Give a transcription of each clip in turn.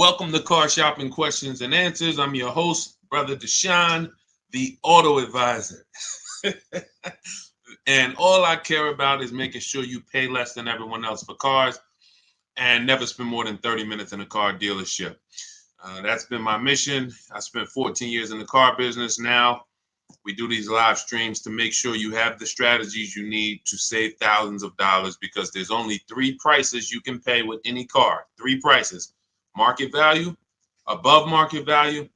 Welcome to Car Shopping Questions and Answers. I'm your host, Brother Deshone, the auto advisor. And all I care about is making sure you pay less than everyone else for cars and never spend more than 30 minutes in a car dealership. That's been my mission. I spent 14 years in the car business. Now we do these live streams to make sure you have the strategies you need to save thousands of dollars, because there's only three prices you can pay with any car. Three prices: market value, above market value,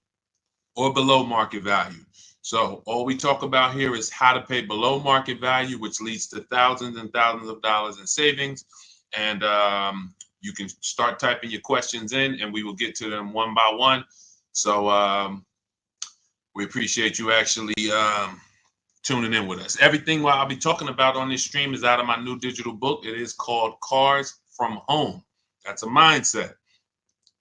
or below market value. So all we talk about here is how to pay below market value, which leads to thousands and thousands of dollars in savings. And you can start typing your questions in and we will get to them one by one. So we appreciate you actually tuning in with us. Everything what I'll be talking about on this stream is out of my new digital book. It is called Cars from Home. That's a mindset.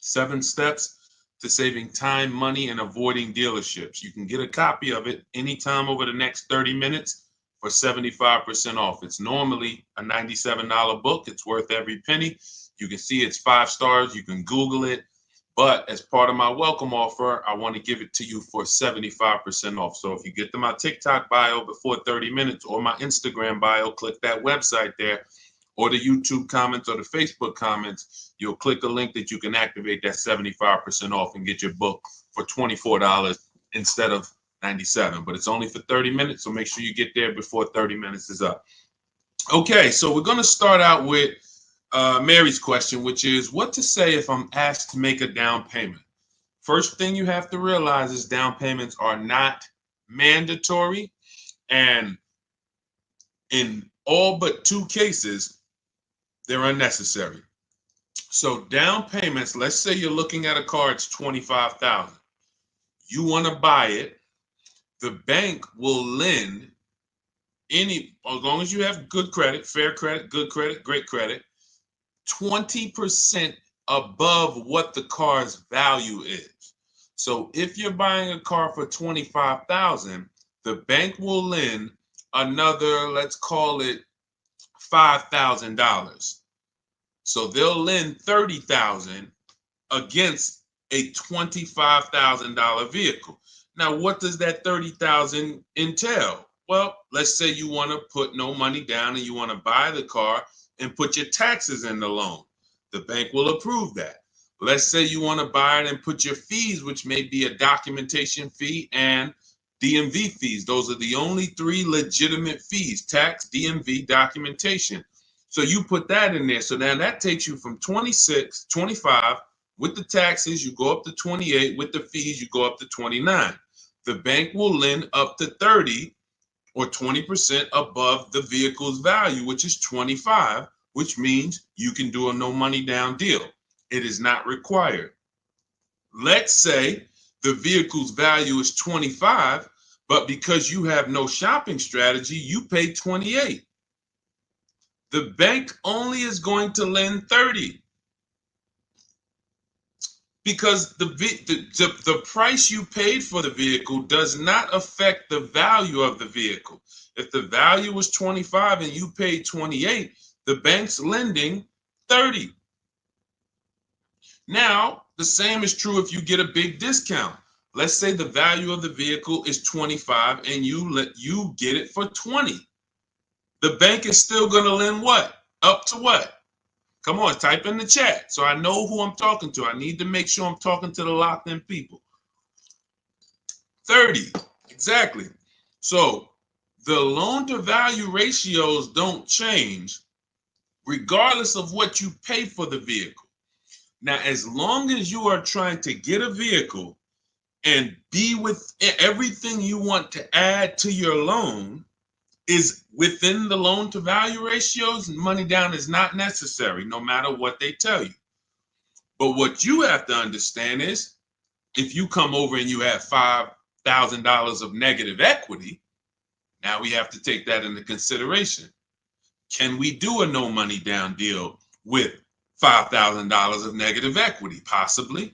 7 steps to saving time, money, and avoiding dealerships. You can get a copy of it anytime over the next 30 minutes for 75% off. It's normally a $97 book. It's worth every penny. You can see it's 5 stars. You can Google it. But as part of my welcome offer, I want to give it to you for 75% off. So if you get to my TikTok bio before 30 minutes or my Instagram bio, click that website there, or the YouTube comments or the Facebook comments, you'll click a link that you can activate that 75% off and get your book for $24 instead of $97. But it's only for 30 minutes, so make sure you get there before 30 minutes is up. Okay, so we're going to start out with Mary's question, which is what to say if I'm asked to make a down payment. First thing you have to realize is down payments are not mandatory, and in all but 2 cases, they're unnecessary. So down payments, let's say you're looking at a car, it's $25,000. You want to buy it. The bank will lend as long as you have good credit, fair credit, good credit, great credit, 20% above what the car's value is. So if you're buying a car for $25,000, the bank will lend another, let's call it $5,000. So they'll lend $30,000 against a $25,000 vehicle. Now, what does that $30,000 entail? Well, let's say you want to put no money down and you want to buy the car and put your taxes in the loan. The bank will approve that. Let's say you want to buy it and put your fees, which may be a documentation fee and DMV fees. Those are the only 3 legitimate fees: tax, DMV, documentation. So you put that in there. So now that takes you from 26, 25. With the taxes, you go up to 28. With the fees, you go up to 29. The bank will lend up to 30 or 20% above the vehicle's value, which is 25, which means you can do a no money down deal. It is not required. Let's say the vehicle's value is 25, but because you have no shopping strategy, you pay 28. The bank only is going to lend 30 because the price you paid for the vehicle does not affect the value of the vehicle. If the value was 25 and you paid 28, the bank's lending 30. Now, the same is true if you get a big discount. Let's say the value of the vehicle is 25 and you get it for 20. The bank is still going to lend what? Up to what? Come on, type in the chat so I know who I'm talking to. I need to make sure I'm talking to the locked in people. 30, exactly. So the loan to value ratios don't change regardless of what you pay for the vehicle. Now, as long as you are trying to get a vehicle and be with everything you want to add to your loan is within the loan to value ratios, money down is not necessary, no matter what they tell you. But what you have to understand is if you come over and you have $5,000 of negative equity, now we have to take that into consideration. Can we do a no money down deal with $5,000 of negative equity? Possibly.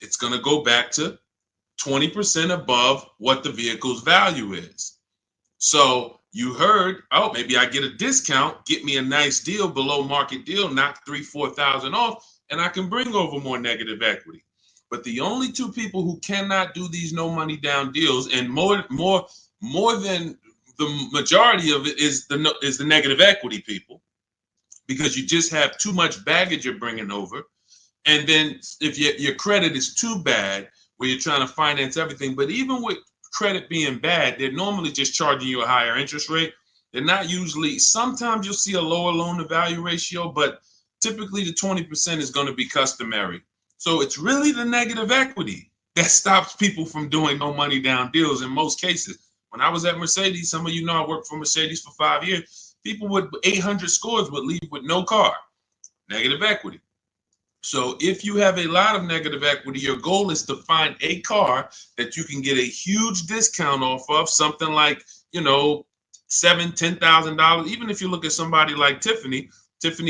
It's going to go back to 20% above what the vehicle's value is. So you heard, oh, maybe I get a discount, get me a nice deal, below market deal, knock $3,000-4,000 off. and I can bring over more negative equity. But the only two people who cannot do these no money down deals, and more than the majority of it, is the negative equity people, because you just have too much baggage you're bringing over. And then if your credit is too bad, where you're trying to finance everything, but even with credit being bad, they're normally just charging you a higher interest rate. They're not usually, sometimes you'll see a lower loan to value ratio, but typically the 20% is going to be customary. So it's really the negative equity that stops people from doing no money down deals in most cases. When I was at Mercedes, some of you know I worked for Mercedes for 5 years. People with 800 scores would leave with no car, negative equity. So if you have a lot of negative equity, your goal is to find a car that you can get a huge discount off of, something like, $7,000-$10,000. Even if you look at somebody like Tiffany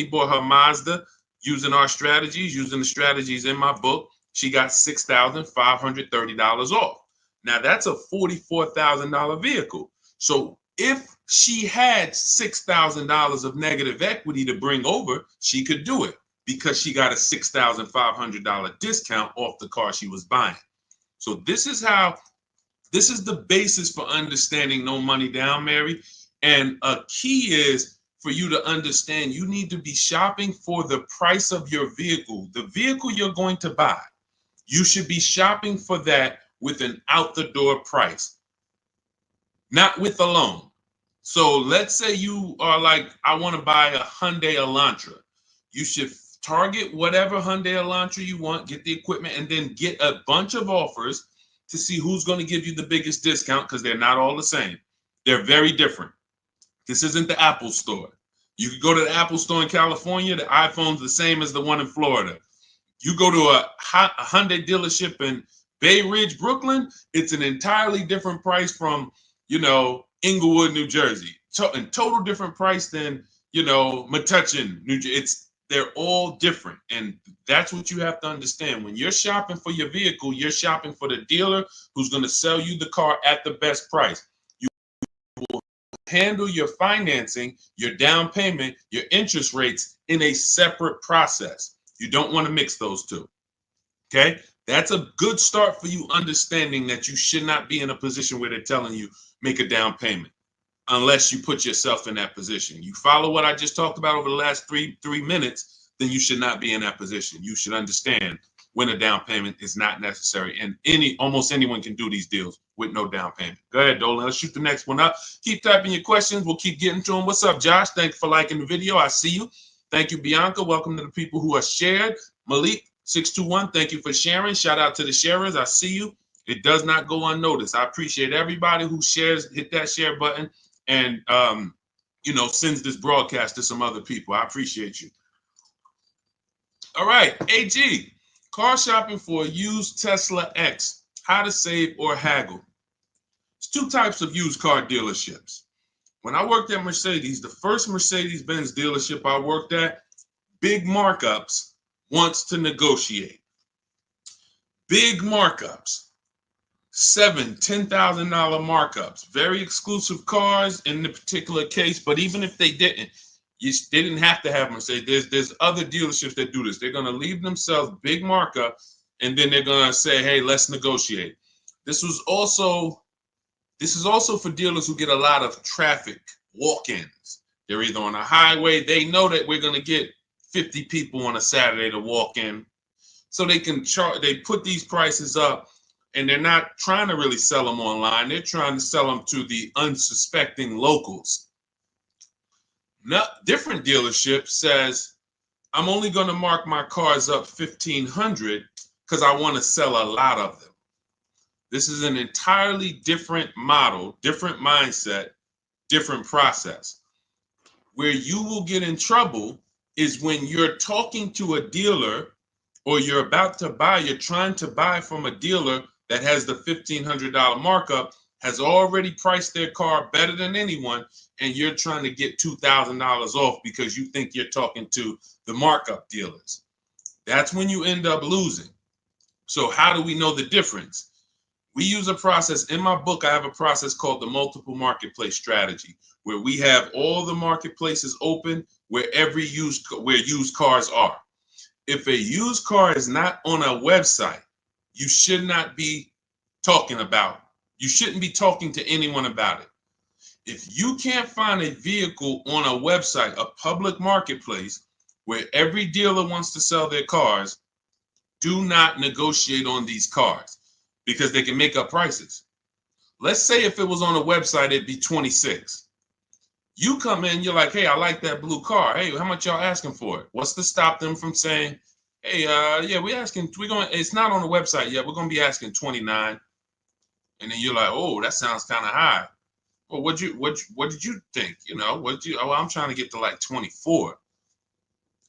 bought her Mazda using our strategies, using the strategies in my book. She got $6,530 off. Now that's a $44,000 vehicle. So if she had $6,000 of negative equity to bring over, she could do it, because she got a $6,500 discount off the car she was buying. So this is the basis for understanding no money down, Mary. And a key is for you to understand you need to be shopping for the price of your vehicle. The vehicle you're going to buy, you should be shopping for that with an out the door price, not with a loan. So let's say you are like, I want to buy a Hyundai Elantra. You should target whatever Hyundai Elantra you want, get the equipment, and then get a bunch of offers to see who's going to give you the biggest discount, because they're not all the same. They're very different. This isn't the Apple store. You could go to the Apple store in California, the iPhone's the same as the one in Florida. You go to a Hyundai dealership in Bay Ridge, Brooklyn, it's an entirely different price from, Inglewood, New Jersey. And total different price than, Metuchen, New Jersey. They're all different. And that's what you have to understand. When you're shopping for your vehicle, you're shopping for the dealer who's going to sell you the car at the best price. You will handle your financing, your down payment, your interest rates in a separate process. You don't want to mix those two. Okay? That's a good start for you understanding that you should not be in a position where they're telling you make a down payment, unless you put yourself in that position. You follow what I just talked about over the last three minutes, then you should not be in that position. You should understand when a down payment is not necessary. And almost anyone can do these deals with no down payment. Go ahead, Dolan. Let's shoot the next one up. Keep typing your questions. We'll keep getting to them. What's up, Josh? Thank you for liking the video. I see you. Thank you, Bianca. Welcome to the people who are shared. Malik, 621, thank you for sharing. Shout out to the sharers. I see you. It does not go unnoticed. I appreciate everybody who shares, hit that share button, and sends this broadcast to some other people. I appreciate you. All right, AG, car shopping for a used Tesla X, how to save or haggle. There's two types of used car dealerships. When I worked at Mercedes, the first Mercedes-Benz dealership I worked at, big markups, wants to negotiate. Big markups. $7,000, $10,000 markups, very exclusive cars in the particular case. But even if they didn't, they didn't have to have Mercedes. There's other dealerships that do this. They're going to leave themselves big markup, and then they're going to say, hey, let's negotiate. This is also for dealers who get a lot of traffic walk-ins. They're either on a highway. They know that we're going to get 50 people on a Saturday to walk in, so they can charge. They put these prices up. And they're not trying to really sell them online. They're trying to sell them to the unsuspecting locals. Now, different dealership says, I'm only going to mark my cars up $1,500 because I want to sell a lot of them. This is an entirely different model, different mindset, different process. Where you will get in trouble is when you're talking to a dealer, or you're about to buy, you're trying to buy from a dealer that has the $1,500 markup, has already priced their car better than anyone, and you're trying to get $2,000 off because you think you're talking to the markup dealers. That's when you end up losing. So how do we know the difference? We use a process. In my book, I have a process called the multiple marketplace strategy, where we have all the marketplaces open where used cars are. if a used car is not on a website, you should not be talking about. You shouldn't be talking to anyone about it. If you can't find a vehicle on a website, a public marketplace, where every dealer wants to sell their cars, do not negotiate on these cars because they can make up prices. Let's say if it was on a website, it'd be 26. You come in, you're like, hey, I like that blue car. Hey, how much y'all asking for it? What's to stop them from saying, hey, yeah, it's not on the website yet. We're going to be asking 29. And then you're like, oh, that sounds kind of high. Well, what did you think? I'm trying to get to like 24.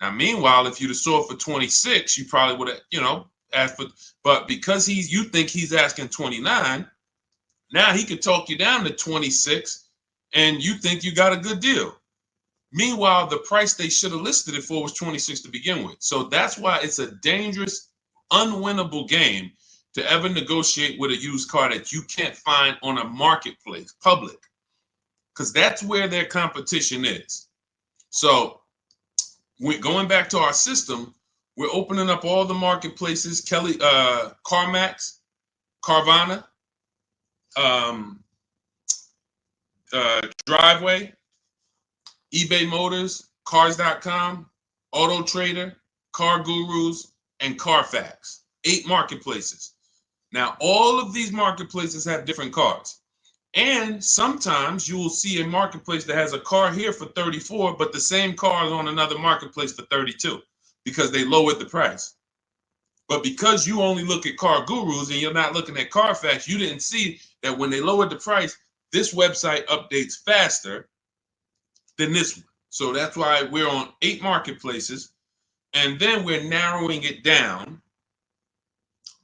Now, meanwhile, if you'd have sold for 26, you probably would have, asked for, but because you think he's asking 29, now he could talk you down to 26 and you think you got a good deal. Meanwhile, the price they should have listed it for was 26 to begin with. So that's why it's a dangerous, unwinnable game to ever negotiate with a used car that you can't find on a marketplace, public, because that's where their competition is. So we're going back to our system. We're opening up all the marketplaces, CarMax, Carvana, Driveway, eBay Motors, Cars.com, Auto Trader, Car Gurus, and Carfax. 8 marketplaces. Now, all of these marketplaces have different cars. And sometimes you will see a marketplace that has a car here for 34, but the same car is on another marketplace for 32 because they lowered the price. But because you only look at Car Gurus and you're not looking at Carfax, you didn't see that when they lowered the price, this website updates faster than this one. So that's why we're on 8 marketplaces. And then we're narrowing it down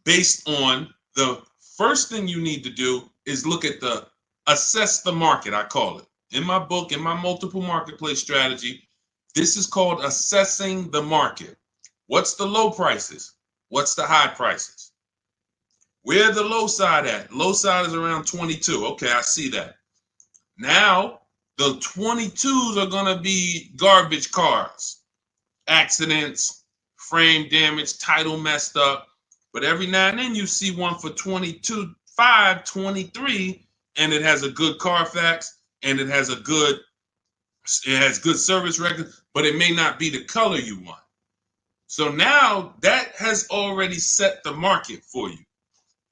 based on the first thing you need to do is look at assess the market, I call it. In my book, in my multiple marketplace strategy, this is called assessing the market. What's the low prices? What's the high prices? Where the low side at? Low side is around 22. Okay, I see that. Now, the 22s are going to be garbage cars, accidents, frame damage, title messed up. But every now and then you see one for 22.5, 23, and it has a good Carfax and it has good service record, but it may not be the color you want. So now that has already set the market for you.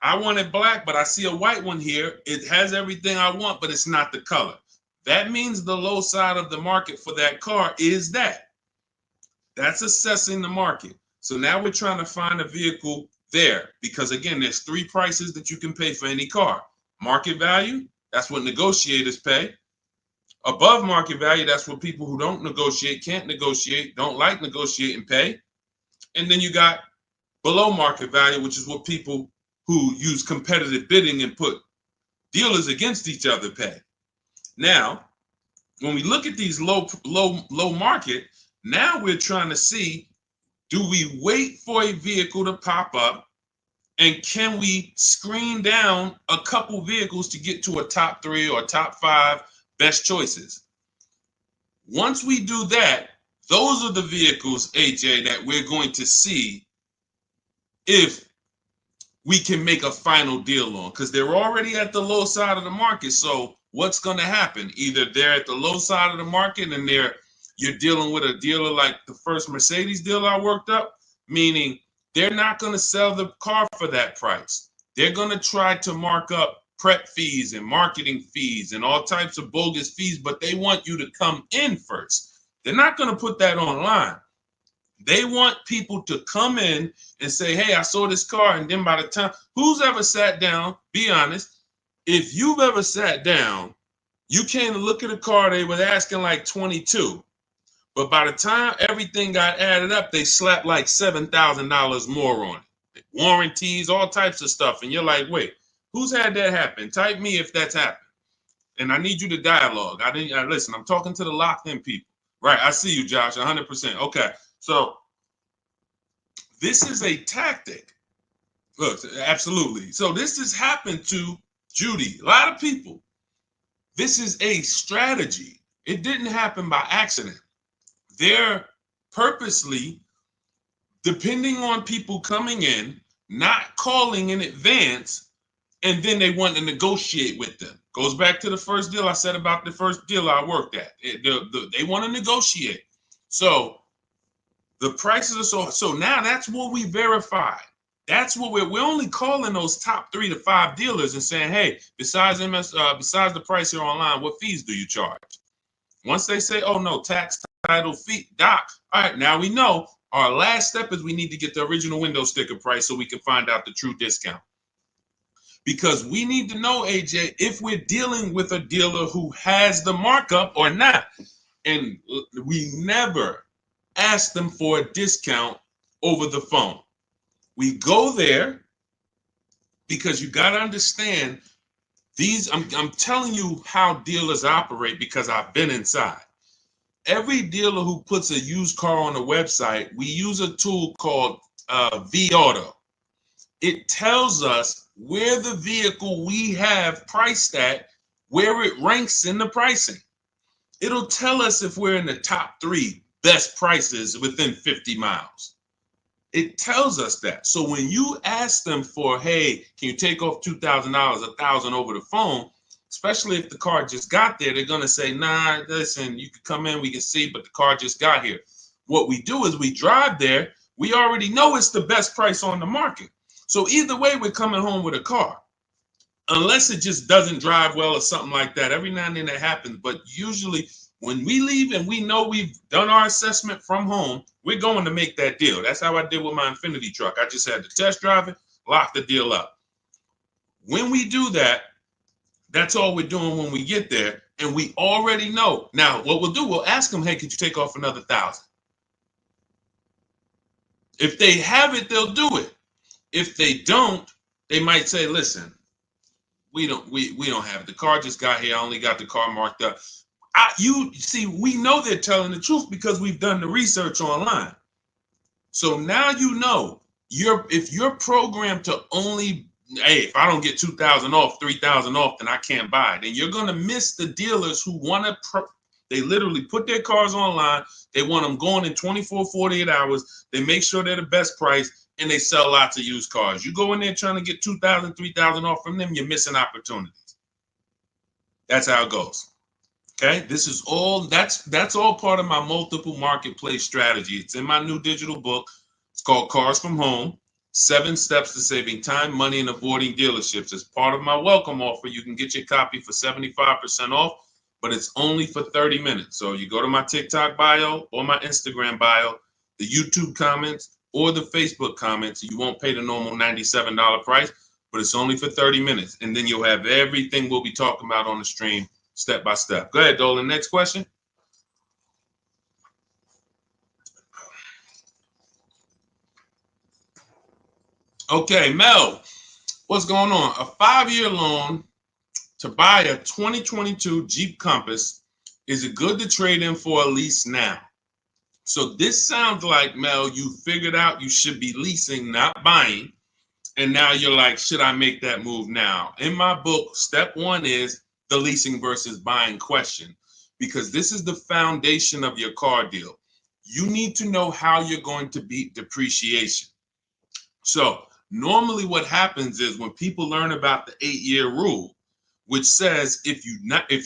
I want it black, but I see a white one here. It has everything I want, but it's not the color. That means the low side of the market for that car is that. That's assessing the market. So now we're trying to find a vehicle there because, again, there's 3 prices that you can pay for any car. Market value, that's what negotiators pay. Above market value, that's what people who don't negotiate, can't negotiate, don't like negotiating pay. And then you got below market value, which is what people who use competitive bidding and put dealers against each other pay. Now, when we look at these low market, now we're trying to see, do we wait for a vehicle to pop up and can we screen down a couple vehicles to get to a top 3 or top 5 best choices? Once we do that, those are the vehicles, AJ, that we're going to see if we can make a final deal on, because they're already at the low side of the market. So what's going to happen? Either they're at the low side of the market and you're dealing with a dealer like the first Mercedes dealer I worked up, meaning they're not going to sell the car for that price. They're going to try to mark up prep fees and marketing fees and all types of bogus fees, but they want you to come in first. They're not going to put that online. They want people to come in and say, hey, I saw this car. And then by the time, who's ever sat down, be honest, if you've ever sat down, you came to look at a car, they were asking like 22. But by the time everything got added up, they slapped like $7,000 more on it. Warranties, all types of stuff. And you're like, wait, who's had that happen? Type me if that's happened. And I need you to dialogue. Listen, I'm talking to the locked in people. Right, I see you, Josh, 100%. Okay, so this is a tactic. Look, absolutely. So this has happened to Judy, a lot of people. This is a strategy. It didn't happen by accident. They're purposely depending on people coming in, not calling in advance, and then they want to negotiate with them. Goes back to the first deal I said about the first deal I worked at. They want to negotiate. So the prices are so now that's what we verify. That's what we're only calling those top 3 to 5 dealers and saying, hey, besides besides the price here online, what fees do you charge? Once they say, oh no, tax, title, fee, doc, all right, now we know our last step is we need to get the original window sticker price so we can find out the true discount. Because we need to know, AJ, if we're dealing with a dealer who has the markup or not. And we never ask them for a discount over the phone. We go there because you got to understand these. I'm telling you how dealers operate because I've been inside. Every dealer who puts a used car on a website, we use a tool called V-Auto. It tells us where the vehicle we have priced at, where it ranks in the pricing. It'll tell us if we're in the top 3 best prices within 50 miles. It tells us that. So when you ask them for, hey, can you take off $2,000, $1,000 over the phone, especially if the car just got there, they're going to say, nah, listen, you can come in, we can see, but the car just got here. What we do is we drive there. We already know it's the best price on the market. So either way, we're coming home with a car. Unless it just doesn't drive well or something like that. Every now and then that happens. But usually when we leave and we know we've done our assessment from home, we're going to make that deal. That's how I did with my Infinity truck. I just had to test drive it, lock the deal up. When we do that, that's all we're doing when we get there. And we already know. Now, what we'll do, we'll ask them, hey, could you take off another $1,000? If they have it, they'll do it. If they don't, they might say, listen, we don't have it. The car just got here. I only got the car marked up. You see, we know they're telling the truth because we've done the research online. So now you know if you're programmed to only, hey, if I don't get 2,000 off, 3,000 off, then I can't buy it. And you're going to miss the dealers who want to, they literally put their cars online. They want them going in 24, 48 hours. They make sure they're the best price and they sell lots of used cars. You go in there trying to get 2,000, 3,000 off from them, you're missing opportunities. That's how it goes. Okay, this is all, that's all part of my multiple marketplace strategy. It's in my new digital book. It's called Cars from Home, 7 Steps to Saving Time, Money, and Avoiding Dealerships. As part of my welcome offer, you can get your copy for 75% off, but it's only for 30 minutes. So you go to my TikTok bio or my Instagram bio, the YouTube comments, or the Facebook comments. You won't pay the normal $97 price, but it's only for 30 minutes. And then you'll have everything we'll be talking about on the stream step by step. Go ahead, Dolan. Next question. Okay, Mel, what's going on? A 5-year loan to buy a 2022 Jeep Compass. Is it good to trade in for a lease now? So this sounds like, Mel, you figured out you should be leasing, not buying. And now you're like, should I make that move now? In my book, step 1 is the leasing versus buying question, because this is the foundation of your car deal. You need to know how you're going to beat depreciation. So normally what happens is when people learn about the 8-year rule, which says if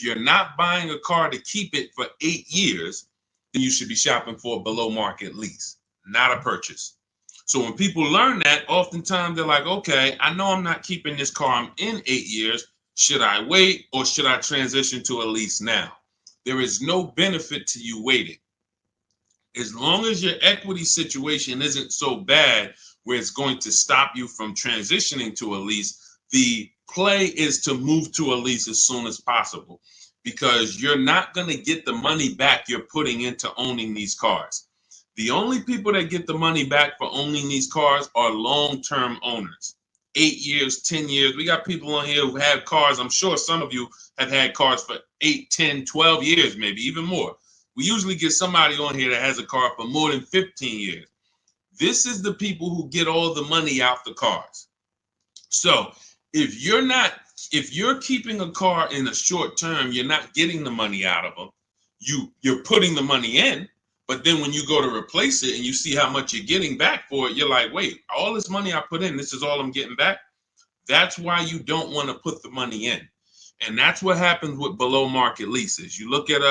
you're not buying a car to keep it for 8 years, then you should be shopping for a below market lease, not a purchase. So when people learn that, oftentimes they're like, okay, I know I'm not keeping this car. I'm in 8 years. Should I wait or should I transition to a lease now? There is no benefit to you waiting. As long as your equity situation isn't so bad where it's going to stop you from transitioning to a lease, the play is to move to a lease as soon as possible, because you're not going to get the money back you're putting into owning these cars. The only people that get the money back for owning these cars are long-term owners. 8 years, 10 years. We got people on here who have cars. I'm sure some of you have had cars for 8, 10, 12 years, maybe even more. We usually get somebody on here that has a car for more than 15 years. This is the people who get all the money out the cars. So if you're keeping a car in a short term, you're not getting the money out of them. You're putting the money in, But then when you go to replace it and you see how much you're getting back for it, you're like, wait, all this money I put in, this is all I'm getting back. That's why you don't want to put the money in. And that's what happens with below market leases. You look at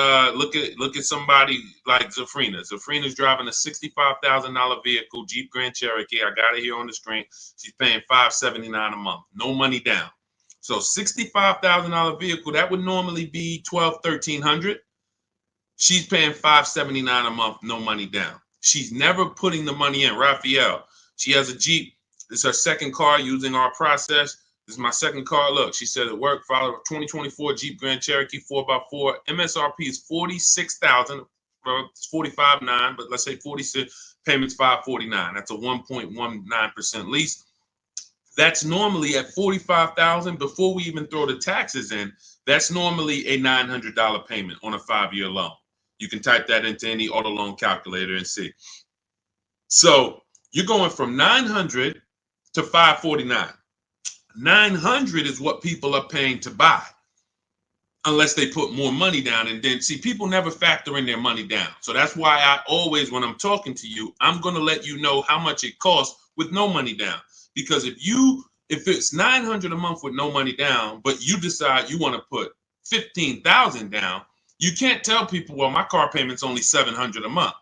somebody like Zafrina. Zafrina's driving a $65,000 vehicle, Jeep Grand Cherokee. I got it here on the screen. She's paying $579 a month, no money down. So $65,000 vehicle, that would normally be $1,200-1,300. She's paying $579 a month, no money down. She's never putting the money in. Raphael, she has a Jeep. This is her second car using our process. This is my second car. Look, she said it worked. Follow a 2024 Jeep Grand Cherokee 4x4. MSRP is $46,000. Well, it's $45,900, but let's say 46. Payments $549. That's a 1.19% lease. That's normally at $45,000 before we even throw the taxes in. That's normally a $900 payment on a 5-year loan. You can type that into any auto loan calculator and see. So you're going from $900 to $549. $900 is what people are paying to buy, unless they put more money down. And then, see, people never factor in their money down. So that's why I always, when I'm talking to you, I'm going to let you know how much it costs with no money down. Because if it's $900 a month with no money down, but you decide you want to put $15,000 down, you can't tell people, well, my car payment's only $700 a month.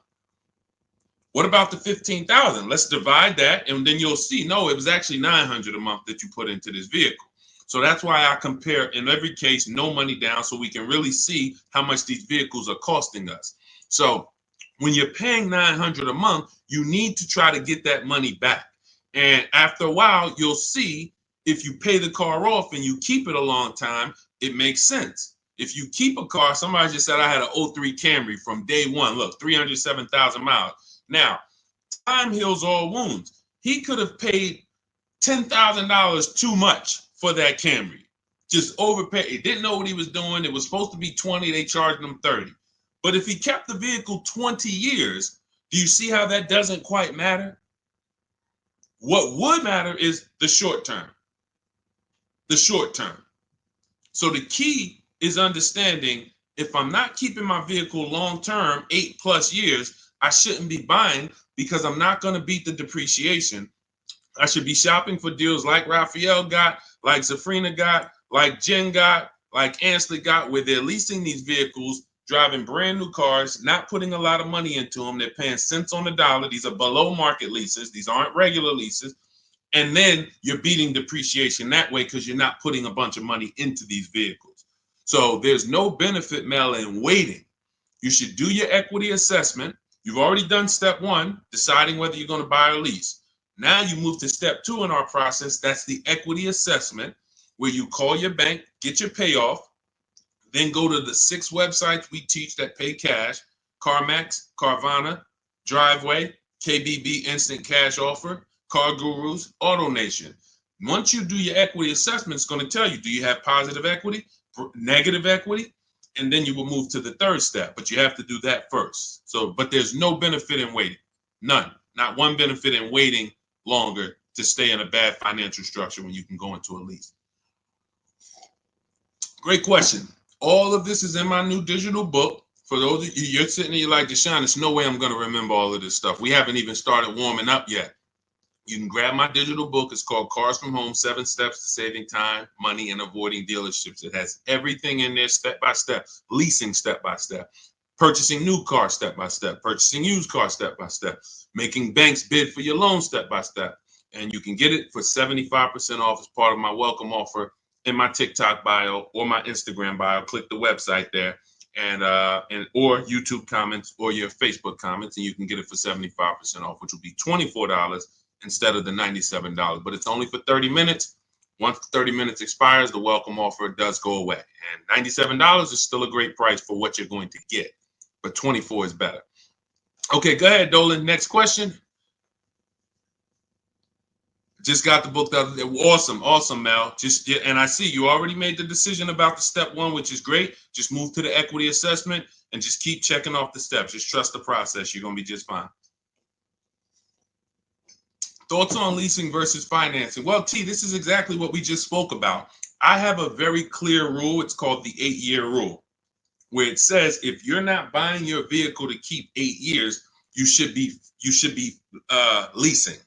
What about the $15,000? Let's divide that, and then you'll see, no, it was actually $900 a month that you put into this vehicle. So that's why I compare, in every case, no money down, so we can really see how much these vehicles are costing us. So when you're paying $900 a month, you need to try to get that money back. And after a while, you'll see if you pay the car off and you keep it a long time, it makes sense. If you keep a car, somebody just said I had an 03 Camry from day one. Look, 307,000 miles. Now, time heals all wounds. He could have paid $10,000 too much for that Camry. Just overpaid. He didn't know what he was doing. It was supposed to be 20. They charged him 30. But if he kept the vehicle 20 years, do you see how that doesn't quite matter? What would matter is the short term. The short term. So the key is understanding, if I'm not keeping my vehicle long term, 8+ years, I shouldn't be buying, because I'm not going to beat the depreciation. I should be shopping for deals like Raphael got, like Zafrina got, like Jen got, like Ansley got, where they're leasing these vehicles, driving brand new cars, not putting a lot of money into them. They're paying cents on the dollar. These are below market leases. These aren't regular leases. And then you're beating depreciation that way because you're not putting a bunch of money into these vehicles. So there's no benefit, Mel, in waiting. You should do your equity assessment. You've already done step one, deciding whether you're going to buy or lease. Now you move to step two in our process. That's the equity assessment, where you call your bank, get your payoff, then go to the 6 websites we teach that pay cash: CarMax, Carvana, Driveway, KBB Instant Cash Offer, Car Gurus, AutoNation. Once you do your equity assessment, it's going to tell you, do you have positive equity, negative equity? And then you will move to the third step, but you have to do that first. So, but there's no benefit in waiting. None. Not one benefit in waiting longer to stay in a bad financial structure when you can go into a lease. Great question. All of this is in my new digital book. For those of you, you're sitting there, you're like, Deshone, there's no way I'm going to remember all of this stuff. We haven't even started warming up yet. You can grab my digital book. It's called Cars from Home, 7 Steps to Saving Time, Money, and Avoiding Dealerships. It has everything in there step by step, leasing step by step, purchasing new cars step by step, purchasing used cars step by step, making banks bid for your loan step by step. And you can get it for 75% off as part of my welcome offer in my TikTok bio or my Instagram bio. Click the website there, and or YouTube comments or your Facebook comments, and you can get it for 75% off, which will be $24 instead of the $97. But it's only for 30 minutes. Once 30 minutes expires, the welcome offer does go away. And $97 is still a great price for what you're going to get, but 24 is better. Okay, go ahead, Dolan. Next question. Just got the book the other day. Awesome, Mel. And I see you already made the decision about the step one, which is great. Just move to the equity assessment and just keep checking off the steps. Just trust the process. You're going to be just fine. Thoughts on leasing versus financing? Well, T, this is exactly what we just spoke about. I have a very clear rule. It's called the 8-year rule. where it says if you're not buying your vehicle to keep 8 years, you should be leasing.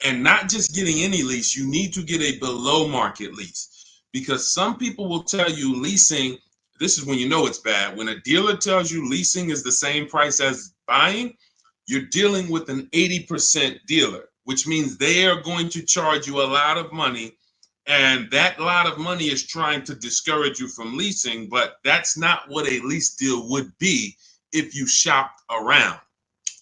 And not just getting any lease, you need to get a below market lease, because some people will tell you leasing, this is when you know it's bad. When a dealer tells you leasing is the same price as buying, you're dealing with an 80% dealer, which means they are going to charge you a lot of money. And that lot of money is trying to discourage you from leasing, but that's not what a lease deal would be if you shopped around.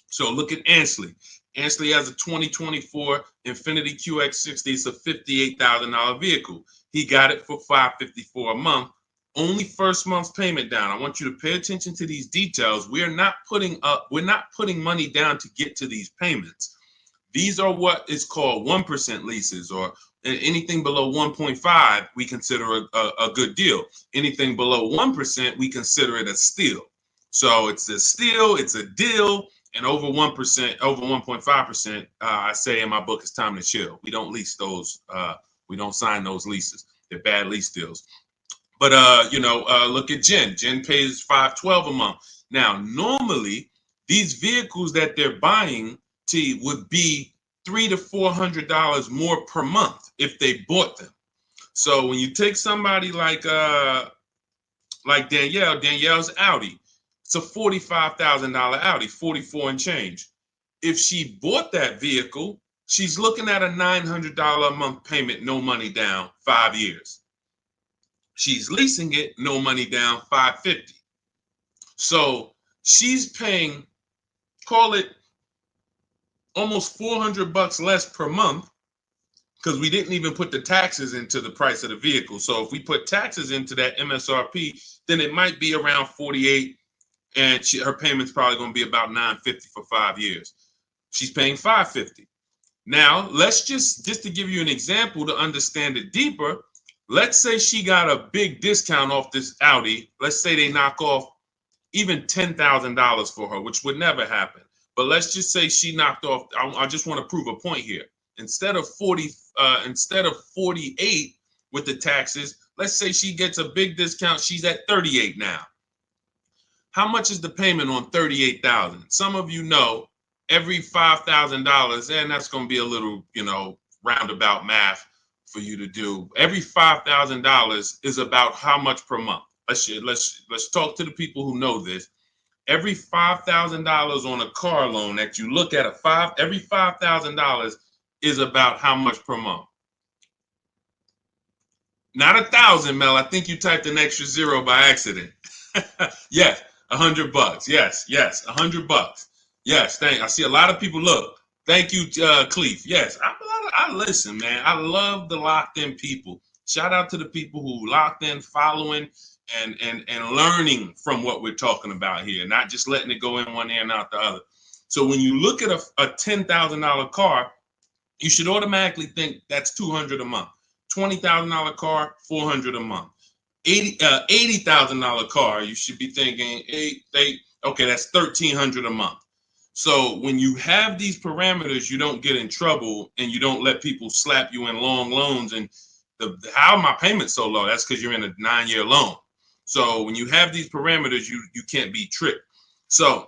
So look at Ansley. Ansley has a 2024 Infiniti QX60. It's a $58,000 vehicle. He got it for $554 a month. Only first month's payment down. I want you to pay attention to these details. We're not putting money down to get to these payments. These are what is called 1% leases, or anything below 1.5 we consider a good deal. Anything below 1% we consider it a steal. So it's a steal, it's a deal. And over 1%, over 1.5%, I say in my book, it's time to chill. We don't lease those. We don't sign those leases. They're bad lease deals. But look at Jen. Jen pays $512 a month. Now, normally these vehicles that they're buying would be $300 to $400 more per month if they bought them. So when you take somebody like Danielle's Audi. It's a $45,000 Audi, 44 and change. If she bought that vehicle, she's looking at a $900 a month payment, no money down, 5 years. She's leasing it, no money down, $550. So she's paying, call it almost $400 less per month, because we didn't even put the taxes into the price of the vehicle. So if we put taxes into that MSRP, then it might be around $48. And her payment's probably going to be about $950 for 5 years. She's paying $550. Now, let's just to give you an example to understand it deeper, let's say she got a big discount off this Audi. Let's say they knock off even $10,000 for her, which would never happen. But let's just say she knocked off, I just want to prove a point here. Instead of 48 with the taxes, let's say she gets a big discount. She's at 38 now. How much is the payment on $38,000? Some of you know every $5,000, and that's going to be a little, roundabout math for you to do. Every $5,000 is about how much per month? Let's talk to the people who know this. Every $5,000 on a car loan that you look at every $5,000 is about how much per month? Not 1,000, Mel. I think you typed an extra zero by accident. Yes. $100. Yes, $100. Yes, I see a lot of people. Look, thank you, Cleef. Yes, I listen, man. I love the locked in people. Shout out to the people who locked in, following, and learning from what we're talking about here, not just letting it go in one ear and out the other. So when you look at a $10,000 car, you should automatically think that's $200 a month. $20,000 car, $400 a month. $80,000 car, you should be thinking, okay, that's $1,300 a month. So when you have these parameters, you don't get in trouble and you don't let people slap you in long loans. And how my payment so low? That's because you're in a 9-year loan. So when you have these parameters, you can't be tricked. So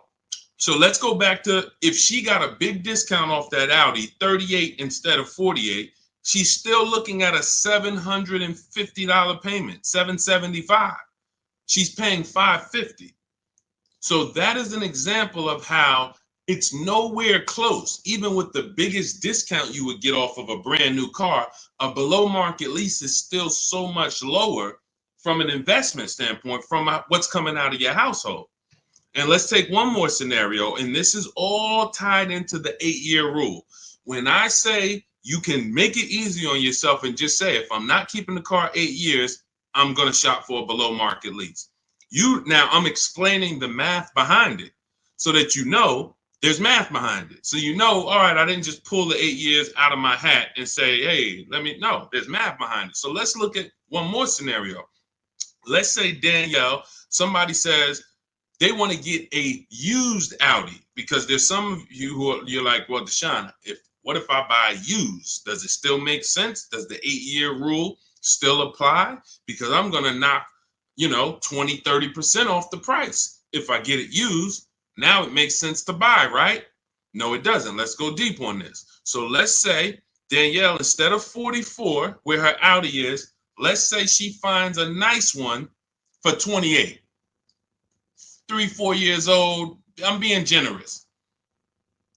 let's go back to, if she got a big discount off that Audi, 38 instead of 48. She's still looking at a $750 payment, $775. She's paying $550. So that is an example of how it's nowhere close. Even with the biggest discount you would get off of a brand new car, a below market lease is still so much lower from an investment standpoint, from what's coming out of your household. And let's take one more scenario, and this is all tied into the 8-year rule. When I say you can make it easy on yourself and just say, if I'm not keeping the car 8 years, I'm going to shop for a below market lease. Now I'm explaining the math behind it so that there's math behind it. So all right, I didn't just pull the 8 years out of my hat and say, hey, there's math behind it. So let's look at one more scenario. Let's say Danielle, somebody says they want to get a used Audi, because there's some of you you're like, well, Deshone, what if I buy used? Does it still make sense? Does the 8-year rule still apply? Because I'm going to knock, 20, 30% off the price. If I get it used, now it makes sense to buy, right? No, it doesn't. Let's go deep on this. So let's say Danielle, instead of 44, where her Audi is, let's say she finds a nice one for 28. 3, 4 years old. I'm being generous.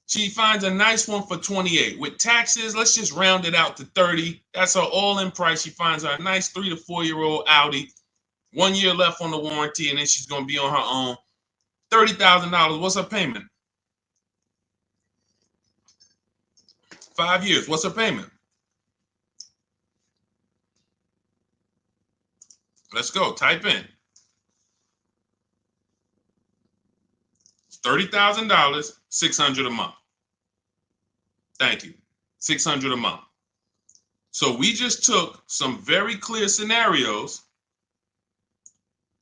She finds a nice one for 28. With taxes, let's just round it out to 30. That's her all-in price. She finds her a nice 3 to 4-year-old Audi. 1 year left on the warranty, and then she's going to be on her own. $30,000. What's her payment? 5 years. What's her payment? Let's go. Type in. $30,000, $600 a month. Thank you. $600 a month. So we just took some very clear scenarios,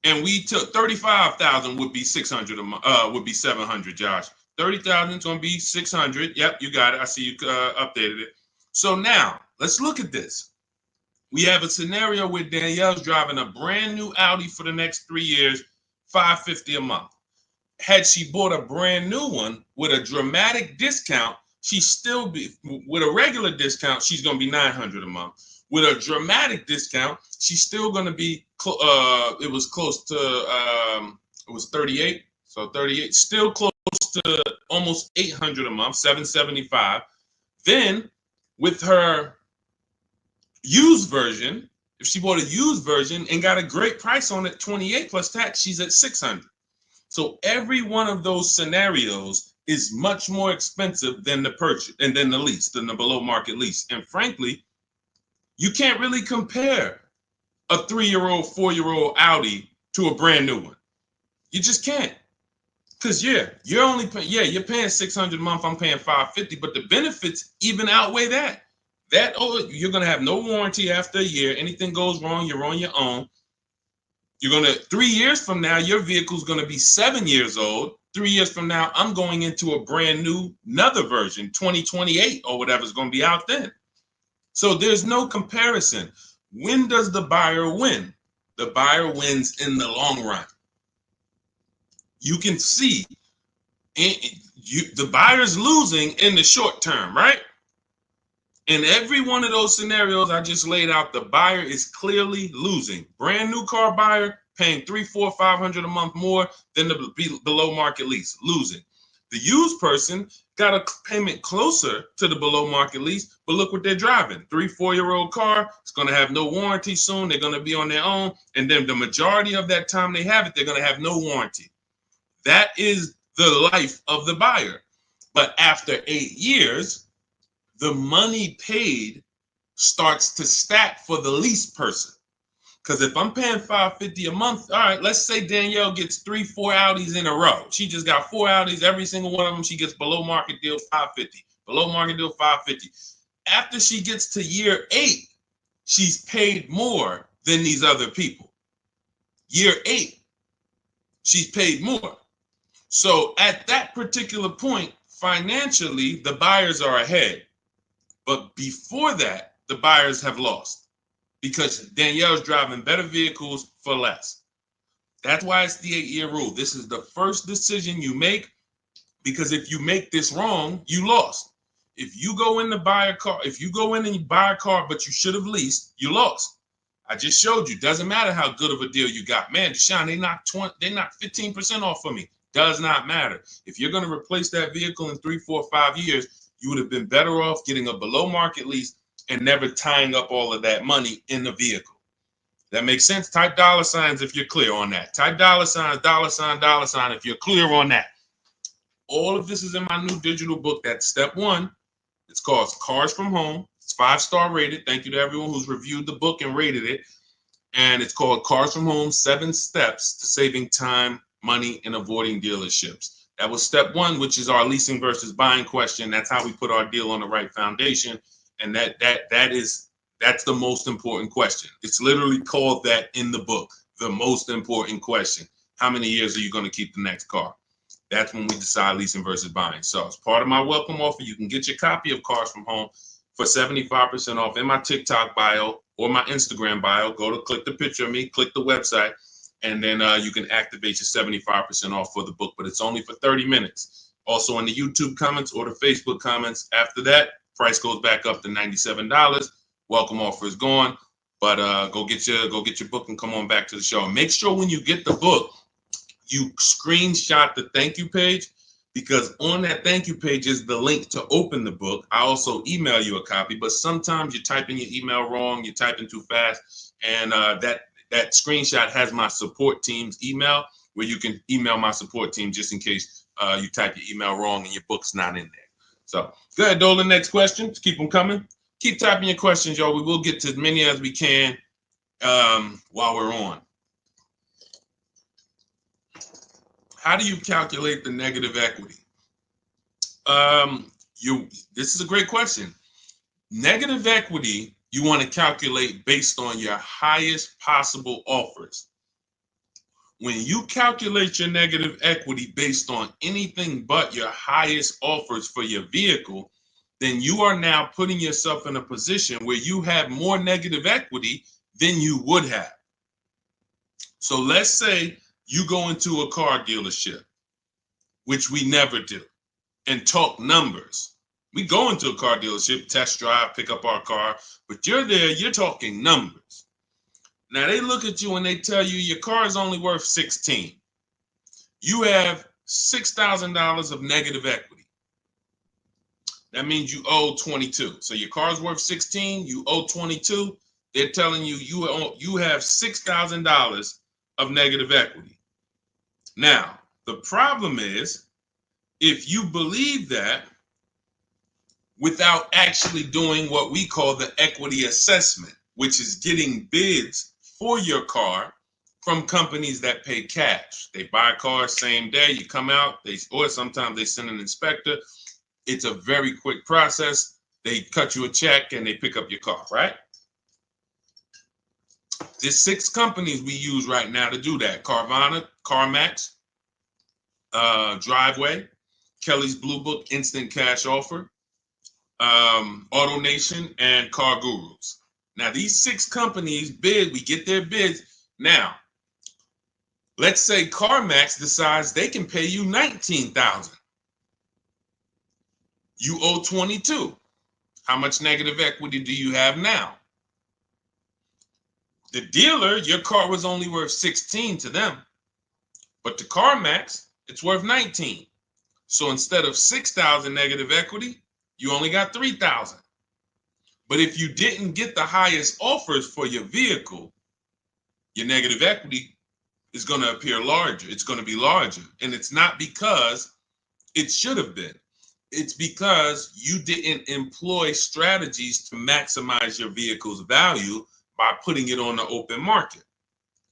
and we took 35,000 would be 600 a month. Would be 700. Josh, 30,000 is going to be 600. Yep, you got it. I see you updated it. So now let's look at this. We have a scenario where Danielle's driving a brand new Audi for the next 3 years, $550 a month. Had she bought a brand new one with a dramatic discount, she's still be with a regular discount, she's going to be $900 a month. With a dramatic discount, she's still going to be it was close to it was 38. So 38, still close to almost $800 a month, $775. Then with her used version, if she bought a used version and got a great price on it, 28 plus tax, she's at $600. So every one of those scenarios is much more expensive than the purchase and then the lease, than the below market lease. And frankly, you can't really compare a 3-year-old, 4-year-old Audi to a brand new one. You just can't. Because you're only you're paying $600 a month, I'm paying $550, but the benefits even outweigh that. You're gonna have no warranty after a year. Anything goes wrong, you're on your own. You're going to, 3 years from now, your vehicle's going to be 7 years old. 3 years from now, I'm going into a brand new, another version, 2028 or whatever's going to be out then. So there's no comparison. When does the buyer win? The buyer wins in the long run. You can see the buyer's losing in the short term, right? In every one of those scenarios I just laid out, the buyer is clearly losing. Brand new car buyer paying $300, $400, $500 a month more than the below market lease, losing. The used person got a payment closer to the below market lease, but look what they're driving. 3, 4-year-old car. It's going to have no warranty soon. They're going to be on their own. And then the majority of that time they have it, they're going to have no warranty. That is the life of the buyer. But after 8 years, the money paid starts to stack for the lease person. Because if I'm paying $550 a month, all right, let's say Danielle gets 3, 4 Audis in a row. She just got 4 Audis, every single one of them, she gets below market deal $550. Below market deal $550. After she gets to year 8, she's paid more than these other people. Year 8, she's paid more. So at that particular point, financially, the buyers are ahead. But before that, the buyers have lost because Danielle's driving better vehicles for less. That's why it's the 8-year rule. This is the first decision you make, because if you make this wrong, you lost. If you go in to buy a car, if you go in and you buy a car, but you should have leased, you lost. I just showed you. Doesn't matter how good of a deal you got. Man, Deshone, they knocked 15% off for me. Does not matter. If you're going to replace that vehicle in 3, 4, 5 years, you would have been better off getting a below market lease and never tying up all of that money in the vehicle. That makes sense? Type $signs if you're clear on that. Type $sign, $sign if you're clear on that. All of this is in my new digital book. That's step 1. It's called Cars from Home. It's 5-star rated. Thank you to everyone who's reviewed the book and rated it. And it's called Cars from Home, 7 Steps to Saving Time, Money, and Avoiding Dealerships. That was step 1, which is our leasing versus buying question. That's how we put our deal on the right foundation. And that's the most important question. It's literally called that in the book, the most important question. How many years are you going to keep the next car? That's when we decide leasing versus buying. So as part of my welcome offer, you can get your copy of Cars from Home for 75% off in my TikTok bio or my Instagram bio. Go to click the picture of me, click the website. and then you can activate your 75% off for the book, but it's only for 30 minutes. Also in the YouTube comments or the Facebook comments. After that, price goes back up to $97. Welcome offer is gone, but go get your book and come on back to the show. And make sure when you get the book, you screenshot the thank you page, because on that thank you page is the link to open the book. I also email you a copy, but sometimes you type in your email wrong, you type in too fast, and that screenshot has my support team's email, where you can email my support team just in case you type your email wrong and your book's not in there. So go ahead, Dolan. Next question. Just keep them coming. Keep typing your questions, y'all. We will get to as many as we can while we're on. How do you calculate the negative equity? This is a great question. Negative equity, you want to calculate based on your highest possible offers. When you calculate your negative equity based on anything but your highest offers for your vehicle, then you are now putting yourself in a position where you have more negative equity than you would have. So let's say you go into a car dealership, which we never do, and talk numbers. We go into a car dealership, test drive, pick up our car, but you're there, you're talking numbers. Now they look at you and they tell you your car is only worth 16. You have $6,000 of negative equity. That means you owe 22. So your car's worth 16, you owe 22. They're telling you you have $6,000 of negative equity. Now, the problem is, if you believe that without actually doing what we call the equity assessment, which is getting bids for your car from companies that pay cash. They buy cars same day, you come out, or sometimes they send an inspector. It's a very quick process. They cut you a check and they pick up your car, right? There's 6 companies we use right now to do that. Carvana, CarMax, Driveway, Kelly's Blue Book, Instant Cash Offer, AutoNation, and Car Gurus. Now, these 6 companies bid, we get their bids. Now, let's say CarMax decides they can pay you $19,000. You owe 22. How much negative equity do you have now? The dealer, your car was only worth 16 to them, but to CarMax, it's worth 19. So instead of 6,000 negative equity, you only got 3,000. But if you didn't get the highest offers for your vehicle, your negative equity is going to appear larger. It's going to be larger. And it's not because it should have been. It's because you didn't employ strategies to maximize your vehicle's value by putting it on the open market.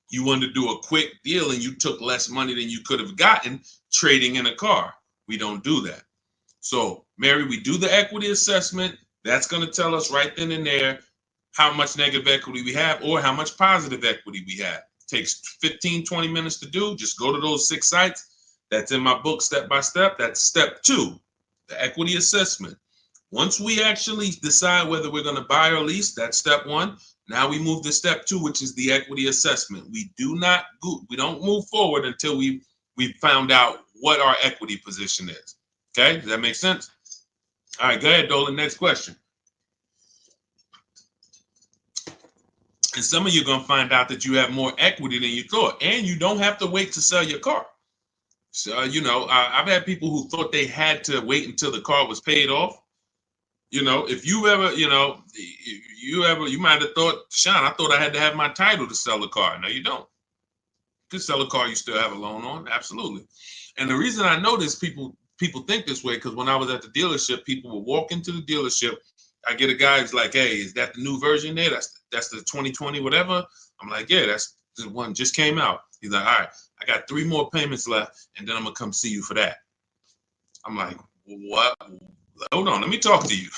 You wanted to do a quick deal and you took less money than you could have gotten trading in a car. We don't do that. So, Mary, we do the equity assessment. That's going to tell us right then and there how much negative equity we have or how much positive equity we have. It takes 15, 20 minutes to do. Just go to those 6 sites. That's in my book, Step by Step. That's step 2, the equity assessment. Once we actually decide whether we're going to buy or lease, that's step 1. Now we move to step 2, which is the equity assessment. We don't move forward until we found out what our equity position is. Okay, does that make sense? All right, go ahead, Dolan. Next question. And some of you are going to find out that you have more equity than you thought, and you don't have to wait to sell your car. So, I've had people who thought they had to wait until the car was paid off. If you ever, you might have thought, Sean, I thought I had to have my title to sell a car. No, you don't. You can sell a car you still have a loan on. Absolutely. And the reason I know this, people think this way, because when I was at the dealership, people would walk into the dealership. I get a guy who's like, hey, is that the new version there? That's the 2020 whatever. I'm like, yeah, that's the one just came out. He's like, all right, I got 3 more payments left, and then I'm gonna come see you for that. I'm like, what? Hold on, let me talk to you.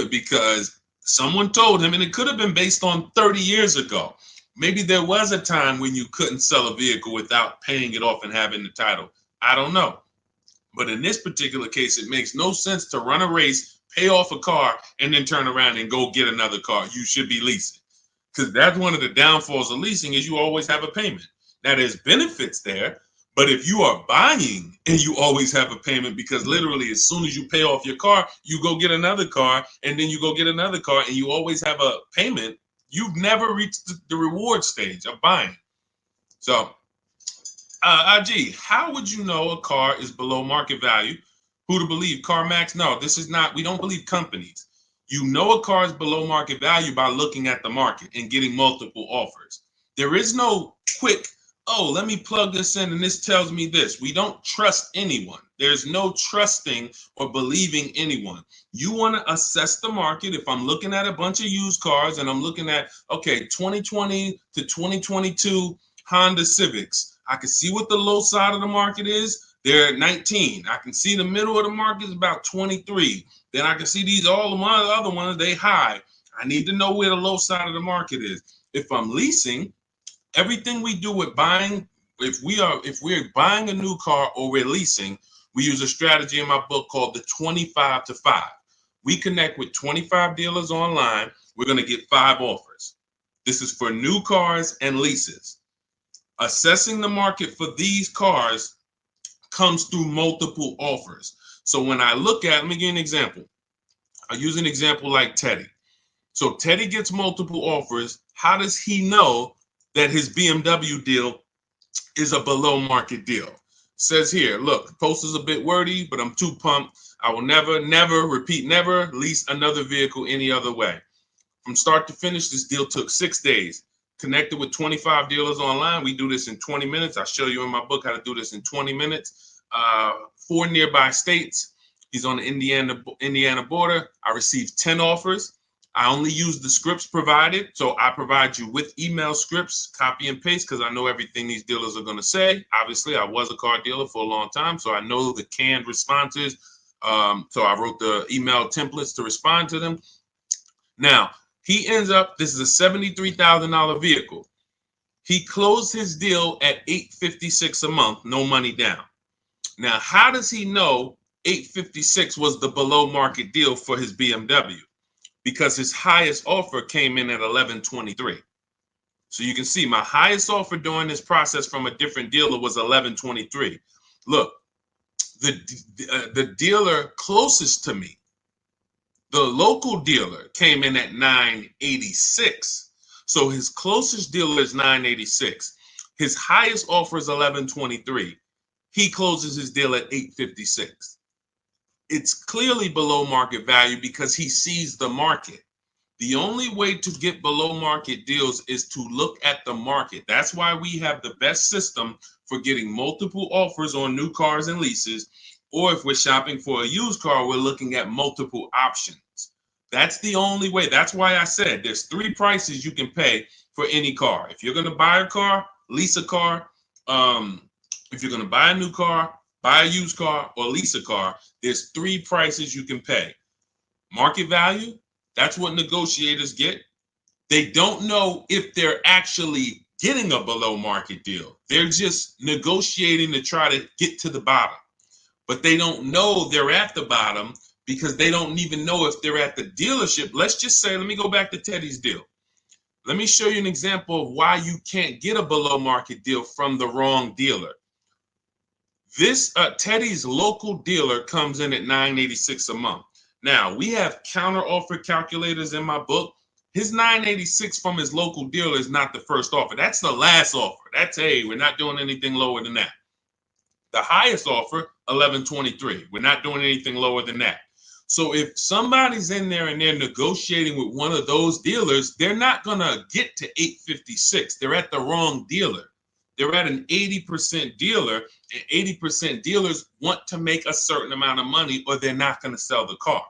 Because someone told him, and it could have been based on 30 years ago. Maybe there was a time when you couldn't sell a vehicle without paying it off and having the title. I don't know. But in this particular case, it makes no sense to run a race, pay off a car, and then turn around and go get another car. You should be leasing. Because that's one of the downfalls of leasing is you always have a payment. Now, there's benefits there, but if you are buying and you always have a payment, because literally as soon as you pay off your car, you go get another car, and then you go get another car, and you always have a payment, you've never reached the reward stage of buying. So, IG, how would you know a car is below market value? Who to believe? CarMax? No, this is not. We don't believe companies. You know a car is below market value by looking at the market and getting multiple offers. There is no quick, oh, let me plug this in and this tells me this. We don't trust anyone. There's no trusting or believing anyone. You want to assess the market. If I'm looking at a bunch of used cars and I'm looking at, okay, 2020 to 2022 Honda Civics, I can see what the low side of the market is. They're at 19. I can see the middle of the market is about 23. Then I can see these all of my other ones, they high. I need to know where the low side of the market is. If I'm leasing, everything we do with buying, if we're buying a new car or we're leasing, we use a strategy in my book called the 25 to 5. We connect with 25 dealers online. We're going to get 5 offers. This is for new cars and leases. Assessing the market for these cars comes through multiple offers. So when I look at, let me give you an example. I use an example like Teddy. So Teddy gets multiple offers. How does he know that his BMW deal is a below market deal? Says here, look, the post is a bit wordy, but I'm too pumped. I will never lease another vehicle any other way. From start to finish, this deal took 6 days. Connected with 25 dealers online. We do this in 20 minutes. I show you in my book how to do this in 20 minutes. 4 nearby states. He's on the Indiana border. I received 10 offers. I only use the scripts provided. So I provide you with email scripts, copy and paste, because I know everything these dealers are going to say. Obviously, I was a car dealer for a long time, so I know the canned responses. So I wrote the email templates to respond to them. Now, he ends up, this is a $73,000 vehicle. He closed his deal at $856 a month, no money down. Now, how does he know $856 was the below market deal for his BMW? Because his highest offer came in at $1123. So you can see my highest offer during this process from a different dealer was $1123. Look, the dealer closest to me, the local dealer, came in at $986. So his closest dealer is $986. His highest offer is $1123. He closes his deal at $856. It's clearly below market value because he sees the market. The only way to get below market deals is to look at the market. That's why we have the best system for getting multiple offers on new cars and leases. Or if we're shopping for a used car, we're looking at multiple options. That's the only way. That's why I said there's 3 prices you can pay for any car. If you're going to buy a car, lease a car, if you're going to buy a new car, buy a used car, or lease a car, there's 3 prices you can pay. Market value, that's what negotiators get. They don't know if they're actually getting a below market deal. They're just negotiating to try to get to the bottom. But they don't know they're at the bottom because they don't even know if they're at the dealership. Let's just say, let me go back to Teddy's deal. Let me show you an example of why you can't get a below market deal from the wrong dealer. This Teddy's local dealer comes in at $986 a month. Now, we have counter offer calculators in my book. His $986 from his local dealer is not the first offer. That's the last offer. That's, hey, we're not doing anything lower than that. The highest offer, $1123. We're not doing anything lower than that. So if somebody's in there and they're negotiating with one of those dealers, they're not going to get to $856. They're at the wrong dealer. They're at an 80% dealer, and 80% dealers want to make a certain amount of money or they're not going to sell the car.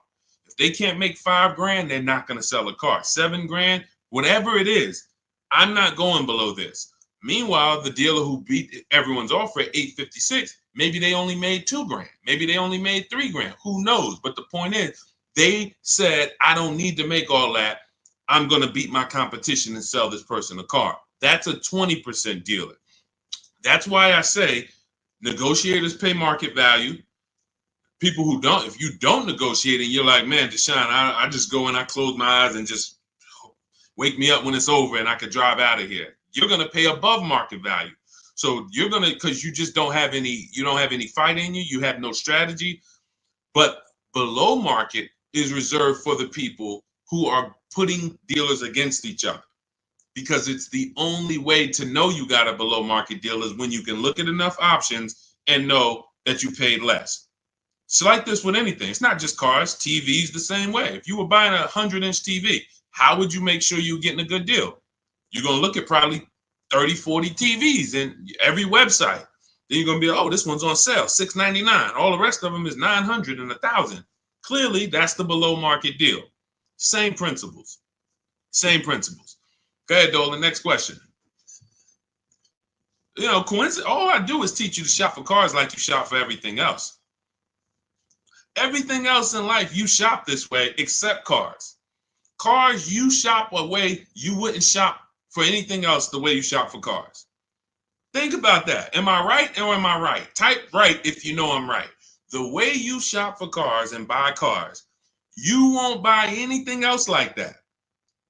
If they can't make $5,000, they're not going to sell a car. $7,000, whatever it is, I'm not going below this. Meanwhile, the dealer who beat everyone's offer at $856, maybe they only made $2,000. Maybe they only made $3,000. Who knows? But the point is, they said, I don't need to make all that. I'm going to beat my competition and sell this person a car. That's a 20% dealer. That's why I say negotiators pay market value. People who don't, if you don't negotiate and you're like, man, Deshone, I just go and I close my eyes and just wake me up when it's over and I could drive out of here. You're going to pay above market value. So you're gonna, because you just don't have any, you don't have any fight in you, you have no strategy. But below market is reserved for the people who are putting dealers against each other, because it's the only way to know you got a below market deal is when you can look at enough options and know that you paid less. It's like this with anything. It's not just cars, TVs the same way. If you were buying a 100-inch TV, how would you make sure you're getting a good deal? You're going to look at probably 30, 40 TVs in every website. Then you're going to be, oh, this one's on sale, $699. All the rest of them is $900 and $1,000. Clearly, that's the below market deal. Same principles. Same principles. Go ahead, Dolan. Next question. You know, coincidence. All I do is teach you to shop for cars like you shop for everything else. Everything else in life, you shop this way except cars. Cars, you shop a way you wouldn't shop for anything else the way you shop for cars. Think about that. Am I right or am I right? Type right if you know I'm right. The way you shop for cars and buy cars, you won't buy anything else like that.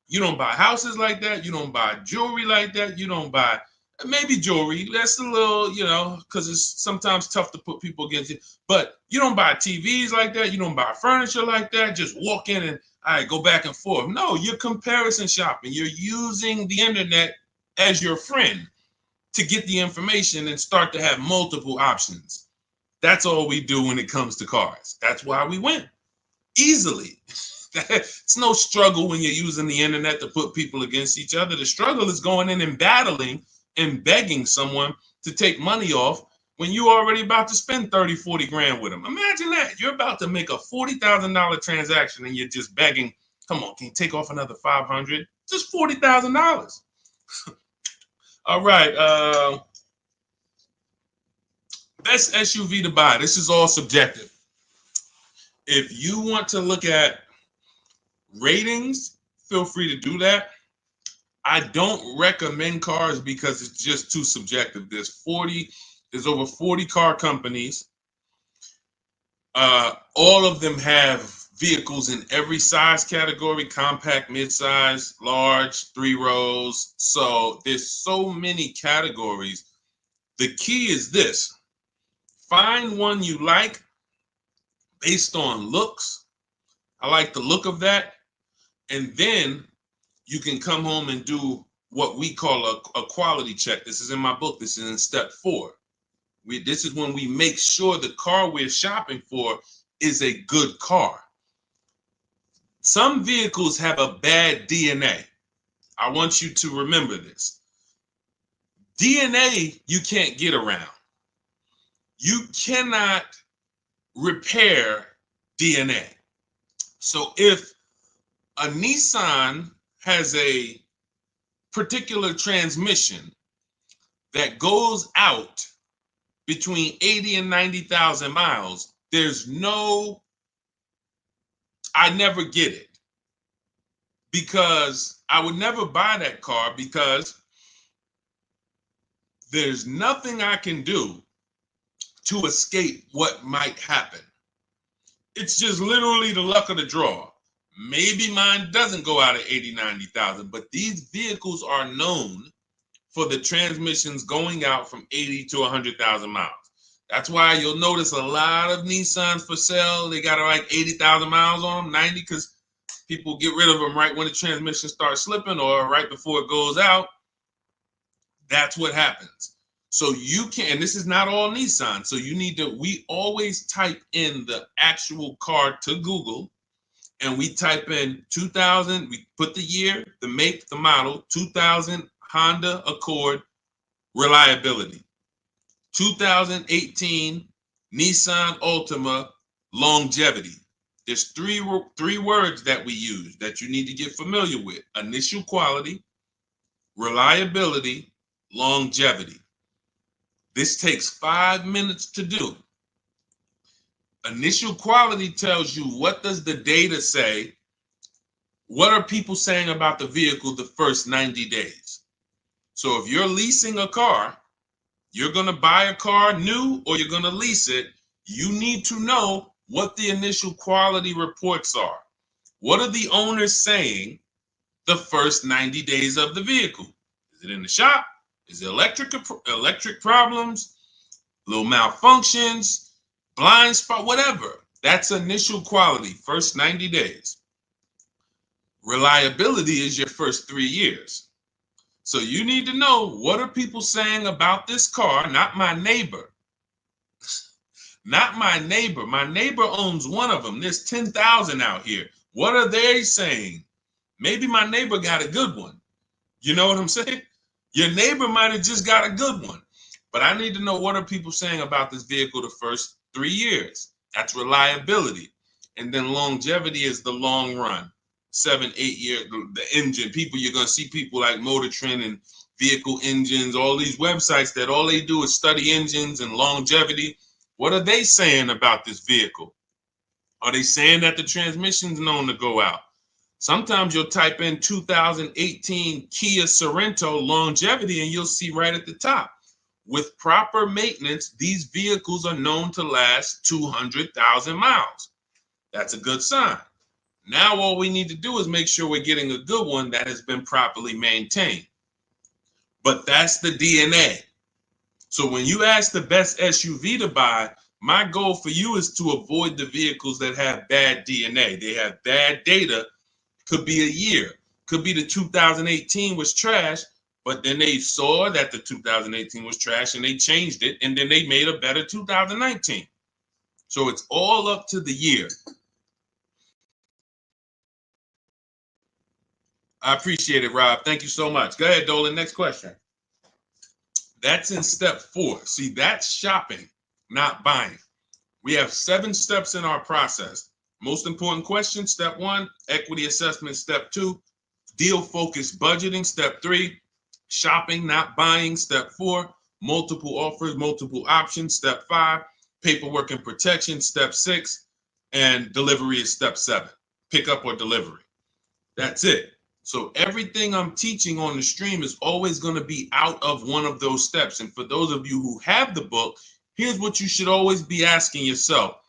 You don't buy houses like that. You don't buy jewelry like that. You don't buy maybe jewelry. That's a little, you know, because it's sometimes tough to put people against it. But you don't buy TVs like that. You don't buy furniture like that. Just walk in and all right, go back and forth. No, you're comparison shopping. You're using the internet as your friend to get the information and start to have multiple options. That's all we do when it comes to cars. That's why we win easily. It's no struggle when you're using the internet to put people against each other. The struggle is going in and battling and begging someone to take money off when you're already about to spend 30, 40 grand with them. Imagine that. You're about to make a $40,000 transaction and you're just begging, come on, can you take off another 500? Just $40,000. All right. Best SUV to buy. This is all subjective. If you want to look at ratings, feel free to do that. I don't recommend cars because it's just too subjective. There's over 40 car companies. All of them have vehicles in every size category: compact, midsize, large, 3 rows. So there's so many categories. The key is this: find one you like based on looks. I like the look of that. And then you can come home and do what we call a quality check. This is in my book. This is in step 4. This is when we make sure the car we're shopping for is a good car. Some vehicles have a bad DNA. I want you to remember this. DNA you can't get around. You cannot repair DNA. So if a Nissan has a particular transmission that goes out between 80 and 90,000 miles, I never get it, because I would never buy that car, because there's nothing I can do to escape what might happen. It's just literally the luck of the draw. Maybe mine doesn't go out at 80, 90,000, but these vehicles are known for the transmissions going out from 80 to 100,000 miles. That's why you'll notice a lot of Nissans for sale. They got like 80,000 miles on them, 90, because people get rid of them right when the transmission starts slipping or right before it goes out. That's what happens. So you can, and this is not all Nissan. So you need to, we always type in the actual car to Google, and we type in 2000, we put the year, the make, the model, 2000 Honda Accord reliability, 2018 Nissan Altima longevity. There's three words that we use that you need to get familiar with: initial quality, reliability, longevity. This takes 5 minutes to do. Initial quality tells you, what does the data say? What are people saying about the vehicle the first 90 days? So if you're leasing a car, you're going to buy a car new or you're going to lease it, you need to know what the initial quality reports are. What are the owners saying the first 90 days of the vehicle? Is it in the shop? Is it electric problems, little malfunctions, blind spot, whatever? That's initial quality, first 90 days. Reliability is your first 3 years. So you need to know, what are people saying about this car, not my neighbor. Not my neighbor. My neighbor owns one of them. There's 10,000 out here. What are they saying? Maybe my neighbor got a good one. You know what I'm saying? Your neighbor might have just got a good one. But I need to know, what are people saying about this vehicle the first 3 years? That's reliability. And then longevity is the long run. 7, 8 years, the engine. People, you're going to see people like Motor Trend and Vehicle Engines, all these websites that all they do is study engines and longevity. What are they saying about this vehicle? Are they saying that the transmission's known to go out? Sometimes you'll type in 2018 Kia Sorento longevity and you'll see right at the top, with proper maintenance, these vehicles are known to last 200,000 miles. That's a good sign. Now all we need to do is make sure we're getting a good one that has been properly maintained. But that's the DNA. So when you ask the best SUV to buy, my goal for you is to avoid the vehicles that have bad DNA. They have bad data. Could be a year. Could be the 2018 was trash, but then they saw that the 2018 was trash and they changed it, and then they made a better 2019. So it's all up to the year. I appreciate it, Rob. Thank you so much. Go ahead, Dolan. Next question. That's in step 4. See, that's shopping, not buying. We have 7 steps in our process. Most important question, step 1, equity assessment, step 2, deal focused budgeting, step 3, shopping, not buying, step 4, multiple offers, multiple options, step 5, paperwork and protection, step 6, and delivery is step 7, pickup or delivery. That's it. So everything I'm teaching on the stream is always going to be out of one of those steps. And for those of you who have the book, here's what you should always be asking yourself.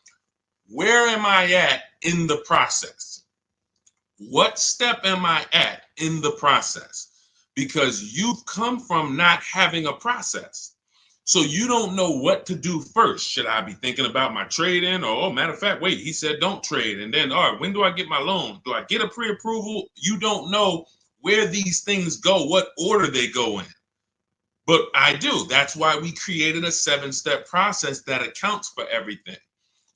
Where am I at in the process? What step am I at in the process? Because you've come from not having a process. So you don't know what to do first. Should I be thinking about my trade-in? Or, oh, matter of fact, wait, he said don't trade. And then, all right, when do I get my loan? Do I get a pre-approval? You don't know where these things go, what order they go in. But I do. That's why we created a 7-step process that accounts for everything.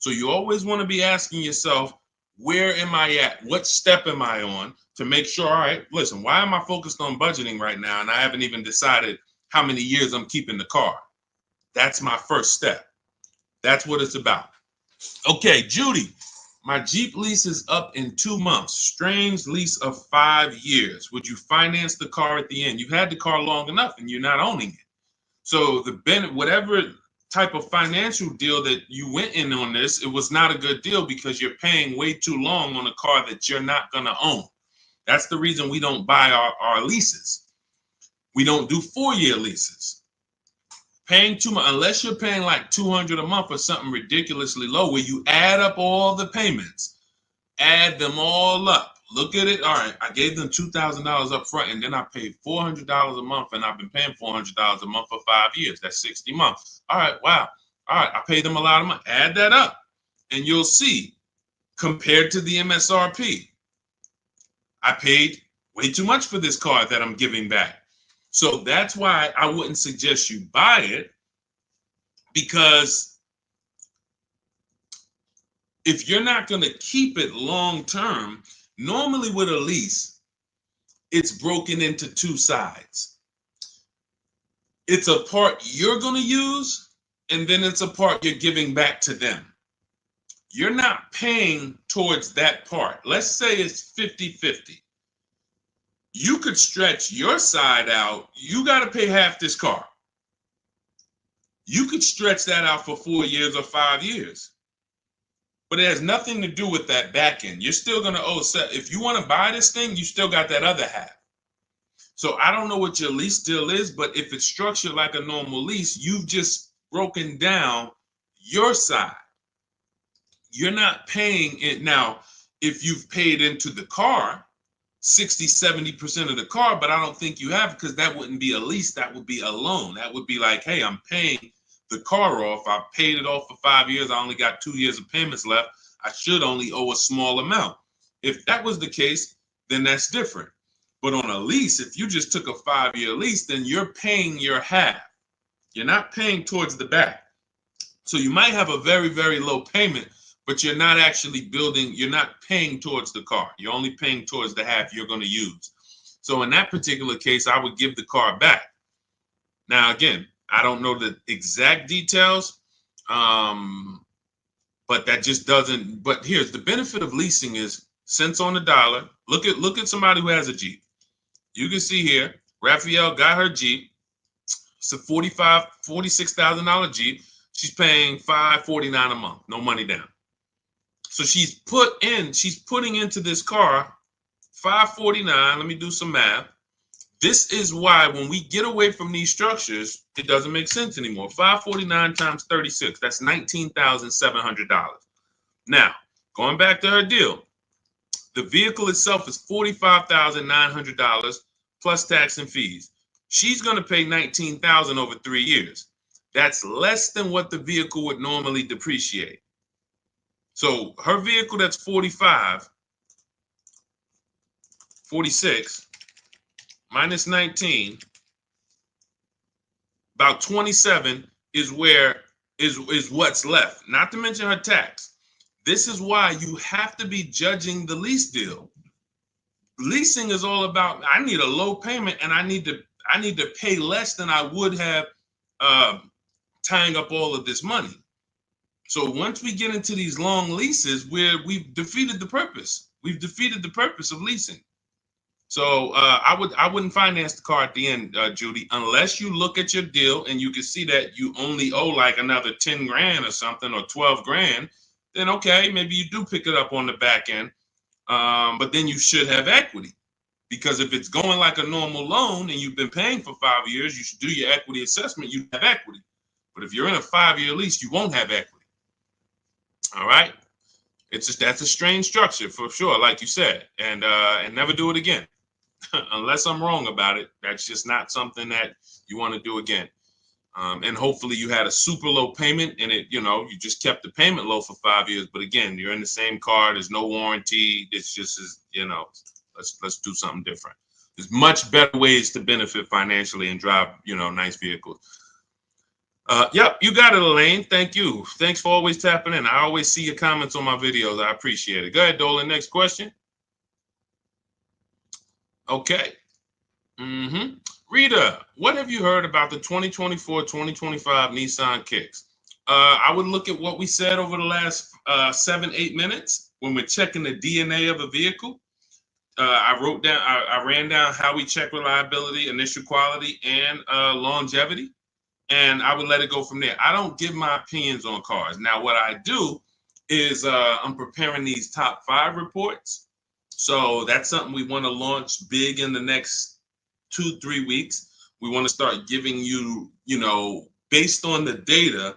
So you always want to be asking yourself, where am I at? What step am I on to make sure, all right, listen, why am I focused on budgeting right now? And I haven't even decided how many years I'm keeping the car. That's my first step. That's what it's about. Okay, Judy, my Jeep lease is up in 2 months. Strange lease of 5 years. Would you finance the car at the end? You've had the car long enough and you're not owning it. So whatever type of financial deal that you went in on this, it was not a good deal because you're paying way too long on a car that you're not going to own. That's the reason we don't buy our leases. We don't do 4-year leases. Paying too much, unless you're paying like $200 a month or something ridiculously low, where you add up all the payments, add them all up. Look at it. All right, I gave them $2,000 up front, and then I paid $400 a month, and I've been paying $400 a month for 5 years. That's 60 months. All right, wow. All right, I paid them a lot of money. Add that up, and you'll see, compared to the MSRP, I paid way too much for this car that I'm giving back. So that's why I wouldn't suggest you buy it, because if you're not going to keep it long term, normally with a lease, it's broken into 2 sides. It's a part you're going to use, and then it's a part you're giving back to them. You're not paying towards that part. Let's say it's 50-50. You could stretch your side out. You got to pay half this car. You could stretch that out for 4 years or 5 years. But it has nothing to do with that back end. You're still going to owe. If you want to buy this thing, you still got that other half. So I don't know what your lease deal is, but if it's structured like a normal lease, you've just broken down your side. You're not paying it. Now, if you've paid into the car, 60, 70% of the car, but I don't think you have, because that wouldn't be a lease. That would be a loan. That would be like, hey, I'm paying the car off. I paid it off for 5 years. I only got 2 years of payments left. I should only owe a small amount. If that was the case, then that's different. But on a lease, if you just took a 5-year lease, then you're paying your half. You're not paying towards the back. So you might have a very, very low payment, but you're not actually building, you're not paying towards the car. You're only paying towards the half you're going to use. So in that particular case, I would give the car back. Now, again, I don't know the exact details, but that just doesn't, but here's the benefit of leasing is cents on the dollar. Look at somebody who has a Jeep. You can see here, Raphael got her Jeep. It's a $46,000 Jeep. She's paying $549 a month, no money down. So she's putting into this car $549. Let me do some math. This is why when we get away from these structures, it doesn't make sense anymore. $549 times 36, that's $19,700. Now, going back to her deal, the vehicle itself is $45,900 plus tax and fees. She's going to pay $19,000 over 3 years. That's less than what the vehicle would normally depreciate. So her vehicle that's 46 minus 19, about 27 is what's left, not to mention her tax. This is why you have to be judging the lease deal. Leasing is all about, I need a low payment and I need to pay less than I would have tying up all of this money. So once we get into these long leases, we've defeated the purpose. We've defeated the purpose of leasing. So I wouldn't finance the car at the end, Judy, unless you look at your deal and you can see that you only owe like another 10 grand or something, or 12 grand. Then okay, maybe you do pick it up on the back end, but then you should have equity, because if it's going like a normal loan and you've been paying for 5 years, you should do your equity assessment. You have equity, but if you're in a 5-year lease, you won't have equity. All right, that's a strange structure for sure, like you said, and never do it again. Unless I'm wrong about it, that's just not something that you want to do again. And hopefully you had a super low payment and you just kept the payment low for 5 years. But again, you're in the same car. There's no warranty. It's just, let's do something different. There's much better ways to benefit financially and drive, nice vehicles. Yep, you got it, Elaine. Thank you. Thanks for always tapping in. I always see your comments on my videos. I appreciate it. Go ahead, Dolan. Next question. Okay. Rita, what have you heard about the 2024-2025 Nissan Kicks? I would look at what we said over the last 7-8 minutes when we're checking the DNA of a vehicle. I ran down how we check reliability, initial quality, and longevity, and I would let it go from there. I don't give my opinions on cars. Now, what I do is I'm preparing these top 5 reports. So that's something we want to launch big in the next 2-3 weeks. We want to start giving you, based on the data,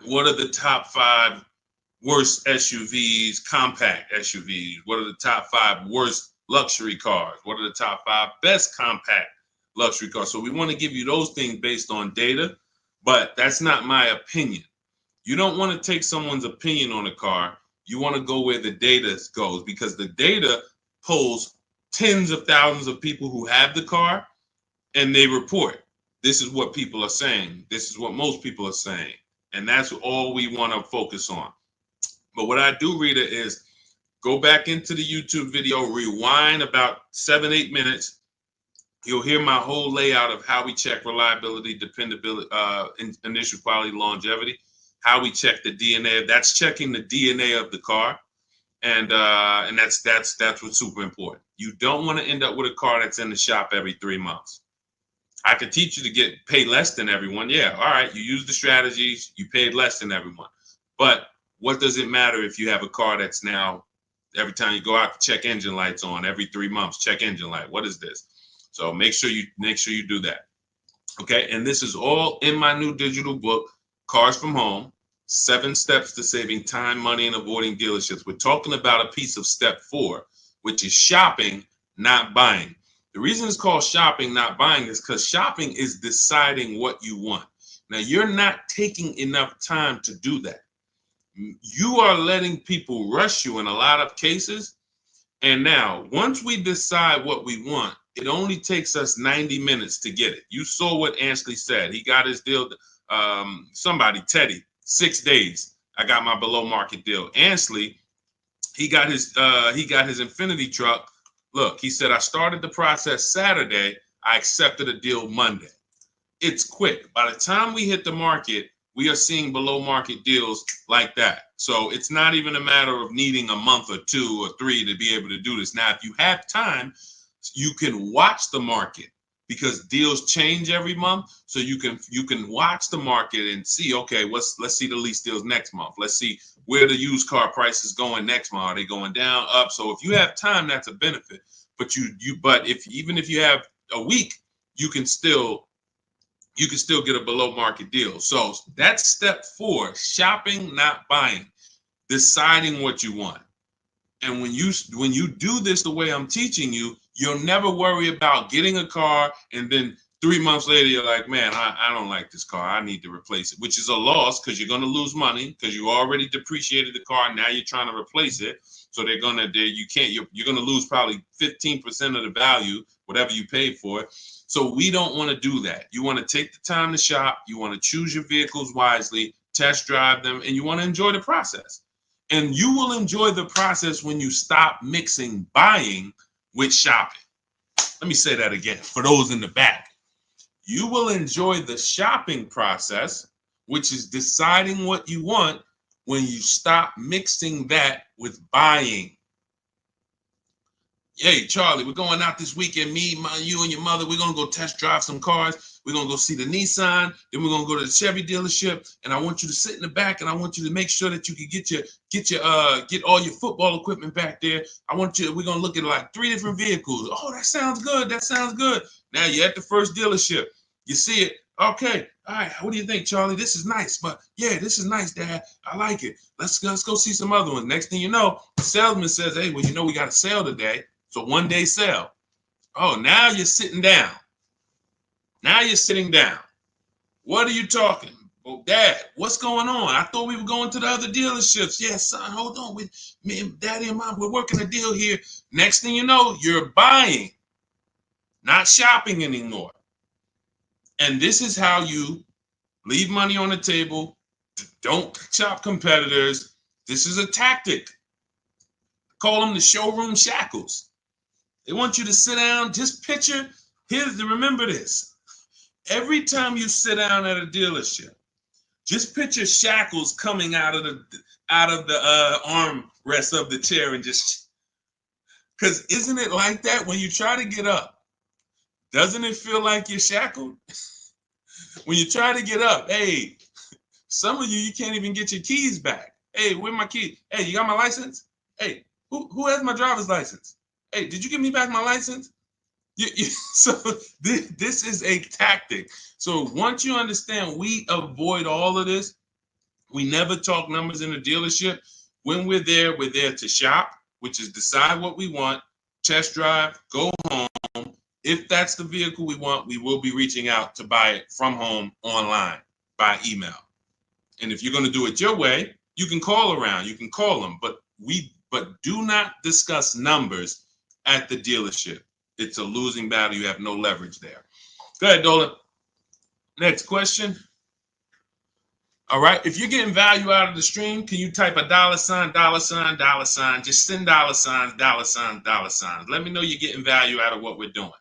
what are the top 5 worst SUVs, compact SUVs? What are the top 5 worst luxury cars? What are the top 5 best compact luxury cars? So we want to give you those things based on data, but that's not my opinion. You don't want to take someone's opinion on a car. You want to go where the data goes, because the data polls tens of thousands of people who have the car, and they report, this is what people are saying. This is what most people are saying. And that's all we want to focus on. But what I do, Rita, is go back into the YouTube video, rewind about 7-8 minutes. You'll hear my whole layout of how we check reliability, dependability, initial quality, longevity, how we check the DNA. That's checking the DNA of the car. And that's what's super important. You don't want to end up with a car that's in the shop every 3 months. I could teach you to get paid less than everyone. Yeah, all right, you use the strategies, you paid less than everyone. But what does it matter if you have a car that's now, every time you go out, check engine lights on, every 3 months, check engine light. What is this? So make sure you do that. Okay, and this is all in my new digital book, Cars from Home, 7 Steps to Saving Time, Money, and Avoiding Dealerships. We're talking about a piece of step 4, which is shopping not buying. The reason it's called shopping, not buying, is because shopping is deciding what you want. Now, you're not taking enough time to do that. You are letting people rush you in a lot of cases. And now, once we decide what we want, it only takes us 90 minutes to get it. You saw what Ansley said. He got his deal, Teddy, 6 days. I got my below market deal. Ansley, he got his Infinity truck. Look, he said, I started the process Saturday. I accepted a deal Monday. It's quick. By the time we hit the market, we are seeing below market deals like that. So it's not even a matter of needing a month or 2 or 3 to be able to do this. Now, if you have time, you can watch the market, because deals change every month. So you can watch the market and see, okay, let's see the lease deals next month. Let's see where the used car price is going next month. Are they going down, up? So if you have time, that's a benefit. But even if you have a week, you can still get a below market deal. So that's step 4, shopping, not buying, deciding what you want. And when you do this the way I'm teaching you, you'll never worry about getting a car and then 3 months later you're like, man, I don't like this car. I need to replace it, which is a loss because you're going to lose money because you already depreciated the car. Now you're trying to replace it. So you're going to lose probably 15% of the value, whatever you paid for it. So we don't want to do that. You want to take the time to shop. You want to choose your vehicles wisely, test drive them, and you want to enjoy the process. And you will enjoy the process when you stop mixing buying with shopping. Let me say that again for those in the back. You will enjoy the shopping process, which is deciding what you want, when you stop mixing that with buying. Hey, Charlie, we're going out this weekend. You and your mother, we're going to go test drive some cars. We're going to go see the Nissan. Then we're going to go to the Chevy dealership. And I want you to sit in the back, and I want you to make sure that you can get all your football equipment back there. We're going to look at like 3 different vehicles. Oh, that sounds good. That sounds good. Now you're at the first dealership. You see it. Okay. All right. What do you think, Charlie? This is nice. But yeah, this is nice, Dad. I like it. Let's go see some other ones. Next thing you know, the salesman says, hey, well, we got a sale today. So 1-day sale. Oh, now you're sitting down. Now you're sitting down. What are you talking? Well, Dad, what's going on? I thought we were going to the other dealerships. Yeah, son, hold on. Me and Daddy and Mom, we're working a deal here. Next thing you know, you're buying, not shopping anymore. And this is how you leave money on the table. Don't shop competitors. This is a tactic. Call them the showroom shackles. They want you to sit down, just picture, remember this. Every time you sit down at a dealership, just picture shackles coming out of the armrest of the chair, and because isn't it like that when you try to get up? Doesn't it feel like you're shackled? When you try to get up, hey, some of you can't even get your keys back. Hey, where my keys? Hey, you got my license? Hey, who has my driver's license? Hey, did you give me back my license? So this is a tactic. So once you understand, we avoid all of this. We never talk numbers in the dealership. When we're there to shop, which is decide what we want, test drive, go home. If that's the vehicle we want, we will be reaching out to buy it from home, online, by email. And if you're going to do it your way, you can call around, you can call them, but do not discuss numbers at the dealership. It's a losing battle. You have no leverage there. Go ahead, Dolan. Next question. All right. If you're getting value out of the stream, can you type a $, $, $? Just send $, $. Let me know you're getting value out of what we're doing.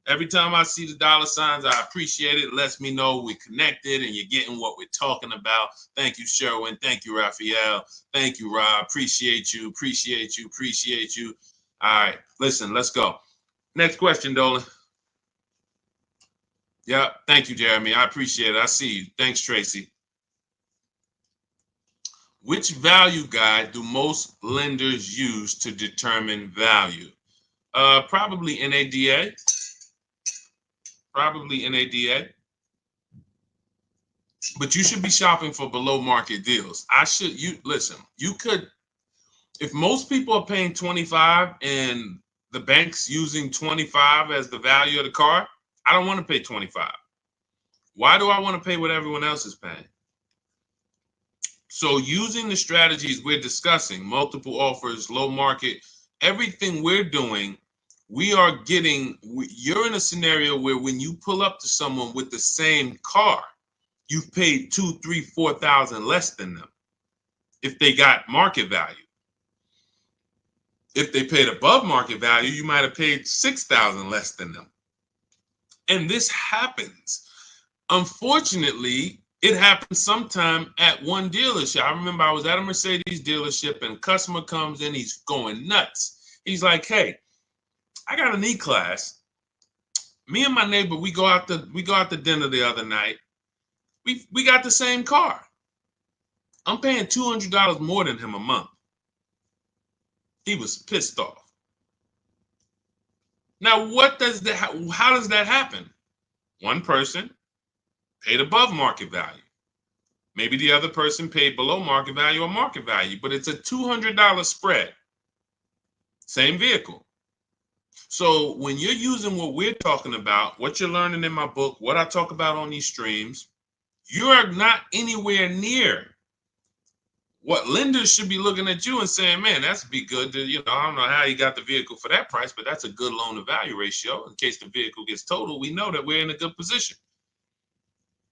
Every time I see the $, I appreciate it. It lets me know we're connected and you're getting what we're talking about. Thank you, Sherwin. Thank you, Raphael. Thank you, Rob. Appreciate you. All right. Listen, let's go. Next question, Dolan. Yeah. Thank you, Jeremy. I appreciate it. I see you. Thanks, Tracy. Which value guide do most lenders use to determine value? Probably NADA. But you should be shopping for below market deals. You could, if most people are paying 25 and the bank's using 25 as the value of the car, I don't want to pay 25. Why do I want to pay what everyone else is paying? So using the strategies we're discussing, multiple offers, low market, everything we're doing, you're in a scenario where when you pull up to someone with the same car, you've paid 2, 3, 4,000 less than them if they got market value. If they paid above market value, you might have paid 6,000 less than them. And this happens. Unfortunately, it happens sometime at one dealership. I remember I was at a Mercedes dealership and a customer comes in, he's going nuts. He's like, hey, I got an E-Class. Me and my neighbor, we go out to dinner the other night. We got the same car. I'm paying $200 more than him a month. He was pissed off. Now, how does that happen? One person paid above market value. Maybe the other person paid below market value or market value, but it's a $200 spread. Same vehicle. So when you're using what we're talking about, what you're learning in my book, what I talk about on these streams, you are not anywhere near what lenders should be looking at you and saying, man, that's be good. I don't know how you got the vehicle for that price, but that's a good loan to value ratio. In case the vehicle gets totaled, we know that we're in a good position.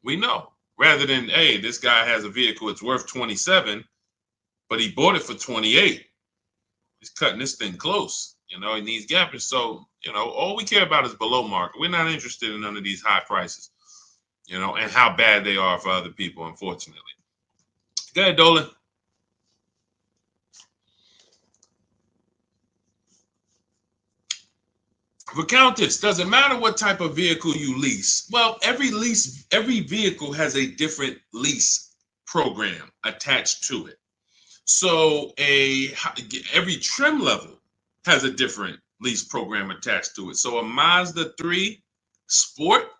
We know, rather than, hey, this guy has a vehicle, it's worth 27, but he bought it for 28. He's cutting this thing close. He needs gapping. So, all we care about is below market. We're not interested in none of these high prices, and how bad they are for other people, unfortunately. Go ahead, Dolan. For Countess, does it matter what type of vehicle you lease? Well, every vehicle has a different lease program attached to it. So every trim level has a different lease program attached to it. So a Mazda 3 Sport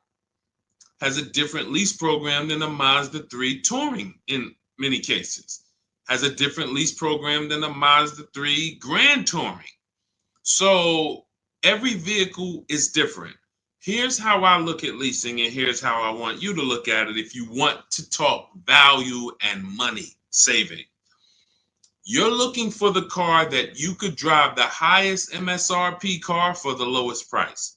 has a different lease program than a Mazda 3 Touring in many cases. Has a different lease program than a Mazda 3 Grand Touring. So every vehicle is different. Here's how I look at leasing, and here's how I want you to look at it if you want to talk value and money saving. You're looking for the car that you could drive the highest MSRP car for the lowest price.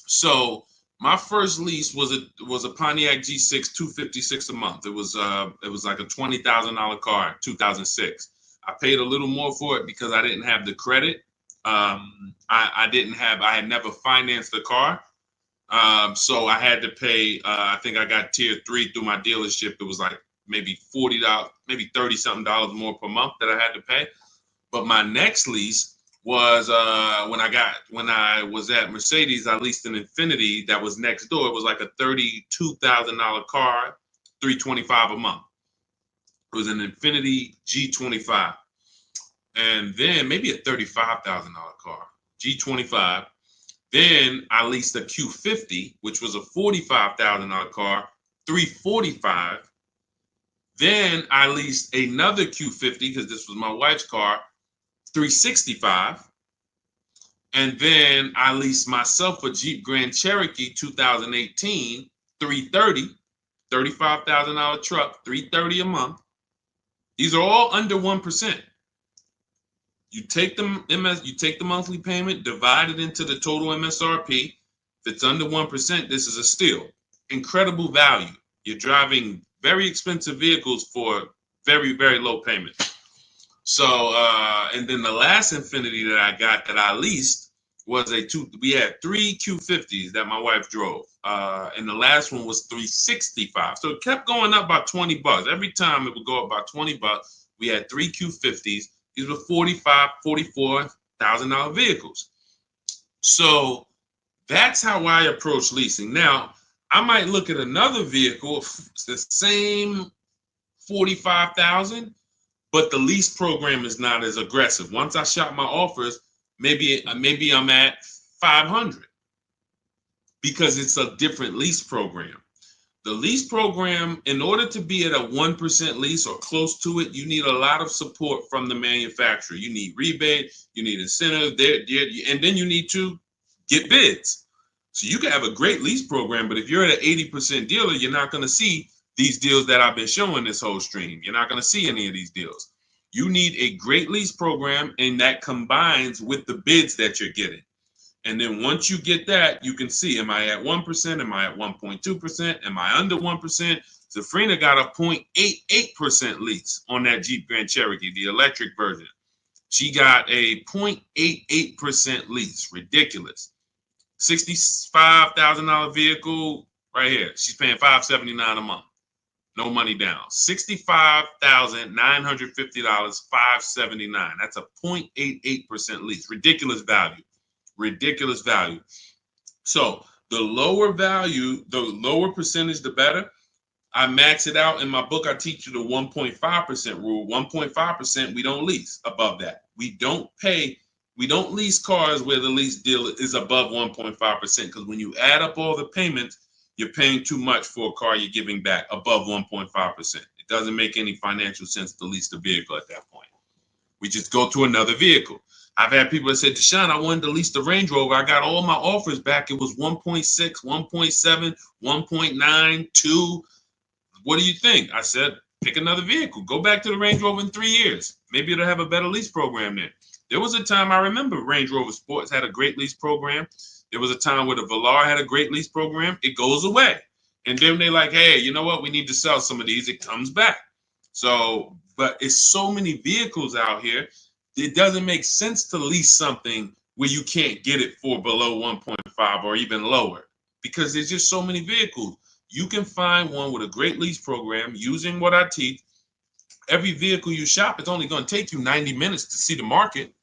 So my first lease was a Pontiac G6 $256 a month. It was like a $20,000 car in 2006. I paid a little more for it because I didn't have the credit. I had never financed the car. So I had to pay, I think I got tier 3 through my dealership. It was like maybe $40, maybe $30-something more per month that I had to pay. But my next lease was when I was at Mercedes, I leased an Infiniti that was next door. It was like a $32,000 car, $325 a month. It was an Infiniti G25. And then maybe a $35,000 car, G25. Then I leased a Q50, which was a $45,000 car, $345. Then I leased another Q50 because this was my wife's car, $365. And then I leased myself a Jeep Grand Cherokee 2018, $330, $35,000 truck, $330 a month. These are all under 1%. You take the monthly payment, divide it into the total MSRP. If it's under 1%, this is a steal. Incredible value. You're driving very expensive vehicles for very, very low payment. So, and then the last Infiniti that I got that I leased was we had 3 Q50s that my wife drove. And the last one was $365. So it kept going up by $20. Every time it would go up by $20. We had 3 Q50s. These were $44,000 vehicles. So that's how I approach leasing. Now, I might look at another vehicle, the same $45,000, but the lease program is not as aggressive. Once I shop my offers, maybe I'm at $500 because it's a different lease program. The lease program, in order to be at a 1% lease or close to it, you need a lot of support from the manufacturer. You need rebate, you need incentive, and then you need to get bids. So you can have a great lease program, but if you're at an 80% dealer, you're not going to see these deals that I've been showing this whole stream. You're not going to see any of these deals. You need a great lease program, and that combines with the bids that you're getting. And then once you get that, you can see, am I at 1%? Am I at 1.2%? Am I under 1%? Zafrina got a 0.88% lease on that Jeep Grand Cherokee, the electric version. She got a 0.88% lease. Ridiculous. $65,000 vehicle right here. She's paying $579 a month. No money down. $65,950, $579. That's a 0.88% lease. Ridiculous value. Ridiculous value. So the lower value, the lower percentage, the better. I max it out in my book. I teach you the 1.5% rule. 1.5%, we don't lease above that. We don't lease cars where the lease deal is above 1.5%, because when you add up all the payments, you're paying too much for a car you're giving back above 1.5%. It doesn't make any financial sense to lease the vehicle at that point. We just go to another vehicle. I've had people that said, Deshone, I wanted to lease the Range Rover. I got all my offers back. It was 1.6, 1.7, 1.9, 2. What do you think? I said, pick another vehicle. Go back to the Range Rover in 3 years. Maybe it'll have a better lease program then. There was a time, I remember Range Rover Sports had a great lease program. There was a time where the Velar had a great lease program. It goes away. And then they're like, hey, you know what? We need to sell some of these. It comes back. So, but it's so many vehicles out here. It doesn't make sense to lease something where you can't get it for below 1.5 or even lower, because there's just so many vehicles. You can find one with a great lease program using what I teach. Every vehicle you shop, it's only going to take you 90 minutes to see the market.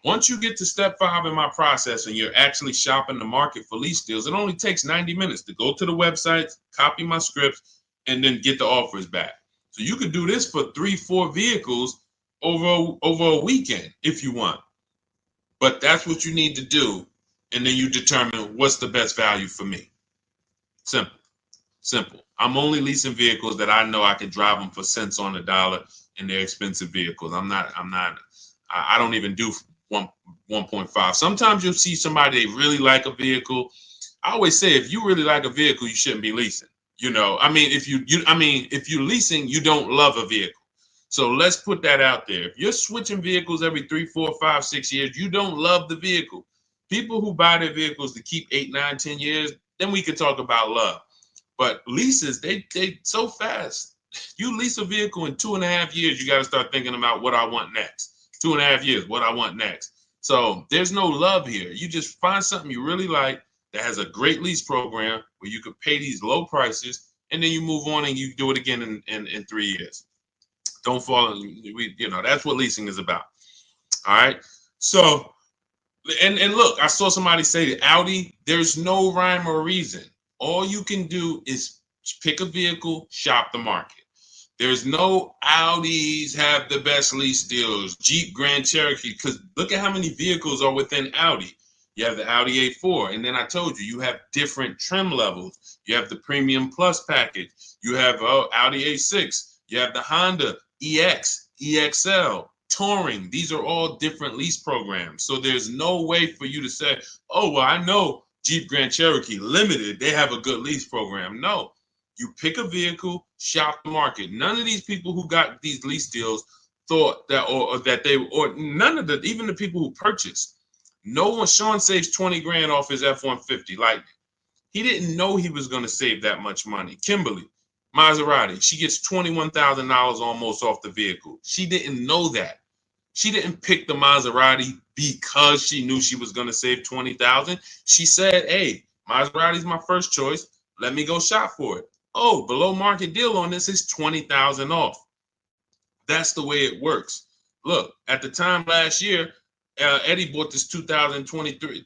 Once you get to step 5 in my process and you're actually shopping the market for lease deals, it only takes 90 minutes to go to the websites, copy my scripts, and then get the offers back. So you can do this for 3-4 vehicles over a weekend if you want. But that's what you need to do. And then you determine what's the best value for me. Simple. I'm only leasing vehicles that I know I can drive them for cents on the dollar, and they're expensive vehicles. I don't even do 1.5. Sometimes you'll see somebody, they really like a vehicle. I always say, if you really like a vehicle, you shouldn't be leasing. If you're leasing, you don't love a vehicle. So let's put that out there. If you're switching vehicles every 3, 4, 5, 6 years, you don't love the vehicle. People who buy their vehicles to keep 8, 9, 10 years, then we can talk about love. But leases, they so fast. You lease a vehicle in 2.5 years, you got to start thinking about what I want next. 2.5 years, what I want next. So there's no love here. You just find something you really like that has a great lease program where you could pay these low prices, and then you move on and you do it again in 3 years. Don't fall in, that's what leasing is about. All right. So, and look, I saw somebody say that Audi, there's no rhyme or reason. All you can do is pick a vehicle, shop the market. There's no Audis have the best lease deals, Jeep Grand Cherokee, because look at how many vehicles are within Audi. You have the Audi A4, and then I told you have different trim levels. You have the Premium Plus package. You have Audi A6. You have the Honda EX, EXL, Touring. These are all different lease programs. So there's no way for you to say, oh, well, I know Jeep Grand Cherokee Limited, they have a good lease program. No, you pick a vehicle, shop the market. None of these people who got these lease deals thought that, or none of the, even the people who purchased, no one, Sean saves 20 grand off his F-150 Lightning. He didn't know he was going to save that much money. Kimberly, Maserati, she gets $21,000 almost off the vehicle. She didn't know that. She didn't pick the Maserati because she knew she was going to save $20,000. She said, hey, Maserati's my first choice. Let me go shop for it. Oh, below market deal on this is $20,000 off. That's the way it works. Look, at the time last year, Eddie bought this 2023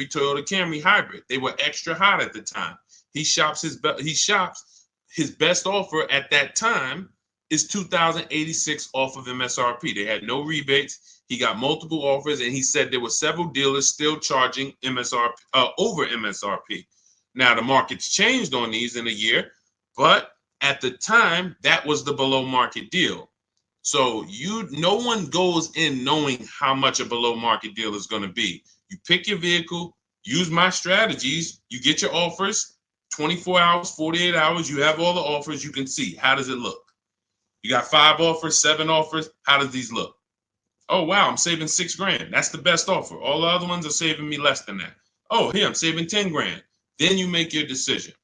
Toyota Camry hybrid. They were extra hot at the time. He shops his best offer at that time is $2,086 off of MSRP. They had no rebates. He got multiple offers, and he said there were several dealers still charging MSRP over MSRP. Now, the market's changed on these in a year, but at the time, that was the below market deal. So no one goes in knowing how much a below market deal is going to be. You pick your vehicle, use my strategies, you get your offers, 24 hours, 48 hours, you have all the offers, you can see, how does it look? You got 5 offers, 7 offers, how does these look? Oh, wow, I'm saving $6,000. That's the best offer. All the other ones are saving me less than that. Oh, here, I'm saving 10 grand. Then you make your decision.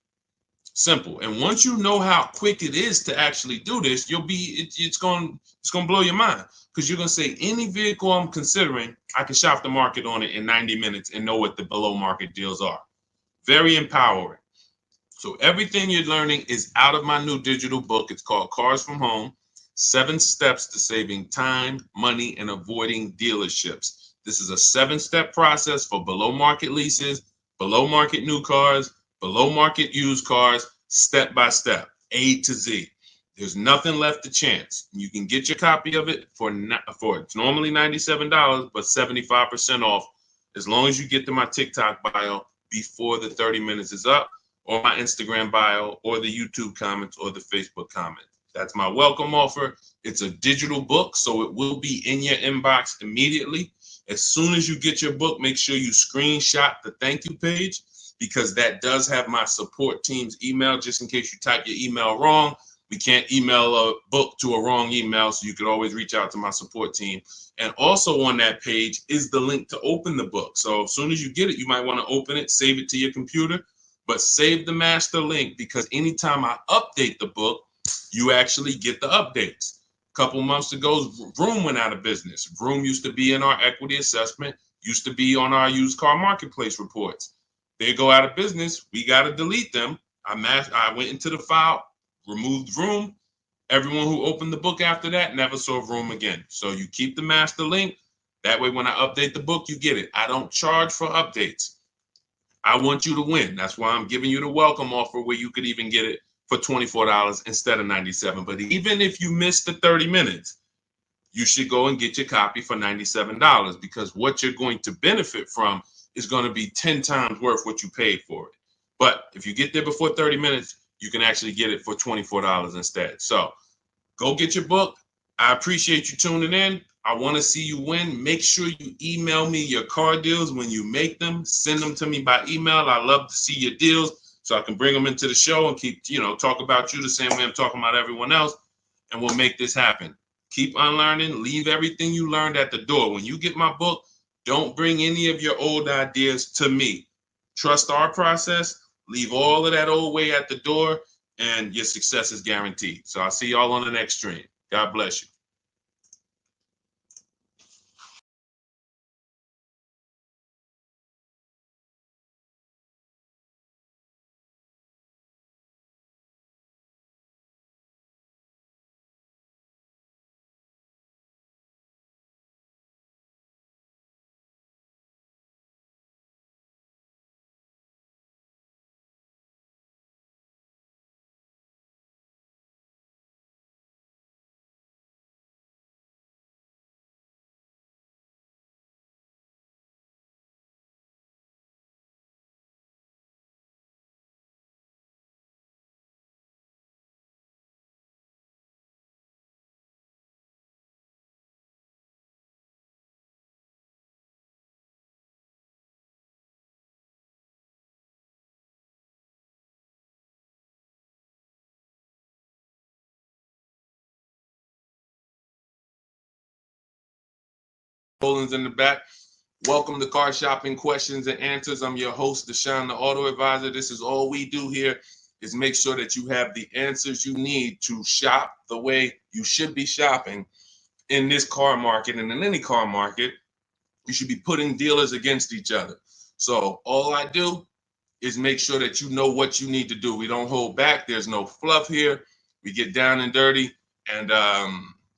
Simple. And once you know how quick it is to actually do this, it's going to blow your mind, because you're going to say, any vehicle I'm considering, I can shop the market on it in 90 minutes and know what the below market deals are. Very empowering. So everything you're learning is out of my new digital book. It's called Cars from Home: 7 Steps to Saving Time, Money, and Avoiding Dealerships. This is a 7-step process for below market leases, below market new cars, below market used cars, step by step, A to Z. There's nothing left to chance. You can get your copy of it for it's normally $97, but 75% off, as long as you get to my TikTok bio before the 30 minutes is up, or my Instagram bio, or the YouTube comments, or the Facebook comments. That's my welcome offer. It's a digital book, so it will be in your inbox immediately. As soon as you get your book, make sure you screenshot the thank you page, because that does have my support team's email, just in case you type your email wrong. We can't email a book to a wrong email, so you could always reach out to my support team. And also on that page is the link to open the book. So as soon as you get it, you might want to open it, save it to your computer, but save the master link, because anytime I update the book, you actually get the updates. A couple months ago, Vroom went out of business. Vroom used to be in our equity assessment, used to be on our used car marketplace reports. They go out of business. We got to delete them. I went into the file, removed Vroom. Everyone who opened the book after that never saw Vroom again. So you keep the master link. That way, when I update the book, you get it. I don't charge for updates. I want you to win. That's why I'm giving you the welcome offer, where you could even get it for $24 instead of $97. But even if you miss the 30 minutes, you should go and get your copy for $97, because what you're going to benefit from is going to be 10 times worth what you paid for it. But if you get there before 30 minutes, you can actually get it for $24 instead. So go get your book. I appreciate you tuning in. I want to see you win. Make sure you email me your car deals when you make them. Send them to me by email. I love to see your deals, so I can bring them into the show and keep, talk about you the same way I'm talking about everyone else. And we'll make this happen. Keep unlearning. Leave everything you learned at the door. When you get my book, don't bring any of your old ideas to me. Trust our process. Leave all of that old way at the door, and your success is guaranteed. So I'll see y'all on the next stream. God bless you. Poland's in the back. Welcome to Car Shopping Questions and Answers. I'm your host, Deshone, the Auto Advisor. This is all we do here, is make sure that you have the answers you need to shop the way you should be shopping in this car market, and in any car market. You should be putting dealers against each other. So all I do is make sure that you know what you need to do. We don't hold back. There's no fluff here. We get down and dirty. And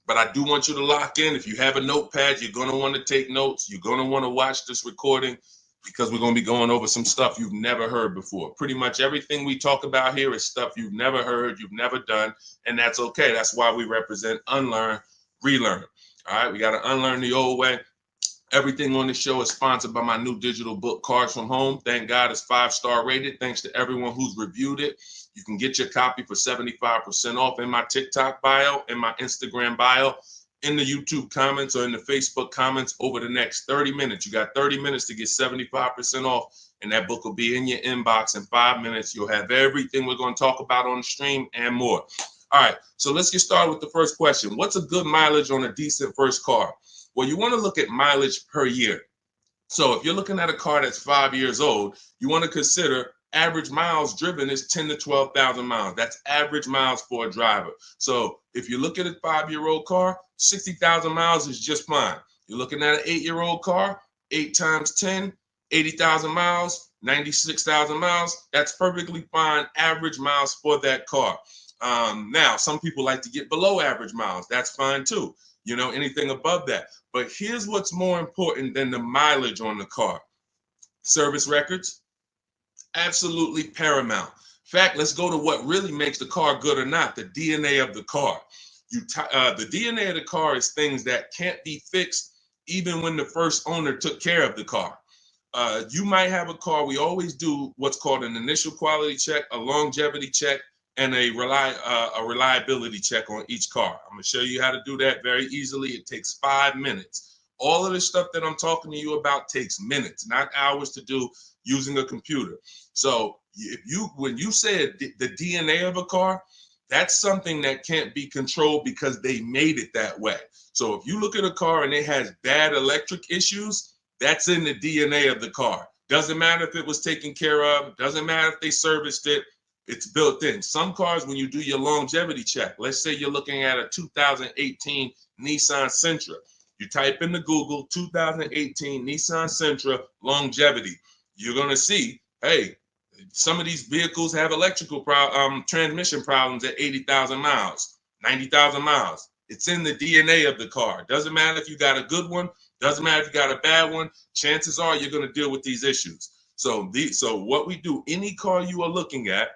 but I do want you to lock in. If you have a notepad, you're going to want to take notes. You're going to want to watch this recording, because we're going to be going over some stuff you've never heard before. Pretty much everything we talk about here is stuff you've never heard, you've never done, and that's okay. That's why we represent unlearn, relearn. All right, we got to unlearn the old way Everything on the show is sponsored by my new digital book, Cars from Home. Thank God it's 5-star rated. Thanks to everyone who's reviewed it. You can get your copy for 75% off in my TikTok bio, in my Instagram bio, in the YouTube comments, or in the Facebook comments over the next 30 minutes. You got 30 minutes to get 75% off, and that book will be in your inbox in 5 minutes. You'll have everything we're going to talk about on the stream and more. All right, so let's get started with the first question. What's a good mileage on a decent first car? Well, you want to look at mileage per year. So if you're looking at a car that's 5 years old, you want to consider average miles driven is 10 to 12,000 miles. That's average miles for a driver. So if you look at a 5-year-old car, 60,000 miles is just fine. You're looking at an 8-year-old car, 8 times 10, 80,000 miles, 96,000 miles. That's perfectly fine average miles for that car. Now, some people like to get below average miles. That's fine too. You know, anything above that. But here's what's more important than the mileage on the car. Service records, absolutely paramount. In fact, let's go to what really makes the car good or not, the DNA of the car. The DNA of the car is things that can't be fixed even when the first owner took care of the car. You might have a car, we always do what's called an initial quality check, a longevity check, and a reliability check on each car. I'm going to show you how to do that very easily. It takes 5 minutes. All of the stuff that I'm talking to you about takes minutes, not hours to do using a computer. So when you said the DNA of a car, that's something that can't be controlled because they made it that way. So if you look at a car and it has bad electric issues, that's in the DNA of the car. Doesn't matter if it was taken care of, doesn't matter if they serviced it. It's built in. Some cars, when you do your longevity check, let's say you're looking at a 2018 Nissan Sentra. You type into Google 2018 Nissan Sentra longevity. You're going to see, hey, some of these vehicles have electrical transmission problems at 80,000 miles, 90,000 miles. It's in the DNA of the car. Doesn't matter if you got a good one. Doesn't matter if you got a bad one. Chances are you're going to deal with these issues. So what we do, any car you are looking at,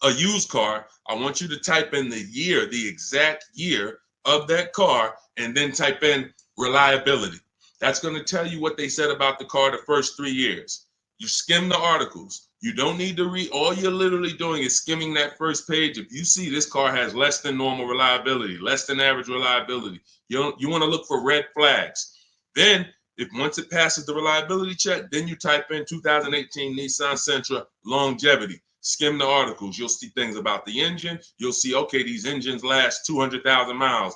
a used car, I want you to type in the year, the exact year of that car, and then type in reliability. That's going to tell you what they said about the car the first 3 years. You skim the articles. You don't need to read. All you're literally doing is skimming that first page. If you see this car has less than normal reliability, less than average reliability, you want to look for red flags. Then, once it passes the reliability check, then you type in 2018 Nissan Sentra longevity. Skim the articles. You'll see things about the engine. You'll see, okay, these engines last 200,000 miles.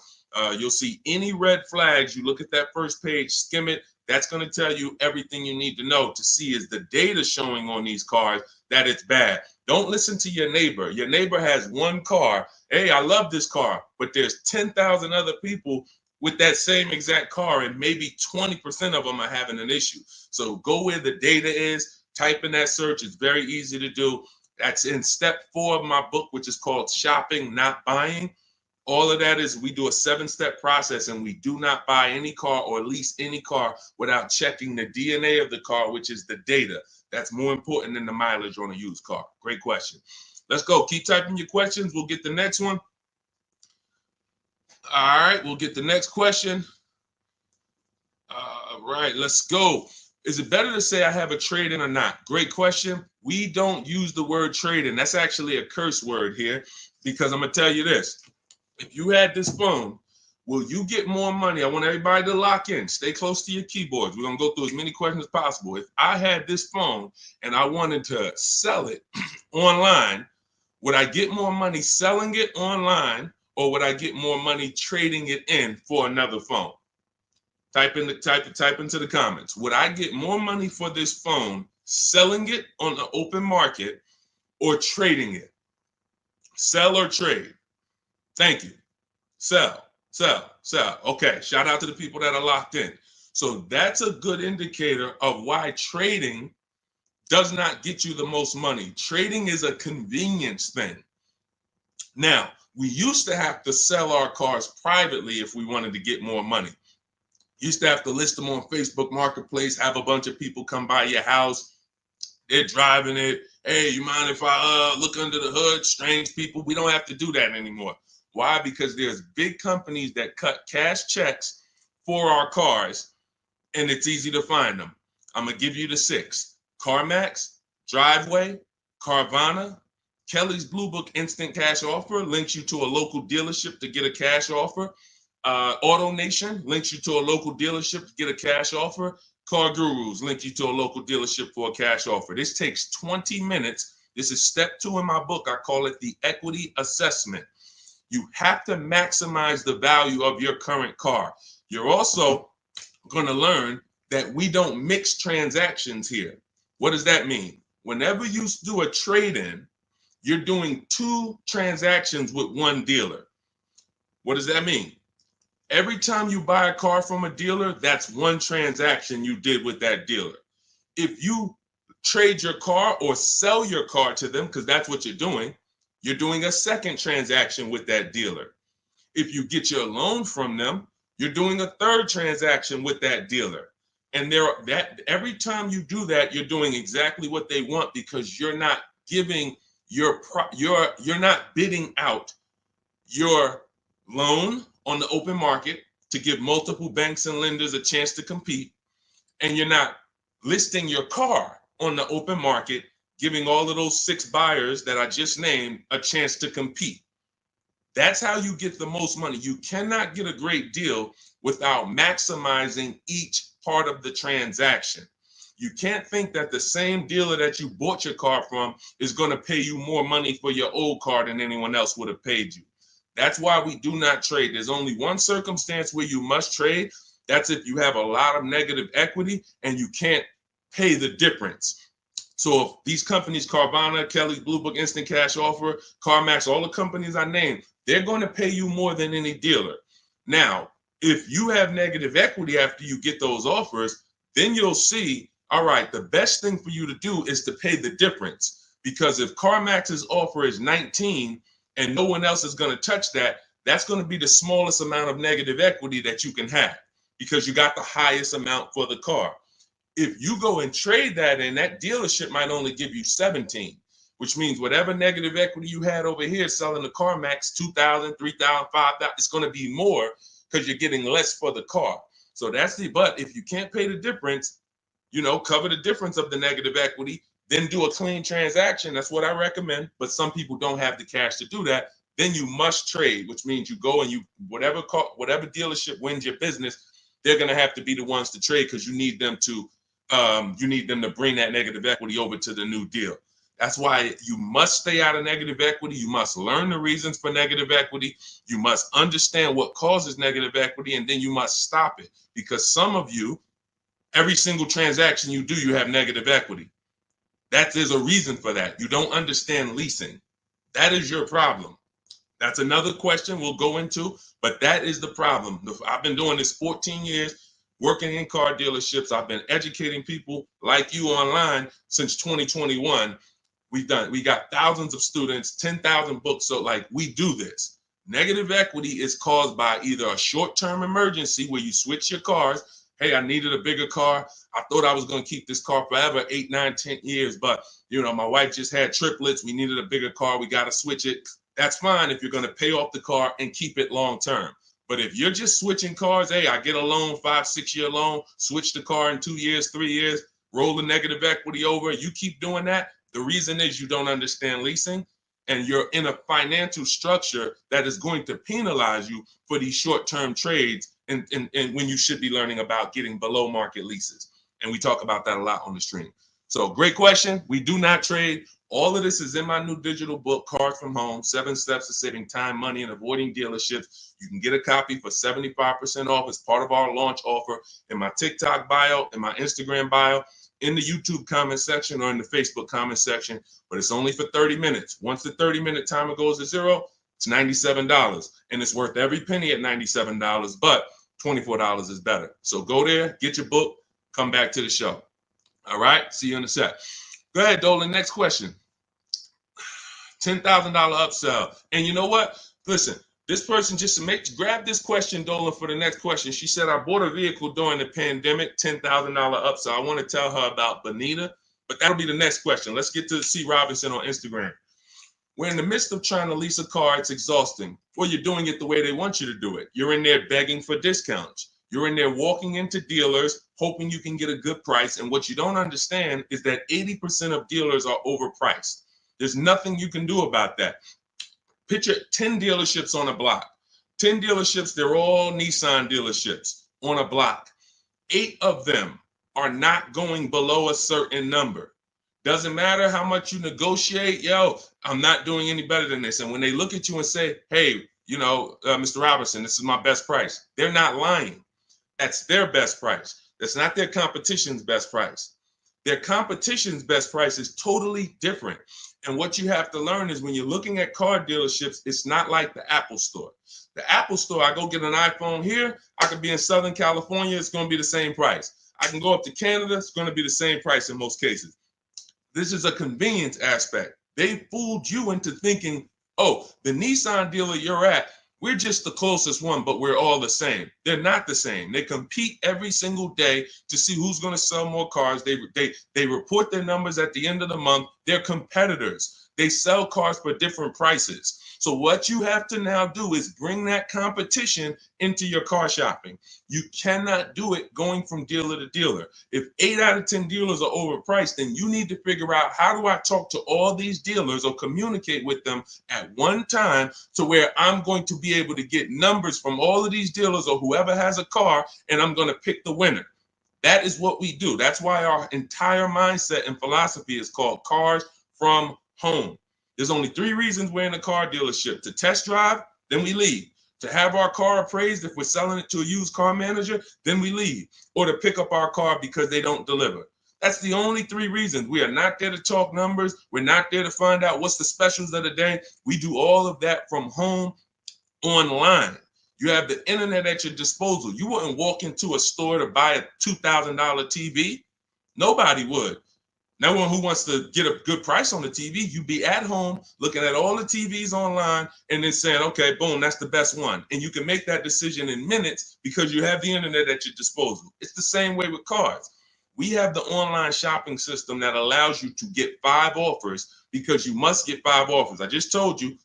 You'll see any red flags. You look at that first page, skim it. That's going to tell you everything you need to know to see is the data showing on these cars that it's bad. Don't listen to your neighbor. Your neighbor has one car. Hey, I love this car, but there's 10,000 other people with that same exact car, and maybe 20% of them are having an issue. So go where the data is, type in that search. It's very easy to do. That's in step 4 of my book, which is called Shopping, Not Buying. All of that is we do a 7-step process, and we do not buy any car or lease any car without checking the DNA of the car, which is the data. That's more important than the mileage on a used car. Great question. Let's go. Keep typing your questions. We'll get the next one. All right, we'll get the next question. All right, let's go. Is it better to say I have a trade-in or not? Great question. We don't use the word trade-in. That's actually a curse word here, because I'm going to tell you this. If you had this phone, will you get more money? I want everybody to lock in. Stay close to your keyboards. We're going to go through as many questions as possible. If I had this phone and I wanted to sell it online, would I get more money selling it online, or would I get more money trading it in for another phone? Type into the comments. Would I get more money for this phone selling it on the open market or trading it? Sell or trade? Thank you. Sell, sell, sell. Okay, shout out to the people that are locked in. So that's a good indicator of why trading does not get you the most money. Trading is a convenience thing. Now, we used to have to sell our cars privately if we wanted to get more money. Used to have to list them on Facebook Marketplace, have a bunch of people come by your house. They're driving it. Hey, you mind if I look under the hood? Strange people. We don't have to do that anymore. Why? Because there's big companies that cut cash checks for our cars, and it's easy to find them. I'm going to give you the 6. CarMax, Driveway, Carvana, Kelly's Blue Book Instant Cash Offer links you to a local dealership to get a cash offer. Auto Nation links you to a local dealership to get a cash offer. Car Gurus link you to a local dealership for a cash offer. This takes 20 minutes. This is step 2 in my book. I call it the equity assessment. You have to maximize the value of your current car. You're also going to learn that we don't mix transactions here. What does that mean? Whenever you do a trade-in, you're doing 2 transactions with one dealer. What does that mean? Every time you buy a car from a dealer, that's 1 transaction you did with that dealer. If you trade your car or sell your car to them, because that's what you're doing a 2nd transaction with that dealer. If you get your loan from them, you're doing a 3rd transaction with that dealer. And every time you do that, you're doing exactly what they want, because you're not giving you're not bidding out your loan on the open market to give multiple banks and lenders a chance to compete, and you're not listing your car on the open market, giving all of those 6 buyers that I just named a chance to compete. That's how you get the most money. You cannot get a great deal without maximizing each part of the transaction. You can't think that the same dealer that you bought your car from is going to pay you more money for your old car than anyone else would have paid you. That's why we do not trade. There's only one circumstance where you must trade. That's if you have a lot of negative equity and you can't pay the difference. So if these companies, Carvana, Kelly's Blue Book Instant Cash Offer, CarMax, all the companies I named, they're going to pay you more than any dealer. Now, if you have negative equity after you get those offers, then you'll see, all right, the best thing for you to do is to pay the difference. Because if CarMax's offer is 19 and no one else is going to touch that, that's going to be the smallest amount of negative equity that you can have, because you got the highest amount for the car. If you go and trade that in, that dealership might only give you 17, which means whatever negative equity you had over here selling the CarMax, 2,000, 3,000, 5,000, it's going to be more because you're getting less for the car. So but if you can't pay the difference, cover the difference of the negative equity, then do a clean transaction. That's what I recommend. But some people don't have the cash to do that. Then you must trade, which means you go and whatever dealership wins your business, they're going to have to be the ones to trade, because you need them to bring that negative equity over to the new deal. That's why you must stay out of negative equity. You must learn the reasons for negative equity. You must understand what causes negative equity, and then you must stop it. Because some of you, every single transaction you do, you have negative equity. There's a reason for that. You don't understand leasing. That is your problem. That's another question we'll go into, but that is the problem. I've been doing this 14 years, working in car dealerships. I've been educating people like you online since 2021. We got thousands of students, 10,000 books. So we do this. Negative equity is caused by either a short-term emergency where you switch your cars. Hey, I needed a bigger car. I thought I was going to keep this car forever, 8, 9, 10 years. But, my wife just had triplets. We needed a bigger car. We got to switch it. That's fine if you're going to pay off the car and keep it long-term. But if you're just switching cars, hey, I get a loan, 5-6 year loan, switch the car in 2 years, 3 years, roll the negative equity over. You keep doing that. The reason is you don't understand leasing, and you're in a financial structure that is going to penalize you for these short-term trades, and when you should be learning about getting below market leases. And we talk about that a lot on the stream. So great question. We do not trade. All of this is in my new digital book, Cars from Home, 7 Steps to Saving Time, Money, and Avoiding Dealerships. You can get a copy for 75% off as part of our launch offer in my TikTok bio, in my Instagram bio, in the YouTube comment section, or in the Facebook comment section. But it's only for 30 minutes. Once the 30-minute timer goes to zero, it's $97. And it's worth every penny at $97, but $24 is better. So go there, get your book, come back to the show. All right, see you in a sec. Go ahead, Dolan. Next question. $10,000 upsell. And you know what? Listen, this person grab this question, Dolan, for the next question. She said, I bought a vehicle during the pandemic, $10,000 upsell. I want to tell her about Bonita, but that'll be the next question. Let's get to C. Robinson on Instagram. We're in the midst of trying to lease a car. It's exhausting. Well, you're doing it the way they want you to do it. You're in there begging for discounts. You're in there walking into dealers, hoping you can get a good price. And what you don't understand is that 80% of dealers are overpriced. There's nothing you can do about that. Picture 10 dealerships on a block. 10 dealerships, they're all Nissan dealerships on a block. 8 of them are not going below a certain number. Doesn't matter how much you negotiate, yo, I'm not doing any better than this. And when they look at you and say, hey, Mr. Robinson, this is my best price, they're not lying. That's their best price. That's not their competition's best price. Their competition's best price is totally different. And what you have to learn is when you're looking at car dealerships, it's not like the Apple store. The Apple store, I go get an iPhone here, I could be in Southern California, it's going to be the same price. I can go up to Canada, it's going to be the same price in most cases. This is a convenience aspect. They fooled you into thinking, oh, the Nissan dealer you're at, we're just the closest one, but we're all the same. They're not the same. They compete every single day to see who's going to sell more cars. They report their numbers at the end of the month. They're competitors. They sell cars for different prices. So what you have to now do is bring that competition into your car shopping. You cannot do it going from dealer to dealer. If 8 out of 10 dealers are overpriced, then you need to figure out, how do I talk to all these dealers or communicate with them at one time to where I'm going to be able to get numbers from all of these dealers or whoever has a car, and I'm going to pick the winner. That is what we do. That's why our entire mindset and philosophy is called Cars from Home. There's only 3 reasons we're in a car dealership: to test drive, then we leave; to have our car appraised if we're selling it to a used car manager, then we leave; or to pick up our car because they don't deliver. That's the only 3 reasons. We are not there to talk numbers. We're not there to find out what's the specials of the day. We do all of that from home, online. You have the internet at your disposal. You wouldn't walk into a store to buy a $2,000 TV. Nobody would. No one who wants to get a good price on the TV, you'd be at home looking at all the TVs online and then saying, okay, boom, that's the best one. And you can make that decision in minutes because you have the internet at your disposal. It's the same way with cars. We have the online shopping system that allows you to get 5 offers because you must get 5 offers. I just told you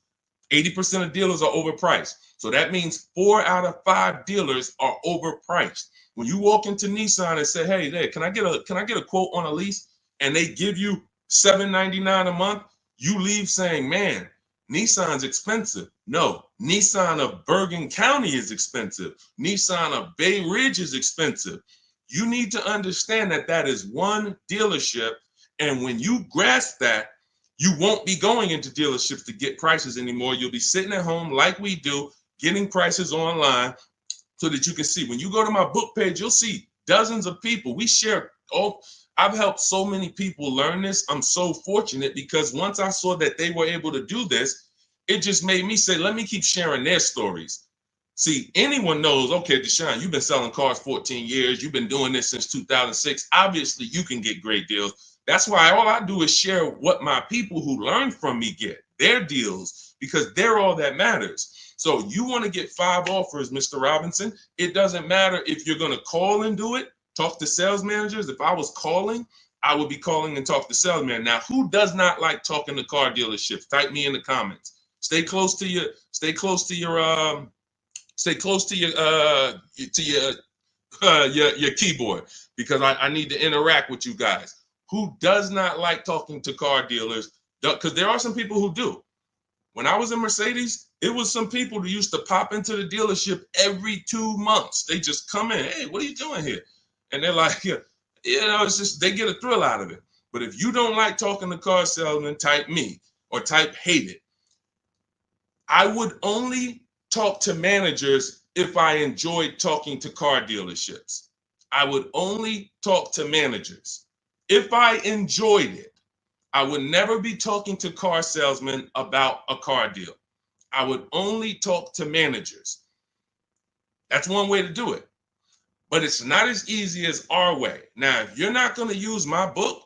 80% of dealers are overpriced. So that means 4 out of 5 dealers are overpriced. When you walk into Nissan and say, hey, there, can I get a quote on a lease? And they give you $799 a month, you leave saying, man, Nissan's expensive. No, Nissan of Bergen County is expensive. Nissan of Bay Ridge is expensive. You need to understand that that is one dealership. And when you grasp that, you won't be going into dealerships to get prices anymore. You'll be sitting at home like we do, getting prices online so that you can see. When you go to my book page, you'll see dozens of people. We share all. I've helped so many people learn this. I'm so fortunate because once I saw that they were able to do this, it just made me say, let me keep sharing their stories. See, anyone knows, okay, Deshone, you've been selling cars 14 years. You've been doing this since 2006. Obviously, you can get great deals. That's why all I do is share what my people who learn from me get, their deals, because they're all that matters. So you want to get 5 offers, Mr. Robinson. It doesn't matter if you're going to call and do it. Talk to sales managers. If I was calling, I would be calling and talk to salesmen. Now, who does not like talking to car dealerships? Type me in the comments. Stay close to your keyboard because I need to interact with you guys. Who does not like talking to car dealers? Because there are some people who do. When I was in Mercedes, it was some people who used to pop into the dealership every 2 months. They just come in. Hey, what are you doing here? And they're like, it's just, they get a thrill out of it. But if you don't like talking to car salesmen, type me or type hate it. I would only talk to managers if I enjoyed talking to car dealerships. I would only talk to managers if I enjoyed it. I would never be talking to car salesmen about a car deal. I would only talk to managers. That's one way to do it. But it's not as easy as our way. Now, if you're not going to use my book,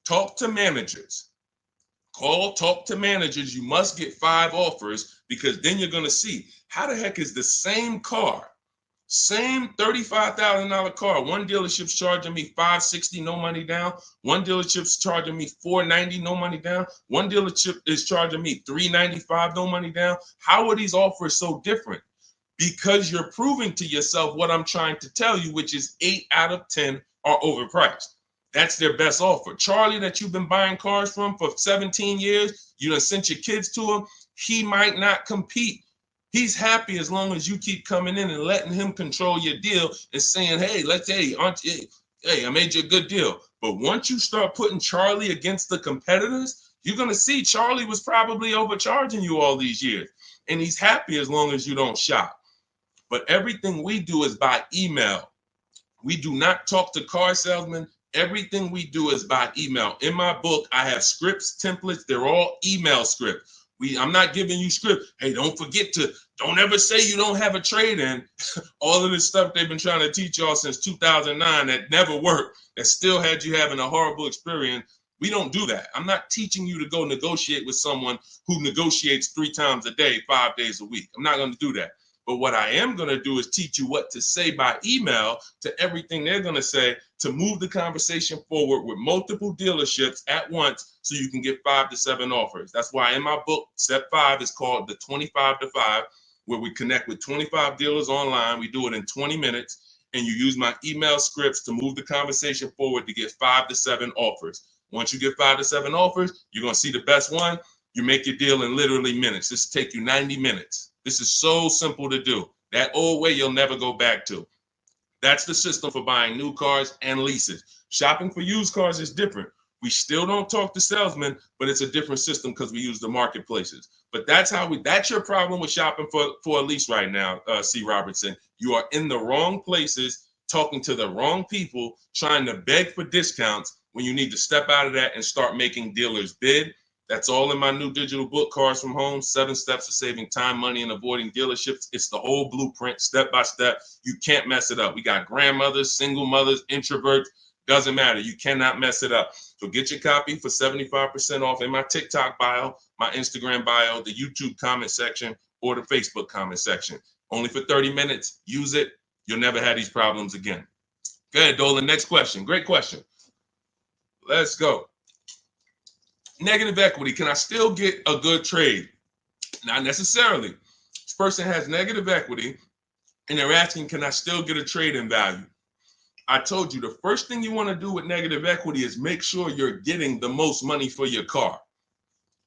talk to managers. Talk to managers. You must get 5 offers because then you're going to see how the heck is the same car, same $35,000 car. One dealership's charging me $560, no money down. One dealership's charging me $490, no money down. One dealership is charging me $395, no money down. How are these offers so different? because you're proving to yourself what I'm trying to tell you, which is 8 out of 10 are overpriced. That's their best offer. Charlie, that you've been buying cars from for 17 years, you done sent your kids to him, he might not compete. He's happy as long as you keep coming in and letting him control your deal and saying, hey, hey, I made you a good deal. But once you start putting Charlie against the competitors, you're going to see Charlie was probably overcharging you all these years. And he's happy as long as you don't shop. But everything we do is by email. We do not talk to car salesmen. Everything we do is by email. In my book, I have scripts, templates. They're all email scripts. I'm not giving you script. Hey, don't ever say you don't have a trade-in. All of this stuff they've been trying to teach y'all since 2009 that never worked, that still had you having a horrible experience. We don't do that. I'm not teaching you to go negotiate with someone who negotiates 3 times a day, 5 days a week. I'm not going to do that. But what I am going to do is teach you what to say by email to everything they're going to say to move the conversation forward with multiple dealerships at once so you can get 5 to 7 offers. That's why in my book, step 5 is called the 25 to 5, where we connect with 25 dealers online. We do it in 20 minutes, and you use my email scripts to move the conversation forward to get 5 to 7 offers. Once you get 5 to 7 offers, you're going to see the best one. You make your deal in literally minutes. This will take you 90 minutes. This is so simple to do. That old way you'll never go back to. That's the system for buying new cars and leases. Shopping for used cars is different. We still don't talk to salesmen, but it's a different system because we use the marketplaces. But that's your problem with shopping for a lease right now, C. Robertson. You are in the wrong places, talking to the wrong people, trying to beg for discounts when you need to step out of that and start making dealers bid. That's all in my new digital book, Cars from Home, 7 Steps to Saving Time, Money, and Avoiding Dealerships. It's the whole blueprint, step by step. You can't mess it up. We got grandmothers, single mothers, introverts. Doesn't matter. You cannot mess it up. So get your copy for 75% off in my TikTok bio, my Instagram bio, the YouTube comment section, or the Facebook comment section. Only for 30 minutes. Use it. You'll never have these problems again. Go ahead, Dolan. Next question. Great question. Let's go. Negative equity. Can I still get a good trade? Not necessarily. This person has negative equity and they're asking, can I still get a trade in value? I told you the first thing you want to do with negative equity is make sure you're getting the most money for your car.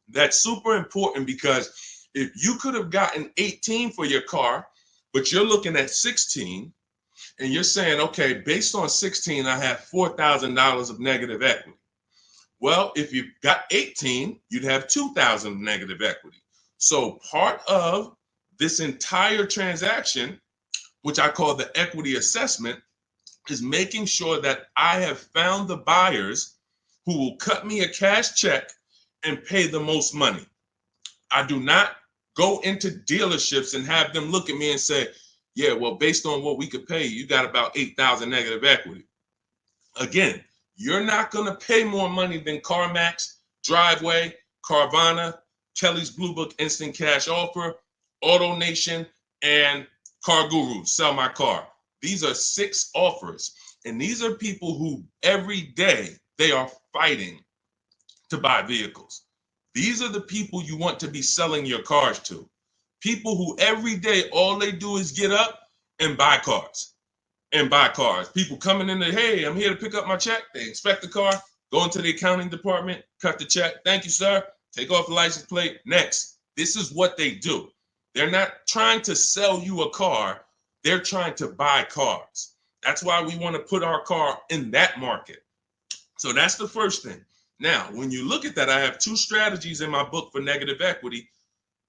That's super important because if you could have gotten 18 for your car, but you're looking at 16 and you're saying, okay, based on 16, I have $4,000 of negative equity. Well, if you got 18, you'd have 2,000 of negative equity. So part of this entire transaction, which I call the equity assessment, is making sure that I have found the buyers who will cut me a cash check and pay the most money. I do not go into dealerships and have them look at me and say, yeah, well, based on what we could pay, you got about 8,000 negative equity. Again, you're not going to pay more money than CarMax, Driveway, Carvana, Kelly's Blue Book Instant Cash Offer, AutoNation, and Car Guru, Sell My Car. These are 6 offers, and these are people who every day they are fighting to buy vehicles. These are the people you want to be selling your cars to. People who every day all they do is get up and buy cars. People coming in there, hey, I'm here to pick up my check. They inspect the car, go into the accounting department, cut the check. Thank you, sir. Take off the license plate. Next. This is what they do. They're not trying to sell you a car. They're trying to buy cars. That's why we want to put our car in that market. So that's the first thing. Now, when you look at that, I have 2 strategies in my book for negative equity,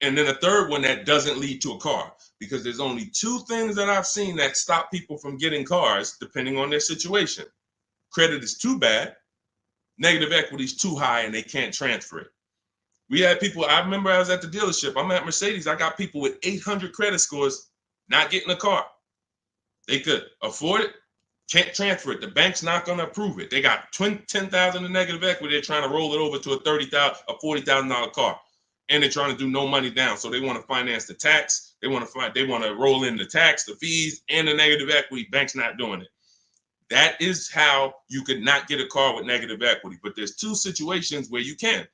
and then a third one that doesn't lead to a car, because there's only 2 things that I've seen that stop people from getting cars depending on their situation. Credit is too bad, negative equity is too high, and they can't transfer it. We had people, I remember I was at the dealership, I'm at Mercedes, I got people with 800 credit scores not getting a car. They could afford it, can't transfer it. The bank's not going to approve it. They got 10,000 in negative equity. They're trying to roll it over to a $40,000 car, and they're trying to do no money down. So they want to finance the tax. They want to roll in the tax, the fees, and the negative equity. Bank's not doing it. That is how you could not get a car with negative equity. But there's 2 situations where you can.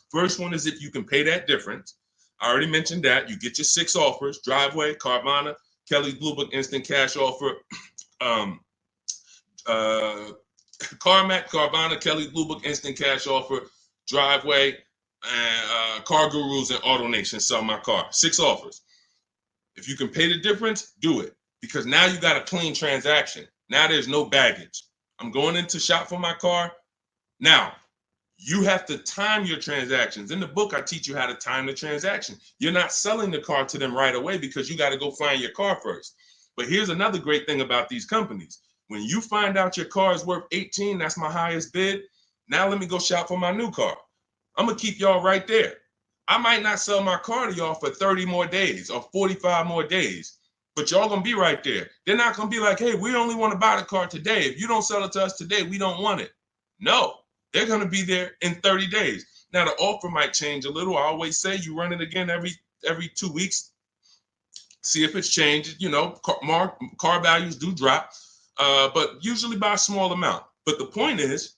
First one is if you can pay that difference. I already mentioned that. You get your 6 offers: Driveway, Carvana, Kelly's Blue Book Instant Cash Offer, CarMax, Carvana, Kelly's Blue Book Instant Cash Offer, Driveway, and Car Gurus and AutoNation Sell My Car. 6 offers. If you can pay the difference, do it, because now you got a clean transaction. Now there's no baggage. I'm going in to shop for my car. Now, you have to time your transactions. In the book, I teach you how to time the transaction. You're not selling the car to them right away because you got to go find your car first. But here's another great thing about these companies. When you find out your car is worth 18, that's my highest bid. Now let me go shop for my new car. I'm going to keep y'all right there. I might not sell my car to y'all for 30 more days or 45 more days, but y'all going to be right there. They're not going to be like, hey, we only want to buy the car today. If you don't sell it to us today, we don't want it. No, they're going to be there in 30 days. Now, the offer might change a little. I always say you run it again every 2 weeks. See if it's changed. You know, car values do drop, but usually by a small amount. But the point is,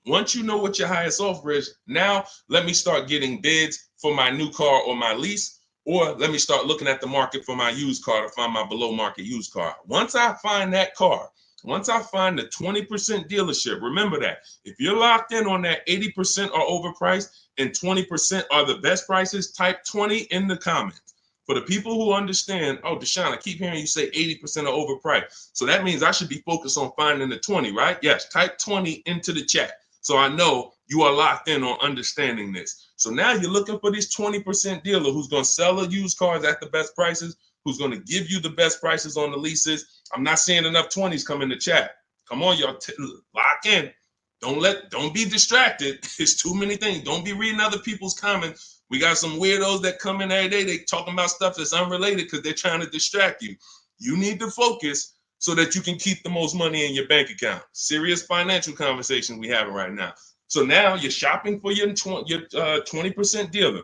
once you know what your highest offer is, now let me start getting bids for my new car or my lease, or let me start looking at the market for my used car to find my below market used car. Once I find that car, once I find the 20% dealership, remember that if you're locked in on that 80% are overpriced and 20% are the best prices, type 20 in the comments. For the people who understand, oh, Deshone, I keep hearing you say 80% are overpriced. So that means I should be focused on finding the 20, right? Yes, type 20 into the chat. So I know you are locked in on understanding this. So now you're looking for this 20% dealer who's going to sell the used cars at the best prices, who's going to give you the best prices on the leases. I'm not seeing enough 20s come in the chat. Come on, y'all, lock in. Don't be distracted. It's too many things. Don't be reading other people's comments. We got some weirdos that come in every day. They talking about stuff that's unrelated because they're trying to distract you. You need to focus so that you can keep the most money in your bank account. Serious financial conversation we having right now. So now you're shopping for your 20% dealer.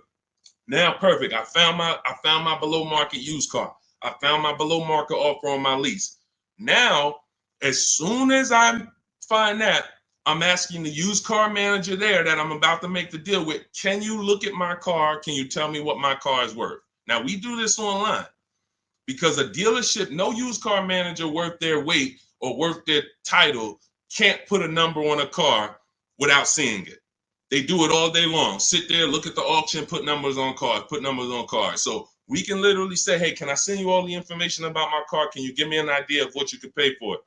Now, perfect. I found my below market used car. I found my below market offer on my lease. Now, as soon as I find that, I'm asking the used car manager there that I'm about to make the deal with, can you look at my car? Can you tell me what my car is worth? Now, we do this online because a dealership, no used car manager worth their weight or worth their title can't put a number on a car without seeing it. They do it all day long. Sit there, look at the auction, put numbers on cars, So we can literally say, hey, can I send you all the information about my car? Can you give me an idea of what you could pay for it?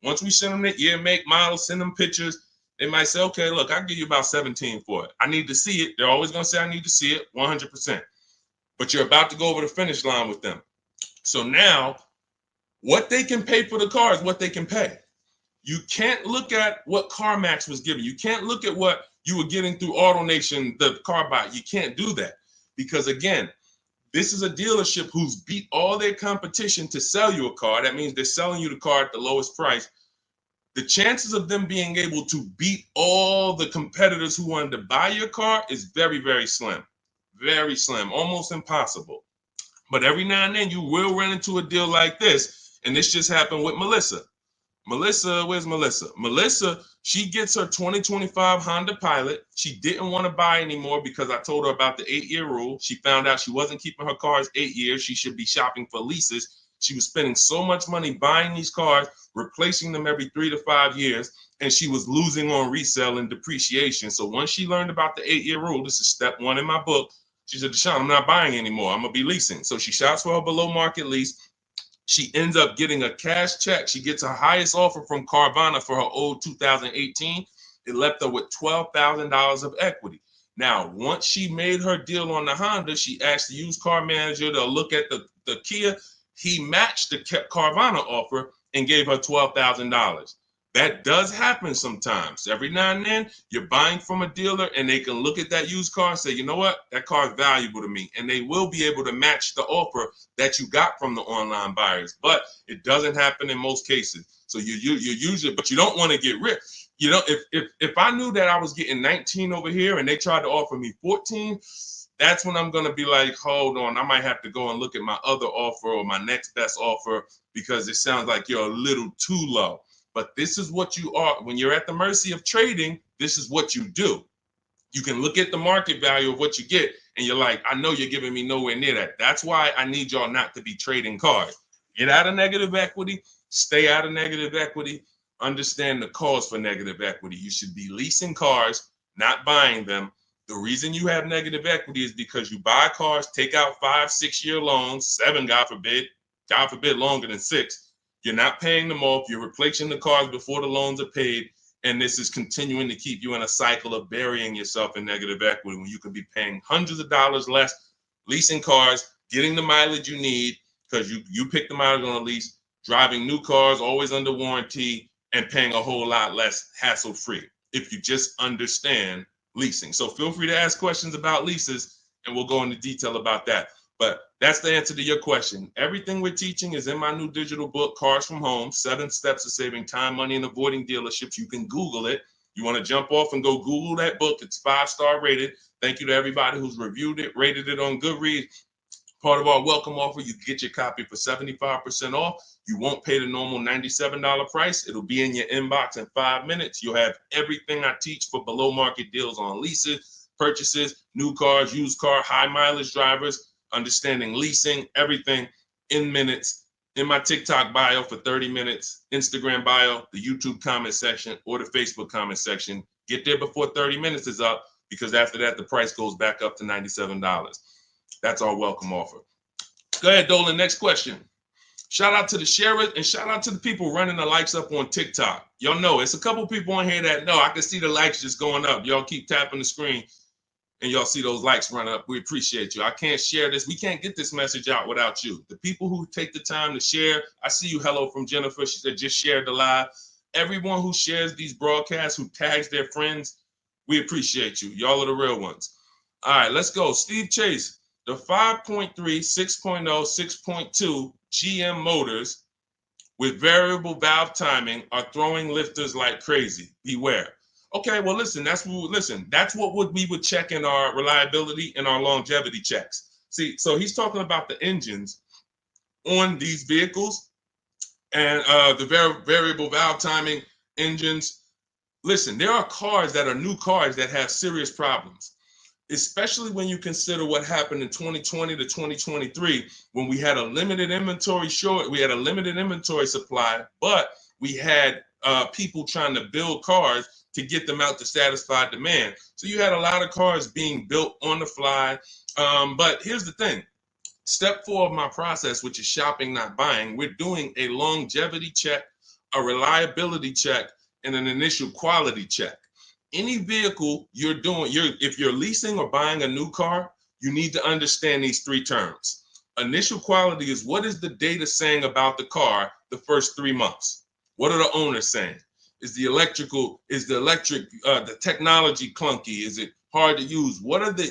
Once we send them the year, make, model, send them pictures, they might say, okay, look, I'll give you about 17 for it. I need to see it. They're always going to say, I need to see it 100%. But you're about to go over the finish line with them. So now what they can pay for the car is what they can pay. You can't look at what CarMax was giving. You can't look at what you were getting through AutoNation, the car buy. You can't do that because, again, this is a dealership who's beat all their competition to sell you a car. That means they're selling you the car at the lowest price. The chances of them being able to beat all the competitors who wanted to buy your car is very, very slim. Very slim, almost impossible. But every now and then you will run into a deal like this. And this just happened with Melissa. Where's Melissa? Melissa, she gets her 2025 Honda Pilot. She didn't want to buy anymore because I told her about the 8-year rule. She found out she wasn't keeping her cars 8 years. She should be shopping for leases. She was spending so much money buying these cars, replacing them every 3 to 5 years, and she was losing on resale and depreciation. So once she learned about the 8-year rule, this is step 1 in my book, she said, Deshone, I'm not buying anymore. I'm going to be leasing. So she shops for her below market lease. She ends up getting a cash check. She gets her highest offer from Carvana for her old 2018. It left her with $12,000 of equity. Now, once she made her deal on the Honda, she asked the used car manager to look at the Kia. He matched the Carvana offer and gave her $12,000. That does happen sometimes. Every now and then, you're buying from a dealer and they can look at that used car and say, you know what, that car is valuable to me. And they will be able to match the offer that you got from the online buyers. But it doesn't happen in most cases. So you usually, but you don't want to get rich. You know, if I knew that I was getting 19 over here and they tried to offer me 14, that's when I'm going to be like, hold on, I might have to go and look at my other offer or my next best offer because it sounds like you're a little too low. But this is what you are. When you're at the mercy of trading, this is what you do. You can look at the market value of what you get and you're like, I know you're giving me nowhere near that. That's why I need y'all not to be trading cars. Get out of negative equity, stay out of negative equity, understand the cause for negative equity. You should be leasing cars, not buying them. The reason you have negative equity is because you buy cars, take out 5-6 year loans, 7, God forbid longer than 6. You're not paying them off. You're replacing the cars before the loans are paid. And this is continuing to keep you in a cycle of burying yourself in negative equity when you could be paying hundreds of dollars less, leasing cars, getting the mileage you need because you pick the mileage on a lease, driving new cars, always under warranty, and paying a whole lot less hassle-free if you just understand leasing. So feel free to ask questions about leases, and we'll go into detail about that. But that's the answer to your question. Everything we're teaching is in my new digital book, Cars from Home, 7 Steps to Saving Time, Money, and Avoiding Dealerships. You can Google it. You want to jump off and go Google that book. It's 5-star rated. Thank you to everybody who's reviewed it, rated it on Goodreads. Part of our welcome offer, you get your copy for 75% off. You won't pay the normal $97 price. It'll be in your inbox in 5 minutes. You'll have everything I teach for below market deals on leases, purchases, new cars, used car, high mileage drivers, understanding leasing, everything in minutes. In my TikTok bio for 30 minutes, Instagram bio, the YouTube comment section, or the Facebook comment section. Get there before 30 minutes is up, because after that, the price goes back up to $97. That's our welcome offer. Go ahead, Dolan. Next question. Shout out to the sharers and shout out to the people running the likes up on TikTok. Y'all know it's a couple people on here that know. I can see the likes just going up. Y'all keep tapping the screen and y'all see those likes run up. We appreciate you. I can't share this. We can't get this message out without you. The people who take the time to share. I see you. Hello from Jennifer. She said just shared the live. Everyone who shares these broadcasts, who tags their friends, we appreciate you. Y'all are the real ones. All right, let's go. Steve Chase. The 5.3, 6.0, 6.2 GM motors with variable valve timing are throwing lifters like crazy. Beware. Okay, well, listen, that's what we would check in our reliability and our longevity checks. See, so he's talking about the engines on these vehicles and the variable valve timing engines. Listen, there are cars that are new cars that have serious problems, especially when you consider what happened in 2020 to 2023, when we had a limited inventory supply, but we had people trying to build cars to get them out to satisfy demand. So you had a lot of cars being built on the fly. But here's the thing. Step 4 of my process, which is shopping, not buying, we're doing a longevity check, a reliability check, and an initial quality check. Any vehicle you're doing, if you're leasing or buying a new car, you need to understand these 3 terms. Initial quality is, what is the data saying about the car the first 3 months? What are the owners saying? Is the technology clunky? Is it hard to use?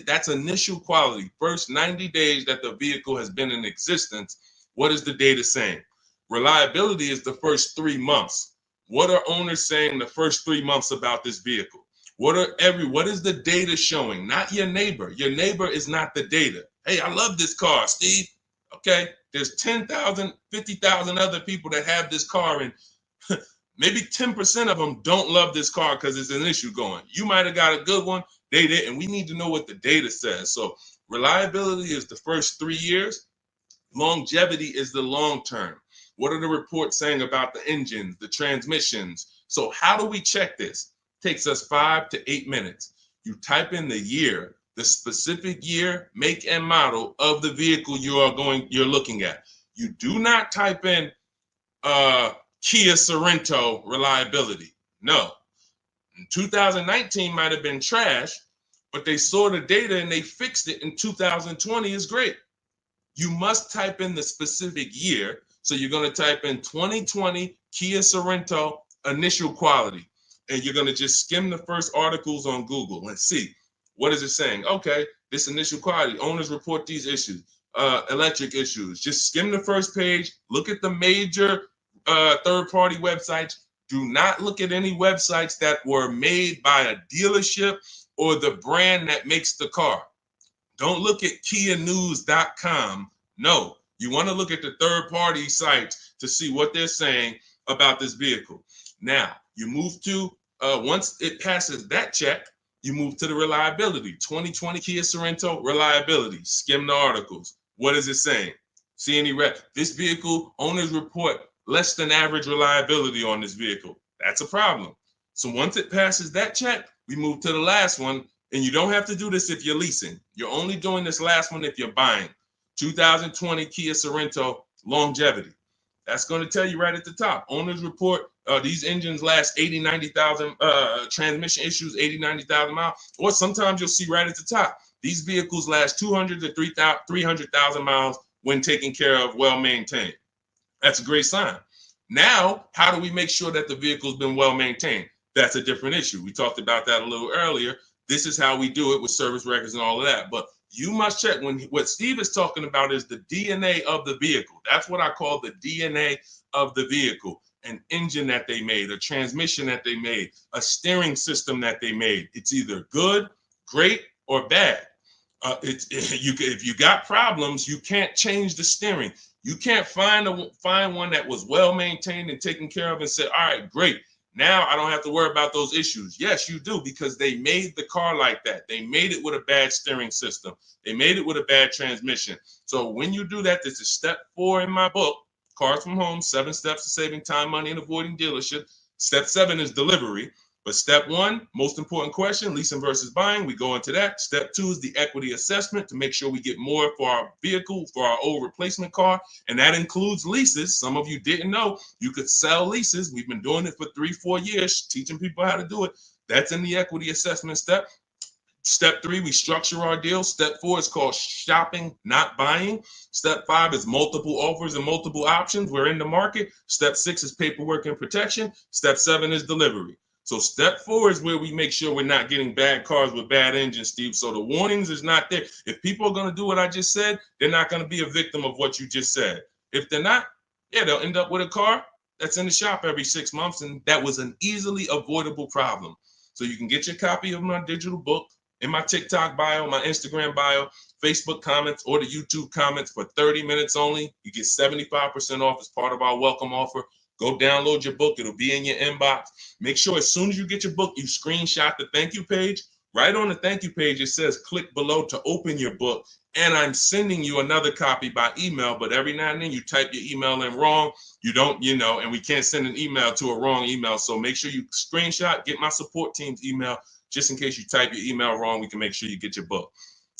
That's initial quality. First 90 days that the vehicle has been in existence, what is the data saying? Reliability is the first 3 months. What are owners saying the first 3 months about this vehicle? What is the data showing? Not your neighbor. Your neighbor is not the data. Hey, I love this car, Steve. Okay, there's 10,000, 50,000 other people that have this car, and maybe 10% of them don't love this car because there's an issue going. You might have got a good one, they didn't. We need to know what the data says. So reliability is the first 3 years. Longevity is the long term. What are the reports saying about the engines, the transmissions? So how do we check this? It takes us 5 to 8 minutes. You type in the year, the specific year, make, and model of the vehicle you're looking at. You do not type in Kia Sorento reliability. No. 2019 might have been trash, but they saw the data and they fixed it in 2020 is great. You must type in the specific year. So you're going to type in 2020 Kia Sorento initial quality, and you're going to just skim the first articles on Google and see what is it saying. Okay, this initial quality, owners report these issues, electric issues. Just skim the first page, look at the major third-party websites. Do not look at any websites that were made by a dealership or the brand that makes the car. Don't look at KiaNews.com. No, you want to look at the third-party sites to see what they're saying about this vehicle. Now, you move to, once it passes that check, You move to the reliability. 2020 Kia Sorento, reliability. Skim the articles. What is it saying? See any red? This vehicle, owners report less than average reliability on this vehicle. That's a problem. So once it passes that check, we move to the last one. And you don't have to do this if you're leasing. You're only doing this last one if you're buying. 2020 Kia Sorento, longevity. That's going to tell you right at the top. Owners report these engines last 80, 90,000, transmission issues, 80, 90,000 miles. Or sometimes you'll see right at the top, these vehicles last 200 to 300,000 miles when taken care of, well maintained. That's a great sign. Now, how do we make sure that the vehicle's been well maintained? That's a different issue. We talked about that a little earlier. This is how we do it with service records and all of that. But you must check what Steve is talking about is the DNA of the vehicle. That's what I call the DNA of the vehicle. An engine that they made, a transmission that they made, a steering system that they made. It's either good, great, or bad. If you got problems, you can't change the steering. You can't find one that was well maintained and taken care of and say, all right, great. Now I don't have to worry about those issues. Yes, you do, because they made the car like that. They made it with a bad steering system. They made it with a bad transmission. So when you do that, this is step 4 in my book, Cars from Home, 7 Steps to Saving Time, Money, and Avoiding Dealership. Step 7 is delivery. But step 1, most important question, leasing versus buying. We go into that. Step 2 is the equity assessment to make sure we get more for our vehicle, for our old replacement car. And that includes leases. Some of you didn't know you could sell leases. We've been doing it for 3-4 years, teaching people how to do it. That's in the equity assessment step. Step 3, we structure our deal. Step 4 is called shopping, not buying. Step 5 is multiple offers and multiple options. We're in the market. Step 6 is paperwork and protection. Step 7 is delivery. So step 4 is where we make sure we're not getting bad cars with bad engines, Steve. So the warnings is not there. If people are going to do what I just said, they're not going to be a victim of what you just said. If they're not, yeah, they'll end up with a car that's in the shop every 6 months. And that was an easily avoidable problem. So you can get your copy of my digital book in my TikTok bio, my Instagram bio, Facebook comments, or the YouTube comments for 30 minutes only. You get 75% off as part of our welcome offer. Go download your book. It'll be in your inbox. Make sure as soon as you get your book, you screenshot the thank you page. Right on the thank you page, it says click below to open your book. And I'm sending you another copy by email. But every now and then you type your email in wrong. You don't, and we can't send an email to a wrong email. So make sure you screenshot, get my support team's email. Just in case you type your email wrong, we can make sure you get your book.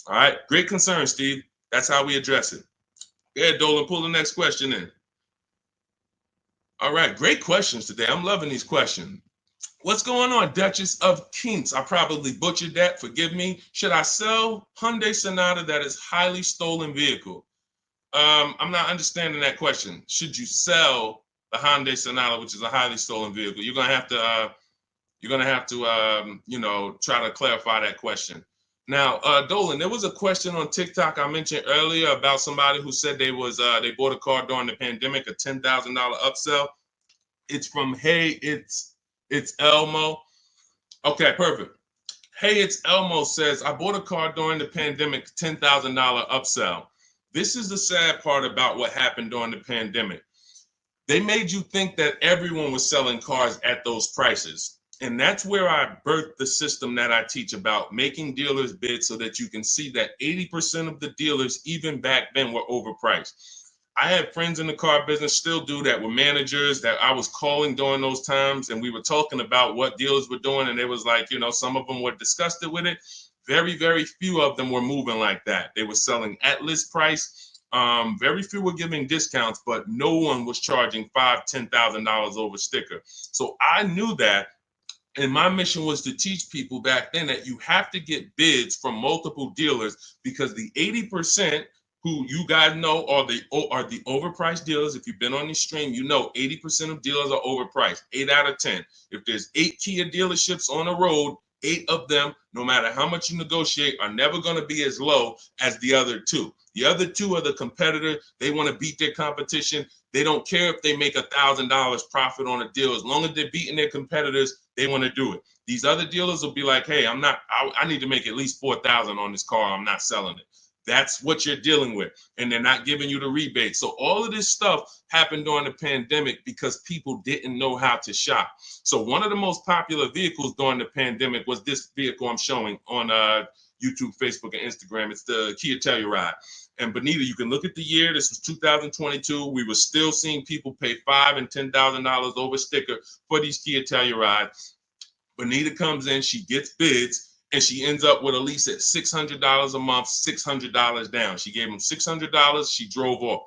All right. Great concern, Steve. That's how we address it. Yeah, Dolan, pull the next question in. All right, great questions today. I'm loving these questions. What's going on, Duchess of Kings? I probably butchered that. Forgive me. Should I sell Hyundai Sonata that is highly stolen vehicle? I'm not understanding that question. Should you sell the Hyundai Sonata, which is a highly stolen vehicle? You're gonna have to, try to clarify that question. Now, Dolan, there was a question on TikTok I mentioned earlier about somebody who said they bought a car during the pandemic, a $10,000 upsell. It's from Hey, it's Elmo. Okay, perfect. Hey, it's Elmo says, I bought a car during the pandemic, $10,000 upsell. This is the sad part about what happened during the pandemic. They made you think that everyone was selling cars at those prices. And that's where I birthed the system that I teach about making dealers bid so that you can see that 80% of the dealers, even back then, were overpriced. I had friends in the car business, still do that, with managers that I was calling during those times. And we were talking about what dealers were doing. And it was like, some of them were disgusted with it. Very, very few of them were moving like that. They were selling at list price. Very few were giving discounts, but no one was charging $5,000, $10,000 over sticker. So I knew that. And my mission was to teach people back then that you have to get bids from multiple dealers, because the 80% who you guys know are the overpriced dealers. If you've been on this stream, 80% of dealers are overpriced, 8 out of 10. If there's 8 Kia dealerships on the road, 8 of them, no matter how much you negotiate, are never going to be as low as the other 2. The other 2 are the competitor. They want to beat their competition. They don't care if they make $1,000 profit on a deal. As long as they're beating their competitors, they want to do it. These other dealers will be like, hey, I need to make at least $4,000 on this car. I'm not selling it. That's what you're dealing with. And they're not giving you the rebate. So all of this stuff happened during the pandemic because people didn't know how to shop. So one of the most popular vehicles during the pandemic was this vehicle I'm showing on YouTube, Facebook, and Instagram. It's the Kia Telluride. And Benita, you can look at the year. This was 2022. We were still seeing people pay $5,000 and $10,000 over sticker for these Kia Tellurides. Benita comes in, she gets bids, and she ends up with a lease at $600 a month, $600 down. She gave them $600. She drove off.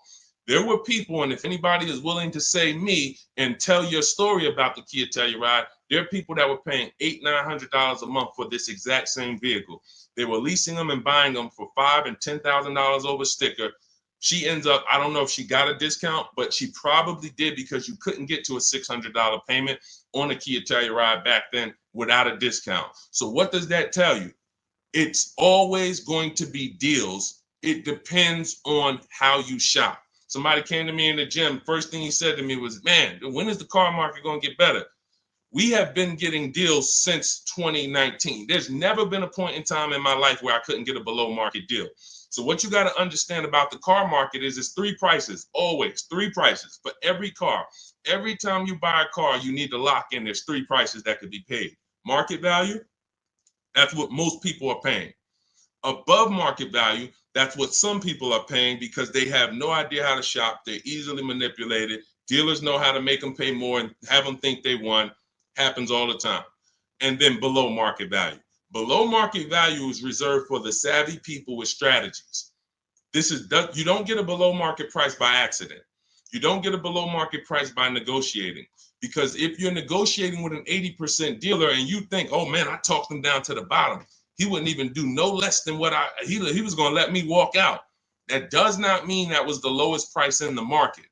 There were people, and if anybody is willing to say me and tell your story about the Kia Telluride, there are people that were paying $800, $900 a month for this exact same vehicle. They were leasing them and buying them for $5,000 and $10,000 over sticker. She ends up, I don't know if she got a discount, but she probably did because you couldn't get to a $600 payment on a Kia Telluride back then without a discount. So what does that tell you? It's always going to be deals. It depends on how you shop. Somebody came to me in the gym. First thing he said to me was, man, when is the car market going to get better? We have been getting deals since 2019. There's never been a point in time in my life where I couldn't get a below market deal. So what you got to understand about the car market is it's three prices, always three prices for every car. Every time you buy a car, you need to lock in. There's three prices that could be paid. Market value, that's what most people are paying. Above market value, that's what some people are paying because they have no idea how to shop. They're easily manipulated. Dealers know how to make them pay more and have them think they won. Happens all the time. And then below market value. Below market value is reserved for the savvy people with strategies. You don't get a below market price by accident. You don't get a below market price by negotiating. Because if you're negotiating with an 80% dealer and you think, oh man, I talked him down to the bottom, he wouldn't even do no less than what he was going to let me walk out. That does not mean that was the lowest price in the market.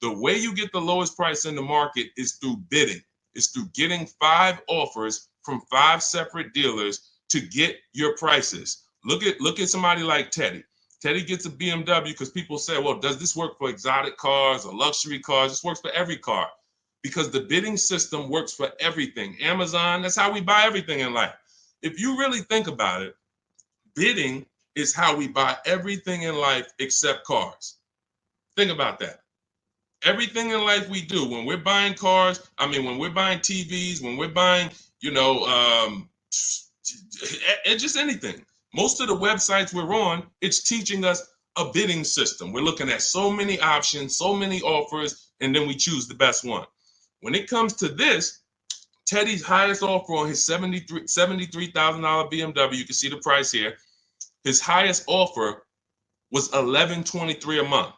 The way you get the lowest price in the market is through bidding. It's through getting 5 offers from 5 separate dealers to get your prices. Look at somebody like Teddy. Teddy gets a BMW because people say, well, does this work for exotic cars or luxury cars? This works for every car because the bidding system works for everything. Amazon, that's how we buy everything in life. If you really think about it, bidding is how we buy everything in life except cars. Think about that. Everything in life we do, when we're buying cars, when we're buying TVs, when we're buying, just anything. Most of the websites we're on, it's teaching us a bidding system. We're looking at so many options, so many offers, and then we choose the best one. When it comes to this, Teddy's highest offer on his $73,000 BMW, you can see the price here. His highest offer was $1,123 a month.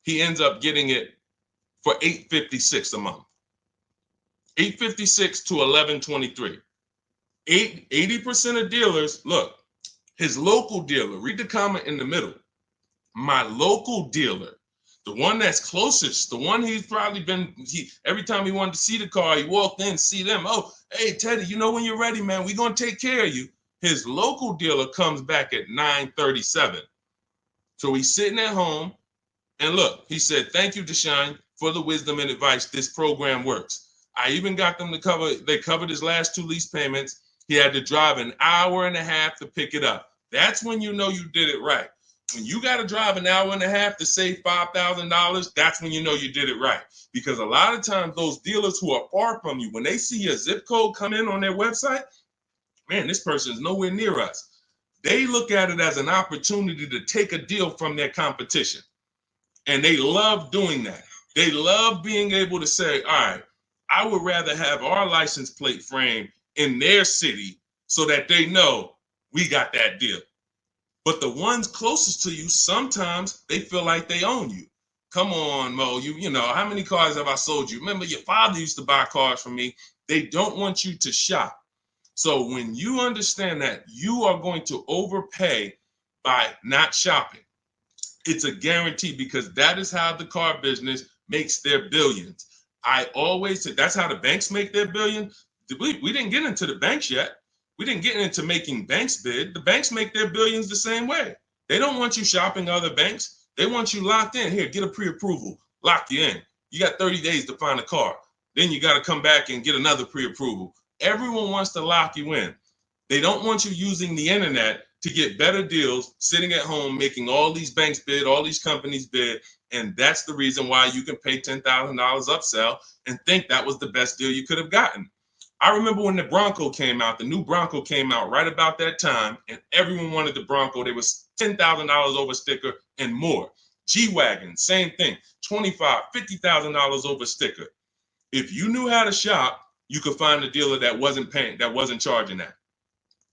He ends up getting it for $856 a month. $856 to $1,123. 80% of dealers, look, his local dealer, read the comment in the middle. My local dealer, the one that's closest, the one he's probably been, every time he wanted to see the car, he walked in, see them. Oh, hey, Teddy, when you're ready, man, we're going to take care of you. His local dealer comes back at $937. So he's sitting at home. And look, he said, thank you, Deshone, for the wisdom and advice. This program works. I even got them they covered his last 2 lease payments. He had to drive an hour and a half to pick it up. That's when you know you did it right. When you got to drive an hour and a half to save $5,000, that's when you know you did it right. Because a lot of times those dealers who are far from you, when they see a zip code come in on their website, man, this person is nowhere near us. They look at it as an opportunity to take a deal from their competition. And they love doing that. They love being able to say, all right, I would rather have our license plate frame in their city so that they know we got that deal. But the ones closest to you, sometimes they feel like they own you. Come on, Mo, you know, how many cars have I sold you? Remember, your father used to buy cars from me. They don't want you to shop. So when you understand that you are going to overpay by not shopping, it's a guarantee because that is how the car business makes their billions. I always say that's how the banks make their billion. We didn't get into the banks yet. We didn't get into making banks bid. The banks make their billions the same way. They don't want you shopping other banks. They want you locked in. Here, get a pre-approval. Lock you in. You got 30 days to find a car. Then you got to come back and get another pre-approval. Everyone wants to lock you in. They don't want you using the internet to get better deals, sitting at home, making all these banks bid, all these companies bid. And that's the reason why you can pay $10,000 upsell and think that was the best deal you could have gotten. I remember when the Bronco came out, the new Bronco came out right about that time, and everyone wanted the Bronco. There was $10,000 over sticker and more. G-Wagon, same thing, $25,000, $50,000 over sticker. If you knew how to shop, you could find a dealer that wasn't paying, that wasn't charging that.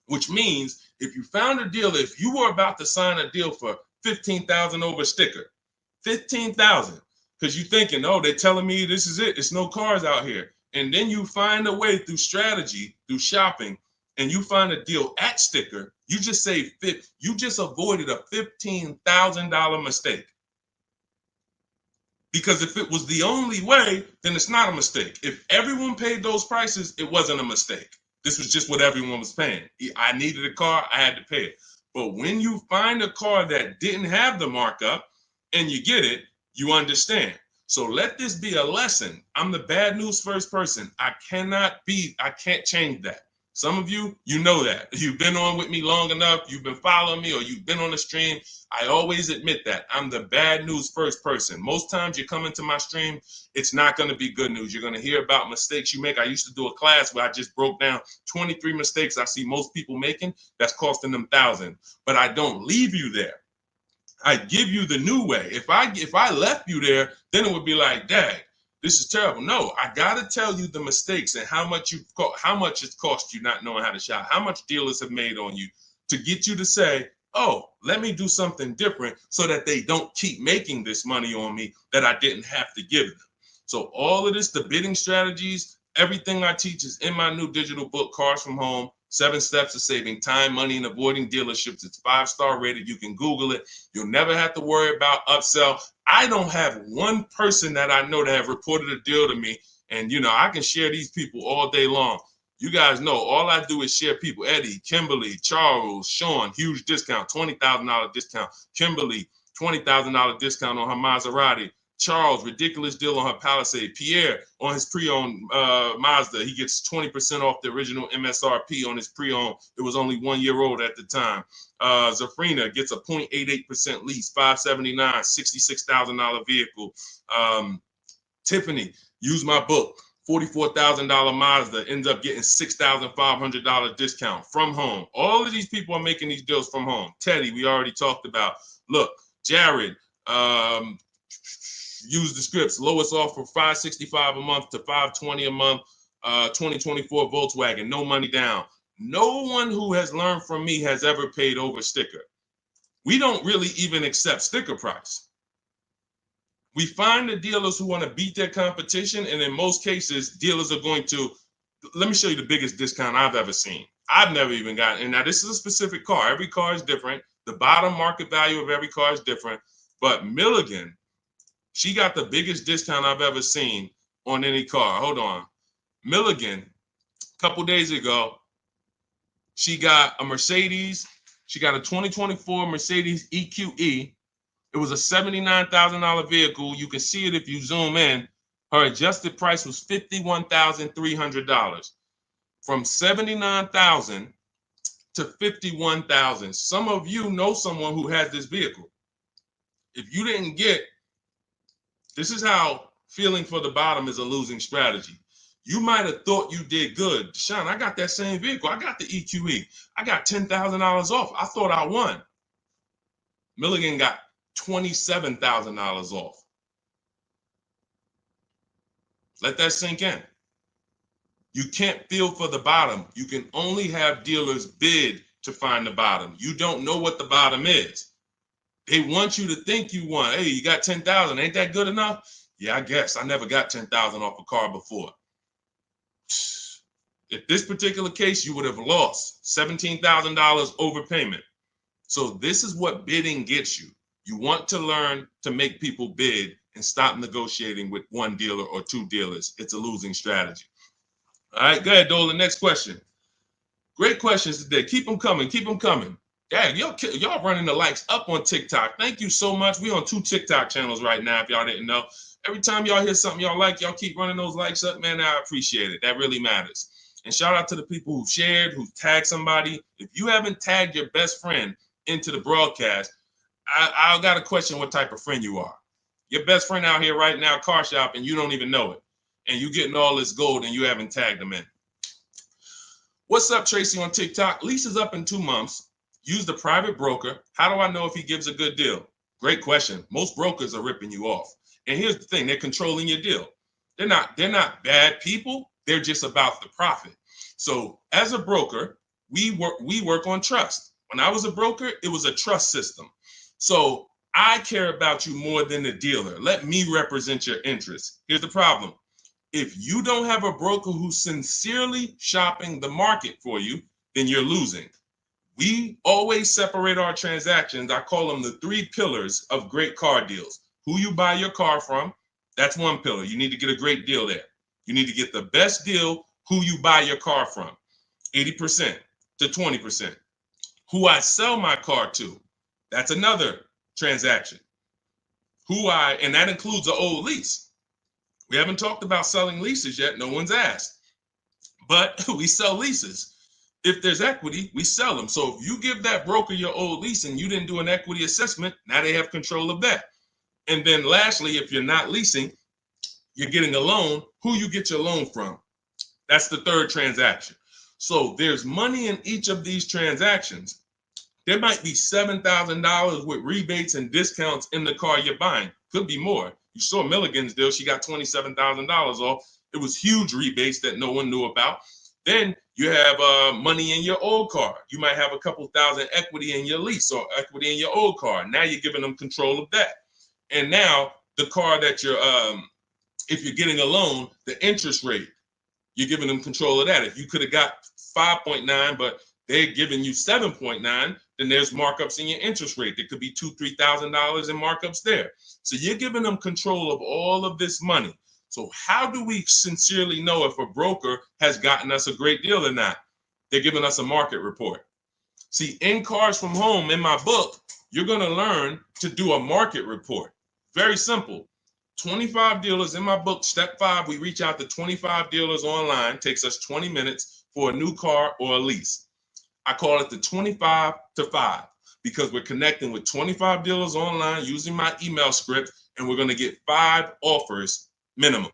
Which means if you found a dealer, if you were about to sign a deal for $15,000 over sticker, $15,000, because you're thinking, oh, they're telling me this is it. It's no cars out here. And then you find a way through strategy, through shopping, and you find a deal at sticker, you just saved you just avoided a $15,000 mistake. Because if it was the only way, then it's not a mistake. If everyone paid those prices, it wasn't a mistake. This was just what everyone was paying. I needed a car, I had to pay it. But when you find a car that didn't have the markup and you get it, you understand. So let this be a lesson. I'm the bad news first person. I can't change that. Some of you, you know that. You've been on with me long enough, you've been following me, or you've been on the stream. I always admit that. I'm the bad news first person. Most times you come into my stream, it's not going to be good news. You're going to hear about mistakes you make. I used to do a class where I just broke down 23 mistakes I see most people making that's costing them thousands. But I don't leave you there. I give you the new way. If I left you there, then it would be like, dang, this is terrible. No, I gotta tell you the mistakes and how much it's cost you not knowing how to shop, how much dealers have made on you to get you to say, oh, let me do something different so that they don't keep making this money on me that I didn't have to give them. So all of this, the bidding strategies, everything I teach is in my new digital book, Cars from Home, 7 Steps to Saving Time, Money, and Avoiding Dealerships. It's 5-star rated. You can Google it. You'll never have to worry about upsell. I don't have one person that I know that have reported a deal to me. And, I can share these people all day long. You guys know all I do is share people. Eddie, Kimberly, Charles, Sean, huge discount, $20,000 discount. Kimberly, $20,000 discount on her Maserati. Charles, ridiculous deal on her Palisade. Pierre, on his pre-owned Mazda, he gets 20% off the original MSRP on his pre-owned. It was only 1 year old at the time. Zafrina gets a 0.88% lease, $579, $66,000 vehicle. Tiffany, use my book, $44,000 Mazda, ends up getting $6,500 discount from home. All of these people are making these deals from home. Teddy, we already talked about. Look, Jared, use the scripts. Lowest offer $565 a month to $520 a month. 2024 Volkswagen, no money down. No one who has learned from me has ever paid over sticker. We don't really even accept sticker price. We find the dealers who want to beat their competition, and in most cases, dealers are going to, let me show you the biggest discount I've ever seen. I've never even gotten, and now this is a specific car. Every car is different. The bottom market value of every car is different. But Milligan, she got the biggest discount I've ever seen on any car. Hold on. Milligan, a couple days ago, she got a Mercedes. She got a 2024 Mercedes EQE. It was a $79,000 vehicle. You can see it if you zoom in. Her adjusted price was $51,300. From $79,000 to $51,000. Some of you know someone who has this vehicle. If you didn't get, this is how feeling for the bottom is a losing strategy. You might have thought you did good. Deshone, I got that same vehicle. I got the EQE. I got $10,000 off. I thought I won. Milligan got $27,000 off. Let that sink in. You can't feel for the bottom. You can only have dealers bid to find the bottom. You don't know what the bottom is. They want you to think you won. Hey, you got 10,000. Ain't that good enough? Yeah, I guess. I never got 10,000 off a car before. If this particular case, you would have lost $17,000 overpayment. So this is what bidding gets you. You want to learn to make people bid and stop negotiating with one dealer or two dealers. It's a losing strategy. All right, go ahead, Dolan. Next question. Great questions today. Keep them coming. Keep them coming. Dang, y'all running the likes up on TikTok. Thank you so much. We on 2 TikTok channels right now, if y'all didn't know. Every time y'all hear something y'all like, y'all keep running those likes up, man. I appreciate it. That really matters. And shout out to the people who shared, who tagged somebody. If you haven't tagged your best friend into the broadcast, I got to question what type of friend you are. Your best friend out here right now, car shop, and you don't even know it. And you getting all this gold and you haven't tagged them in. What's up, Tracy on TikTok? Lease is up in 2 months. Use the private broker. How do I know if he gives a good deal? Great question. Most brokers are ripping you off. And here's the thing, they're controlling your deal. They're not bad people. They're just about the profit. So as a broker, we work on trust. When I was a broker, it was a trust system. So I care about you more than the dealer. Let me represent your interests. Here's the problem. If you don't have a broker who's sincerely shopping the market for you, then you're losing. We always separate our transactions. I call them the 3 pillars of great car deals. Who you buy your car from, that's one pillar. You need to get a great deal there. You need to get the best deal, who you buy your car from, 80% to 20%. Who I sell my car to, that's another transaction. And that includes an old lease. We haven't talked about selling leases yet. No one's asked. But we sell leases. If there's equity, we sell them. So if you give that broker your old lease and you didn't do an equity assessment, now they have control of that. And then lastly, if you're not leasing, you're getting a loan, who you get your loan from. That's the 3rd transaction. So there's money in each of these transactions. There might be $7,000 with rebates and discounts in the car you're buying. Could be more. You saw Milligan's deal. She got $27,000 off. It was huge rebates that no one knew about. Then you have money in your old car. You might have a couple thousand equity in your lease or equity in your old car. Now you're giving them control of that. And now the car that you're, if you're getting a loan, the interest rate, you're giving them control of that. If you could have got 5.9, but they're giving you 7.9, then there's markups in your interest rate. There could be $2,000, $3,000 in markups there. So you're giving them control of all of this money. So how do we sincerely know if a broker has gotten us a great deal or not? They're giving us a market report. See, in Cars from Home, in my book, you're going to learn to do a market report. Very simple. 25 dealers in my book, step 5, we reach out to 25 dealers online. Takes us 20 minutes for a new car or a lease. I call it the 25 to 5 because we're connecting with 25 dealers online using my email script, and we're going to get 5 offers minimum.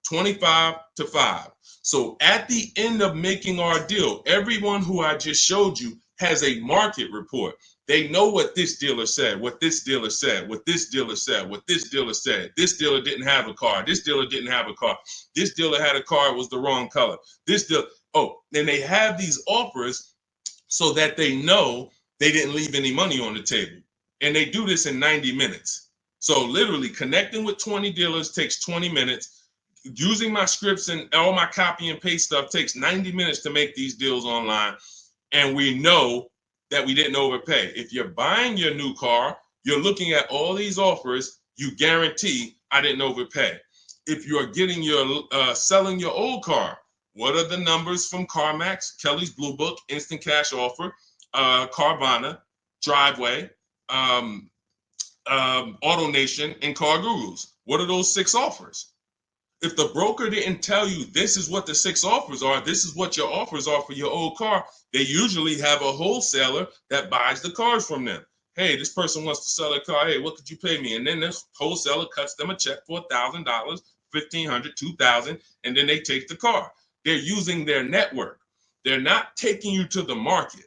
25 to 5. So at the end of making our deal, everyone who I just showed you has a market report. They know what this dealer said, what this dealer said, what this dealer said, what this dealer said. This dealer didn't have a car. This dealer didn't have a car. This dealer had a car, it was the wrong color. This dealer, then they have these offers so that they know they didn't leave any money on the table. And they do this in 90 minutes. So literally connecting with 20 dealers takes 20 minutes. Using my scripts and all my copy and paste stuff takes 90 minutes to make these deals online. And we know that we didn't overpay. If you're buying your new car, you're looking at all these offers, you guarantee I didn't overpay. If you're getting your selling your old car, what are the numbers from CarMax, Kelly's Blue Book, Instant Cash Offer, Carvana, Driveway, AutoNation, and Car Gurus? What are those 6 offers? If the broker didn't tell you this is what the 6 offers are, this is what your offers are for your old car, they usually have a wholesaler that buys the cars from them. Hey, this person wants to sell a car. Hey, what could you pay me? And then this wholesaler cuts them a check for $1,000, $1,500, $2,000, and then they take the car. They're using their network. They're not taking you to the market.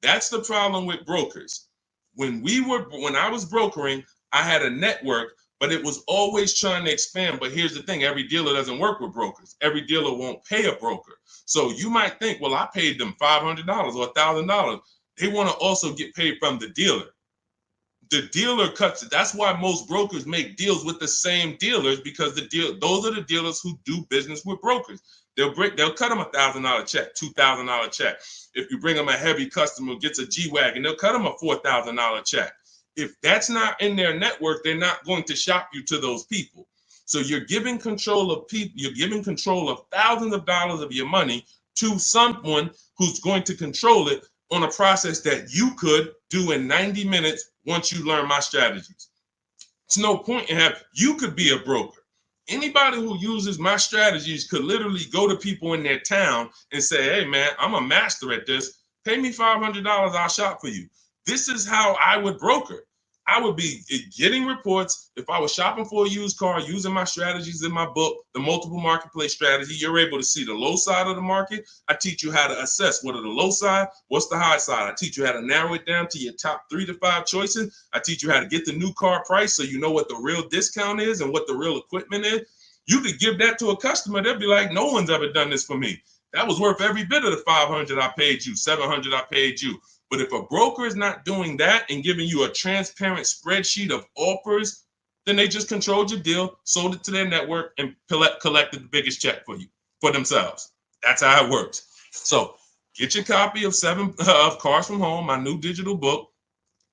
That's the problem with brokers. When I was brokering, I had a network, but it was always trying to expand. But here's the thing, every dealer doesn't work with brokers. Every dealer won't pay a broker. So you might think, well, I paid them $500 or $1,000. They want to also get paid from the dealer. The dealer cuts it. That's why most brokers make deals with the same dealers, because those are the dealers who do business with brokers. They'll cut them $1,000 check, $2,000 check. If you bring them a heavy customer who gets a G-Wagon, they'll cut them a $4,000 check. If that's not in their network, they're not going to shop you to those people. So you're giving control of people, you're giving control of thousands of dollars of your money to someone who's going to control it on a process that you could do in 90 minutes once you learn my strategies. It's no point in you could be a broker. Anybody who uses my strategies could literally go to people in their town and say, hey, man, I'm a master at this. Pay me $500, I'll shop for you. This is how I would broker. I would be getting reports. If I was shopping for a used car, using my strategies in my book, the multiple marketplace strategy, you're able to see the low side of the market. I teach you how to assess what are the low side, what's the high side. I teach you how to narrow it down to your top 3 to 5 choices. I teach you how to get the new car price so you know what the real discount is and what the real equipment is. You could give that to a customer. They'll be like, no one's ever done this for me. That was worth every bit of the $500 I paid you, $700 I paid you. But if a broker is not doing that and giving you a transparent spreadsheet of offers, then they just controlled your deal, sold it to their network, and collected the biggest check for you, for themselves. That's how it works. So get your copy of Cars from Home, my new digital book,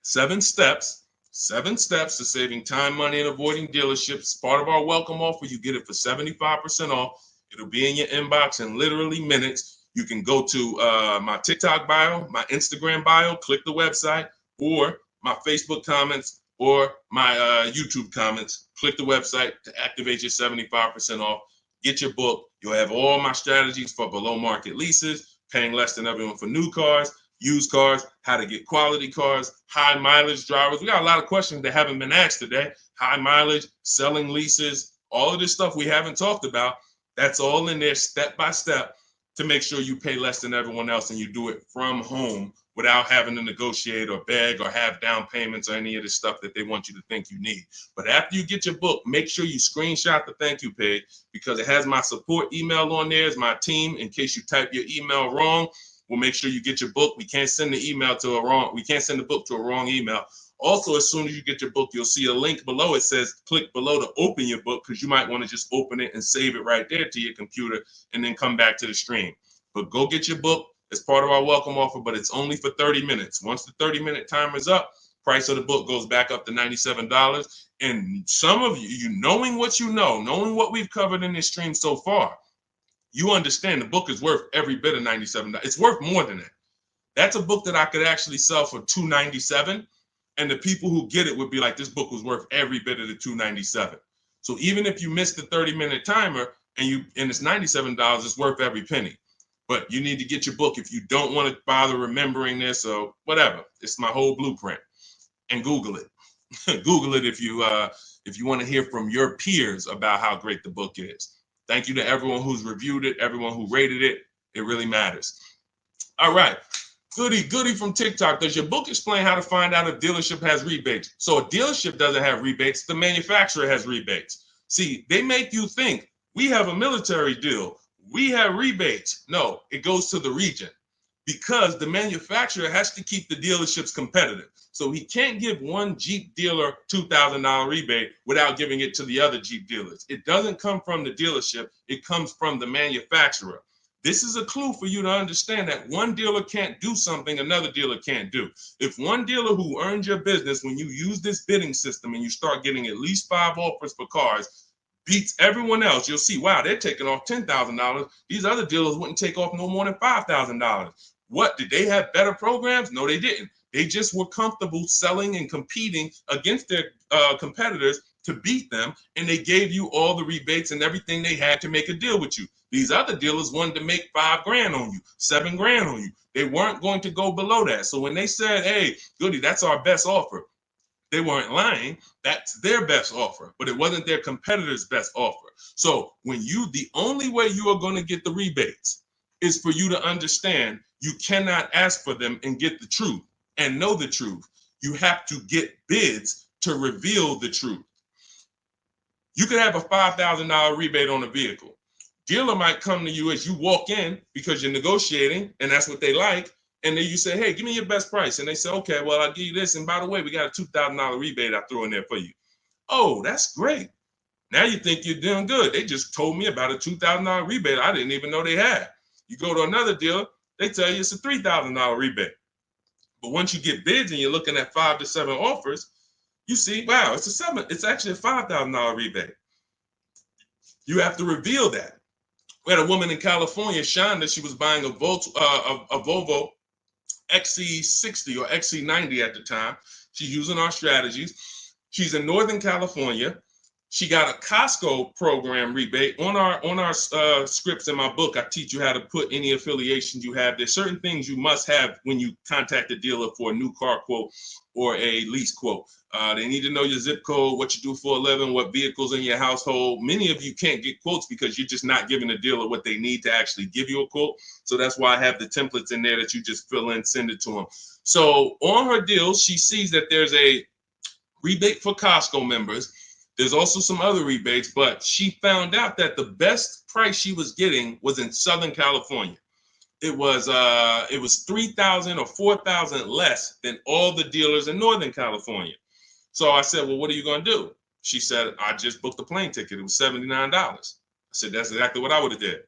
7 steps to saving time, money, and avoiding dealerships. Part of our welcome offer. You get it for 75% off. It'll be in your inbox in literally minutes. You can go to my TikTok bio, my Instagram bio, click the website, or my Facebook comments, or my YouTube comments. Click the website to activate your 75% off. Get your book. You'll have all my strategies for below market leases, paying less than everyone for new cars, used cars, how to get quality cars, high mileage drivers. We got a lot of questions that haven't been asked today. High mileage, selling leases, all of this stuff we haven't talked about. That's all in there step by step to make sure you pay less than everyone else and you do it from home without having to negotiate or beg or have down payments or any of the stuff that they want you to think you need. But after you get your book, make sure you screenshot the thank you page because it has my support email on there as my team. In case you type your email wrong, we'll make sure you get your book. We can't send the book to a wrong email. Also, as soon as you get your book, you'll see a link below. It says click below to open your book because you might want to just open it and save it right there to your computer and then come back to the stream. But go get your book. It's part of our welcome offer, but it's only for 30 minutes. Once the 30-minute timer is up, price of the book goes back up to $97. And some of you knowing what you know, knowing what we've covered in this stream so far, you understand the book is worth every bit of $97. It's worth more than that. That's a book that I could actually sell for $297. And the people who get it would be like, this book was worth every bit of the $297. So even if you miss the 30-minute timer and it's $97, it's worth every penny. But you need to get your book if you don't want to bother remembering this or whatever. It's my whole blueprint. And Google it. Google it if you want to hear from your peers about how great the book is. Thank you to everyone who's reviewed it, everyone who rated it. It really matters. All right. Goody from TikTok. Does your book explain how to find out if dealership has rebates? So a dealership doesn't have rebates. The manufacturer has rebates. See, they make you think we have a military deal. We have rebates. No, it goes to the region because the manufacturer has to keep the dealerships competitive. So he can't give one Jeep dealer $2,000 rebate without giving it to the other Jeep dealers. It doesn't come from the dealership. It comes from the manufacturer. This is a clue for you to understand that one dealer can't do something another dealer can't do. If one dealer who earned your business, when you use this bidding system and you start getting at least 5 offers for cars, beats everyone else, you'll see, wow, they're taking off $10,000. These other dealers wouldn't take off no more than $5,000. What, did they have better programs? No, they didn't. They just were comfortable selling and competing against their competitors to beat them, and they gave you all the rebates and everything they had to make a deal with you. These other dealers wanted to make $5,000 on you, $7,000 on you. They weren't going to go below that. So when they said, hey, Goody, that's our best offer, they weren't lying. That's their best offer, but it wasn't their competitor's best offer. So the only way you are going to get the rebates is for you to understand you cannot ask for them and get the truth and know the truth. You have to get bids to reveal the truth. You could have a $5,000 rebate on a vehicle. Dealer might come to you as you walk in because you're negotiating and that's what they like. And then you say, hey, give me your best price. And they say, okay, well, I'll give you this. And by the way, we got a $2,000 rebate I threw in there for you. Oh, that's great. Now you think you're doing good. They just told me about a $2,000 rebate I didn't even know they had. You go to another dealer, they tell you it's a $3,000 rebate. But once you get bids and you're looking at 5 to 7 offers, you see, wow, it's actually a $5,000 rebate. You have to reveal that. We had a woman in California, Shonda, she was buying a Volvo XC60 or XC90 at the time. She's using our strategies. She's in Northern California. She got a Costco program rebate on our scripts in my book. I teach you how to put any affiliations you have. There's certain things you must have when you contact a dealer for a new car quote or a lease quote. They need to know your zip code, what you do for a living, what vehicles in your household. Many of you can't get quotes because you're just not giving the dealer what they need to actually give you a quote. So that's why I have the templates in there that you just fill in, send it to them. So on her deals, she sees that there's a rebate for Costco members. There's also some other rebates, but she found out that the best price she was getting was in Southern California. It was 3,000 or 4,000 less than all the dealers in Northern California. So I said, well, what are you going to do? She said, I just booked a plane ticket. It was $79. I said, that's exactly what I would have did.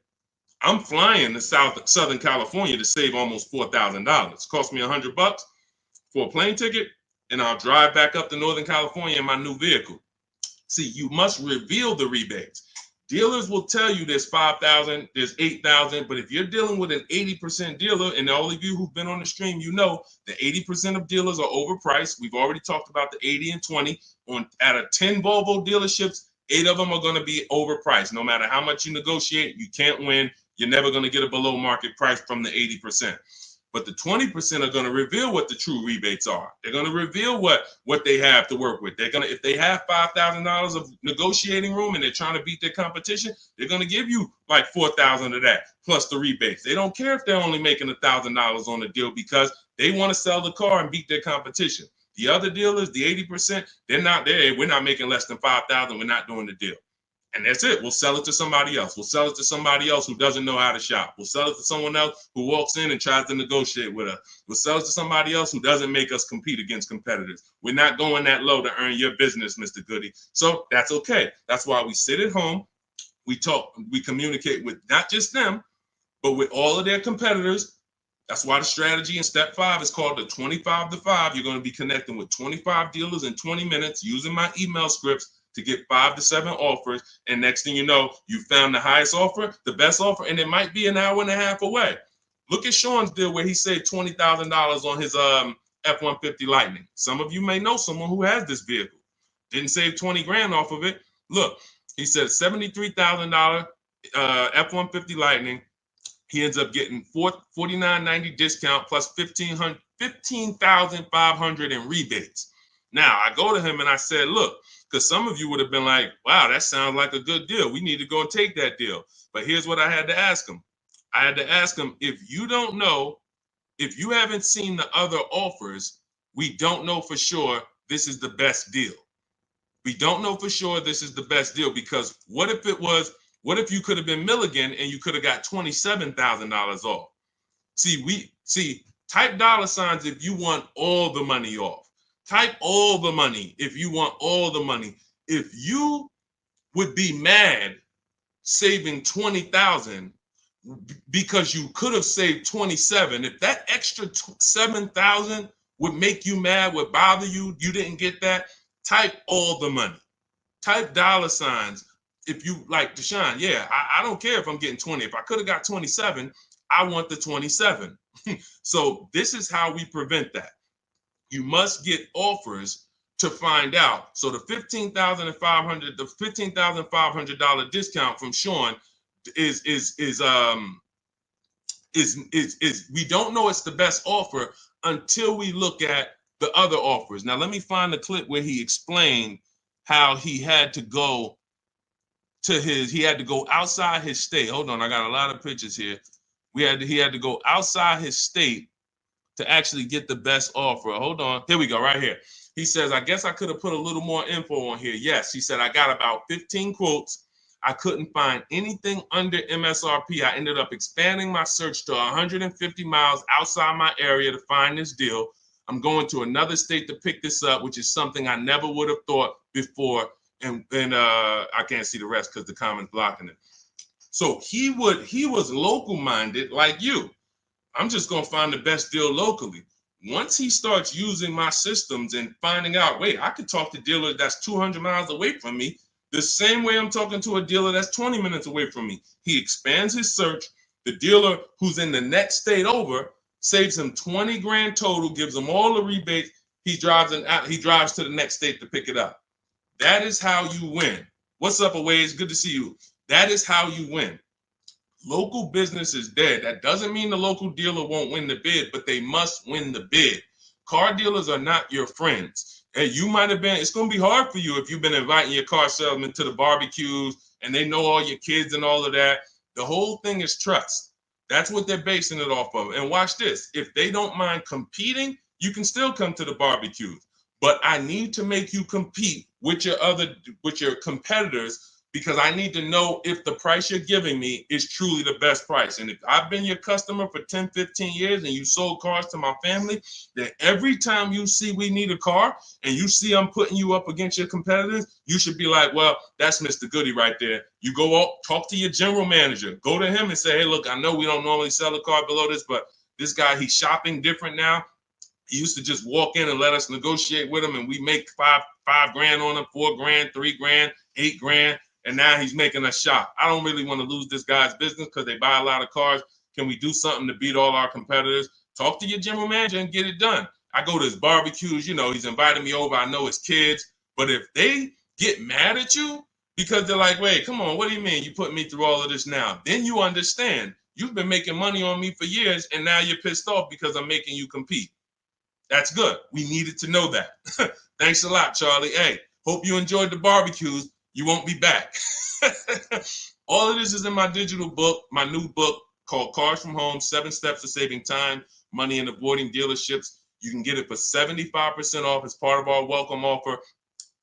I'm flying to Southern California to save almost $4,000. Cost me $100 for a plane ticket, and I'll drive back up to Northern California in my new vehicle. See, you must reveal the rebates. Dealers will tell you there's 5,000, there's 8,000, but if you're dealing with an 80% dealer, and all of you who've been on the stream, you know the 80% of dealers are overpriced. We've already talked about the 80 and 20. Out of 10 Volvo dealerships, 8 of them are going to be overpriced. No matter how much you negotiate, you can't win. You're never going to get a below market price from the 80%. But the 20% are going to reveal what the true rebates are. They're going to reveal what they have to work with. They're going to, if they have $5,000 of negotiating room and they're trying to beat their competition, they're going to give you like $4,000 of that plus the rebates. They don't care if they're only making $1,000 on the deal because they want to sell the car and beat their competition. The other dealers, the 80%, they're not there. We're not making less than $5,000. We're not doing the deal. And that's it. We'll sell it to somebody else. We'll sell it to somebody else who doesn't know how to shop. We'll sell it to someone else who walks in and tries to negotiate with us. We'll sell it to somebody else who doesn't make us compete against competitors. We're not going that low to earn your business, Mr. Goody. So that's okay. That's why we sit at home. We talk, we communicate with not just them, but with all of their competitors. That's why the strategy in step 5 is called the 25 to 5. You're going to be connecting with 25 dealers in 20 minutes using my email scripts to get 5 to 7 offers. And next thing you know, you found the highest offer, the best offer, and it might be an hour and a half away. Look at Sean's deal where he saved $20,000 on his F-150 Lightning. Some of you may know someone who has this vehicle. Didn't save 20 grand off of it. Look, he said $73,000 F-150 Lightning. He ends up getting $49.90 discount plus $15,500 in rebates. Now, I go to him and I said, look, because some of you would have been like, wow, that sounds like a good deal. We need to go and take that deal. But here's what I had to ask him. I had to ask him, if you don't know, if you haven't seen the other offers, we don't know for sure this is the best deal. We don't know for sure this is the best deal because what if you could have been Milligan and you could have got $27,000 off? Type dollar signs if you want all the money off. Type all the money if you want all the money. If you would be mad saving 20,000 because you could have saved 27, if that extra 7,000 would make you mad, would bother you, you didn't get that, type all the money. Type dollar signs if you like Deshone. Yeah, I don't care if I'm getting 20. If I could have got 27, I want the 27. So this is how we prevent that. You must get offers to find out. So the $15,500 discount from Sean is we don't know it's the best offer until we look at the other offers. Now let me find the clip where he explained how he had to go outside his state. Hold on, I got a lot of pictures here. He had to go outside his state to actually get the best offer. Hold on. Here we go, right here. He says, I guess I could have put a little more info on here. Yes, he said, I got about 15 quotes. I couldn't find anything under MSRP. I ended up expanding my search to 150 miles outside my area to find this deal. I'm going to another state to pick this up, which is something I never would have thought before. And I can't see the rest because the comment's blocking it. So he was local minded like you. I'm just going to find the best deal locally. Once he starts using my systems and finding out, wait, I could talk to a dealer that's 200 miles away from me the same way I'm talking to a dealer that's 20 minutes away from me. He expands his search. The dealer who's in the next state over saves him 20 grand total, gives him all the rebates. He drives to the next state to pick it up. That is how you win. What's up, Aways? Good to see you. That is how you win. Local business is dead. That doesn't mean the local dealer won't win the bid, but they must win the bid. Car dealers are not your friends. Hey, you might have been, it's going to be hard for you if you've been inviting your car salesman to the barbecues and they know all your kids and all of that. The whole thing is trust. That's what they're basing it off of. And watch this. If they don't mind competing, you can still come to the barbecues. But I need to make you compete with your competitors, because I need to know if the price you're giving me is truly the best price. And if I've been your customer for 10, 15 years and you sold cars to my family, then every time you see we need a car and you see I'm putting you up against your competitors, you should be like, well, that's Mr. Goody right there. You go out, talk to your general manager, go to him and say, hey, look, I know we don't normally sell a car below this, but this guy, he's shopping different now. He used to just walk in and let us negotiate with him, and we make five grand on him, 4 grand, 3 grand, 8 grand. And now he's making us shop. I don't really want to lose this guy's business because they buy a lot of cars. Can we do something to beat all our competitors? Talk to your general manager and get it done. I go to his barbecues, he's invited me over. I know his kids. But if they get mad at you because they're like, wait, come on, what do you mean you put me through all of this now? Then you understand. You've been making money on me for years, and now you're pissed off because I'm making you compete. That's good. We needed to know that. Thanks a lot, Charlie. Hey, hope you enjoyed the barbecues. You won't be back. All of this is in my digital book, my new book called Cars from Home, 7 Steps to Saving Time, Money, and Avoiding Dealerships. You can get it for 75% off as part of our welcome offer.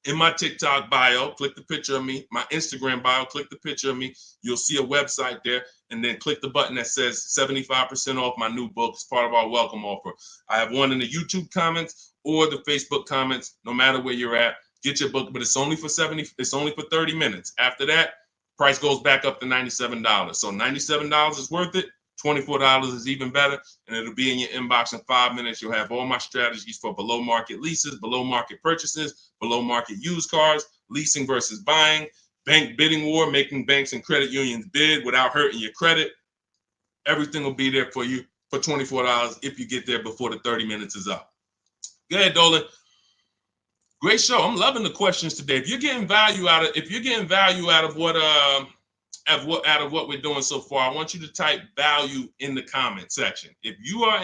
In my TikTok bio, click the picture of me. My Instagram bio, click the picture of me. You'll see a website there, and then click the button that says 75% off my new book as part of our welcome offer. I have one in the YouTube comments or the Facebook comments, no matter where you're at. Get your book, but it's only for 30 minutes. After that, price goes back up to $97. So $97 is worth it. $24 is even better, and it'll be in your inbox in 5 minutes. You'll have all my strategies for below market leases, below market purchases, below market used cars, leasing versus buying, bank bidding war, making banks and credit unions bid without hurting your credit. Everything will be there for you for $24 if you get there before the 30 minutes is up. Go ahead, Dolan. Great show. I'm loving the questions today. If you're getting value out of what we're doing so far, I want you to type value in the comment section. If you are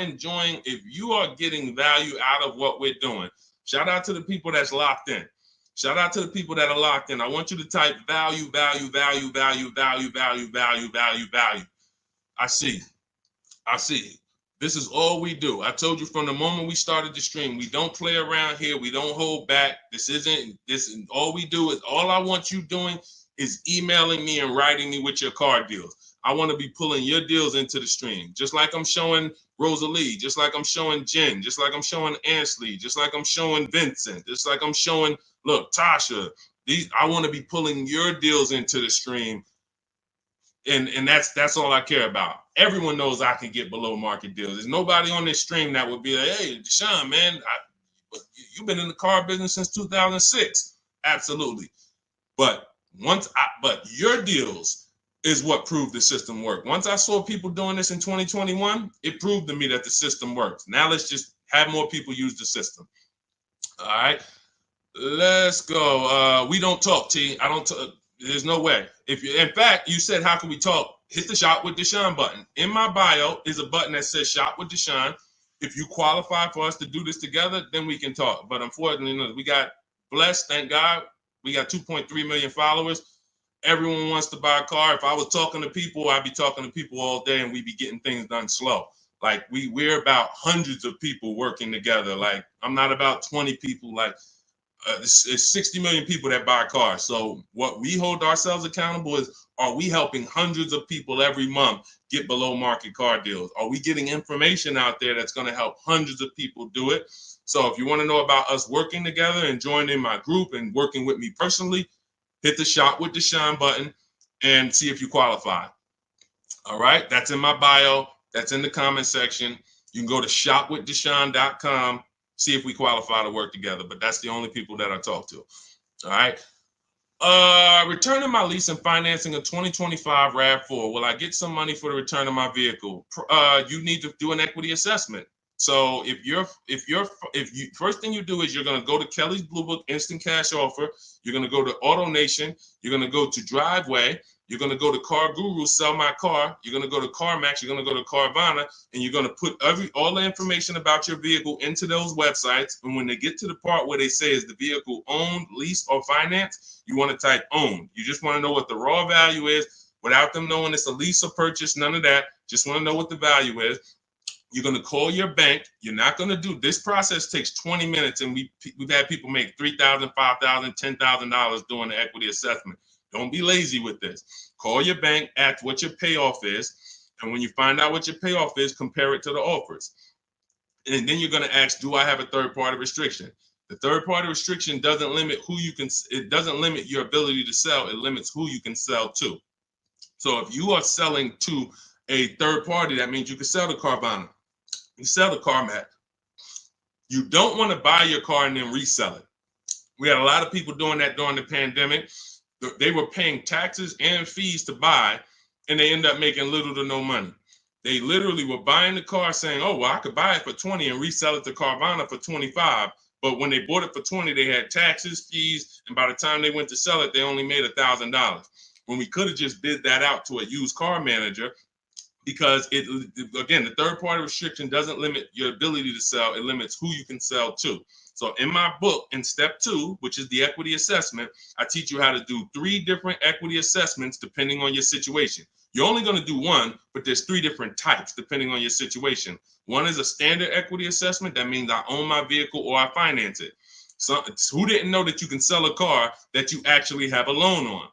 getting value out of what we're doing, shout out to the people that's locked in. Shout out to the people that are locked in. I want you to type value, value, value, value, value, value, value, value, value. I see. This is all we do. I told you from the moment we started the stream, we don't play around here. We don't hold back. All we do is, all I want you doing is emailing me and writing me with your car deals. I want to be pulling your deals into the stream, just like I'm showing Rosalie, just like I'm showing Jen, just like I'm showing Ansley, just like I'm showing Vincent, just like I'm showing, look, Tasha. I want to be pulling your deals into the stream. And that's all I care about. Everyone knows I can get below market deals. There's nobody on this stream that would be like, hey, Deshone, man, you've been in the car business since 2006. Absolutely. But your deals is what proved the system worked. Once I saw people doing this in 2021, it proved to me that the system works. Now let's just have more people use the system. All right, let's go. We don't talk, T. I don't talk. There's no way. In fact, you said, how can we talk? Hit the Shop with Deshone button. In my bio is a button that says Shop with Deshone. If you qualify for us to do this together, then we can talk. But unfortunately, we got blessed, thank God. We got 2.3 million followers. Everyone wants to buy a car. If I was talking to people, I'd be talking to people all day and we'd be getting things done slow. Like we're about hundreds of people working together. Like I'm not about 20 people. Like it's 60 million people that buy cars. So what we hold ourselves accountable is, are we helping hundreds of people every month get below market car deals? Are we getting information out there that's going to help hundreds of people do it? So if you want to know about us working together and joining my group and working with me personally, hit the Shop with Deshone button and see if you qualify. All right, that's in my bio. That's in the comment section. You can go to shopwithdeshone.com. See if we qualify to work together, but that's the only people that I talk to. All right. Returning my lease and financing a 2025 RAV4. Will I get some money for the return of my vehicle? You need to do an equity assessment. So if you first thing you do is you're going to go to Kelly's Blue Book Instant Cash Offer. You're going to go to Auto Nation. You're going to go to Driveway. You're going to go to Car Guru, Sell My Car. You're going to go to CarMax. You're going to go to Carvana, and you're going to put all the information about your vehicle into those websites. And when they get to the part where they say is the vehicle owned, leased, or financed, you want to type owned. You just want to know what the raw value is without them knowing it's a lease or purchase. None of that. Just want to know what the value is. You're going to call your bank. You're not going to do this process takes 20 minutes, and we've had people make $3,000, $5,000, $10,000 doing the equity assessment. Don't be lazy with this. Call your bank, ask what your payoff is, and when you find out what your payoff is, compare it to the offers. And then you're going to ask, do I have a third-party restriction? The third-party restriction doesn't limit who you can. It doesn't limit your ability to sell. It limits who you can sell to. So if you are selling to a third party, that means you can sell to Carvana. You sell to CarMax. You don't want to buy your car and then resell it. We had a lot of people doing that during the pandemic. They were paying taxes and fees to buy, and they end up making little to no money. They literally were buying the car saying, oh, well, I could buy it for 20 and resell it to Carvana for 25. But when they bought it for 20, they had taxes, fees, and by the time they went to sell it, they only made $1,000. When we could have just bid that out to a used car manager, because again, the third party restriction doesn't limit your ability to sell. It limits who you can sell to. So in my book, in step 2, which is the equity assessment, I teach you how to do 3 different equity assessments depending on your situation. You're only going to do one, but there's 3 different types depending on your situation. One is a standard equity assessment. That means I own my vehicle or I finance it. So who didn't know that you can sell a car that you actually have a loan on?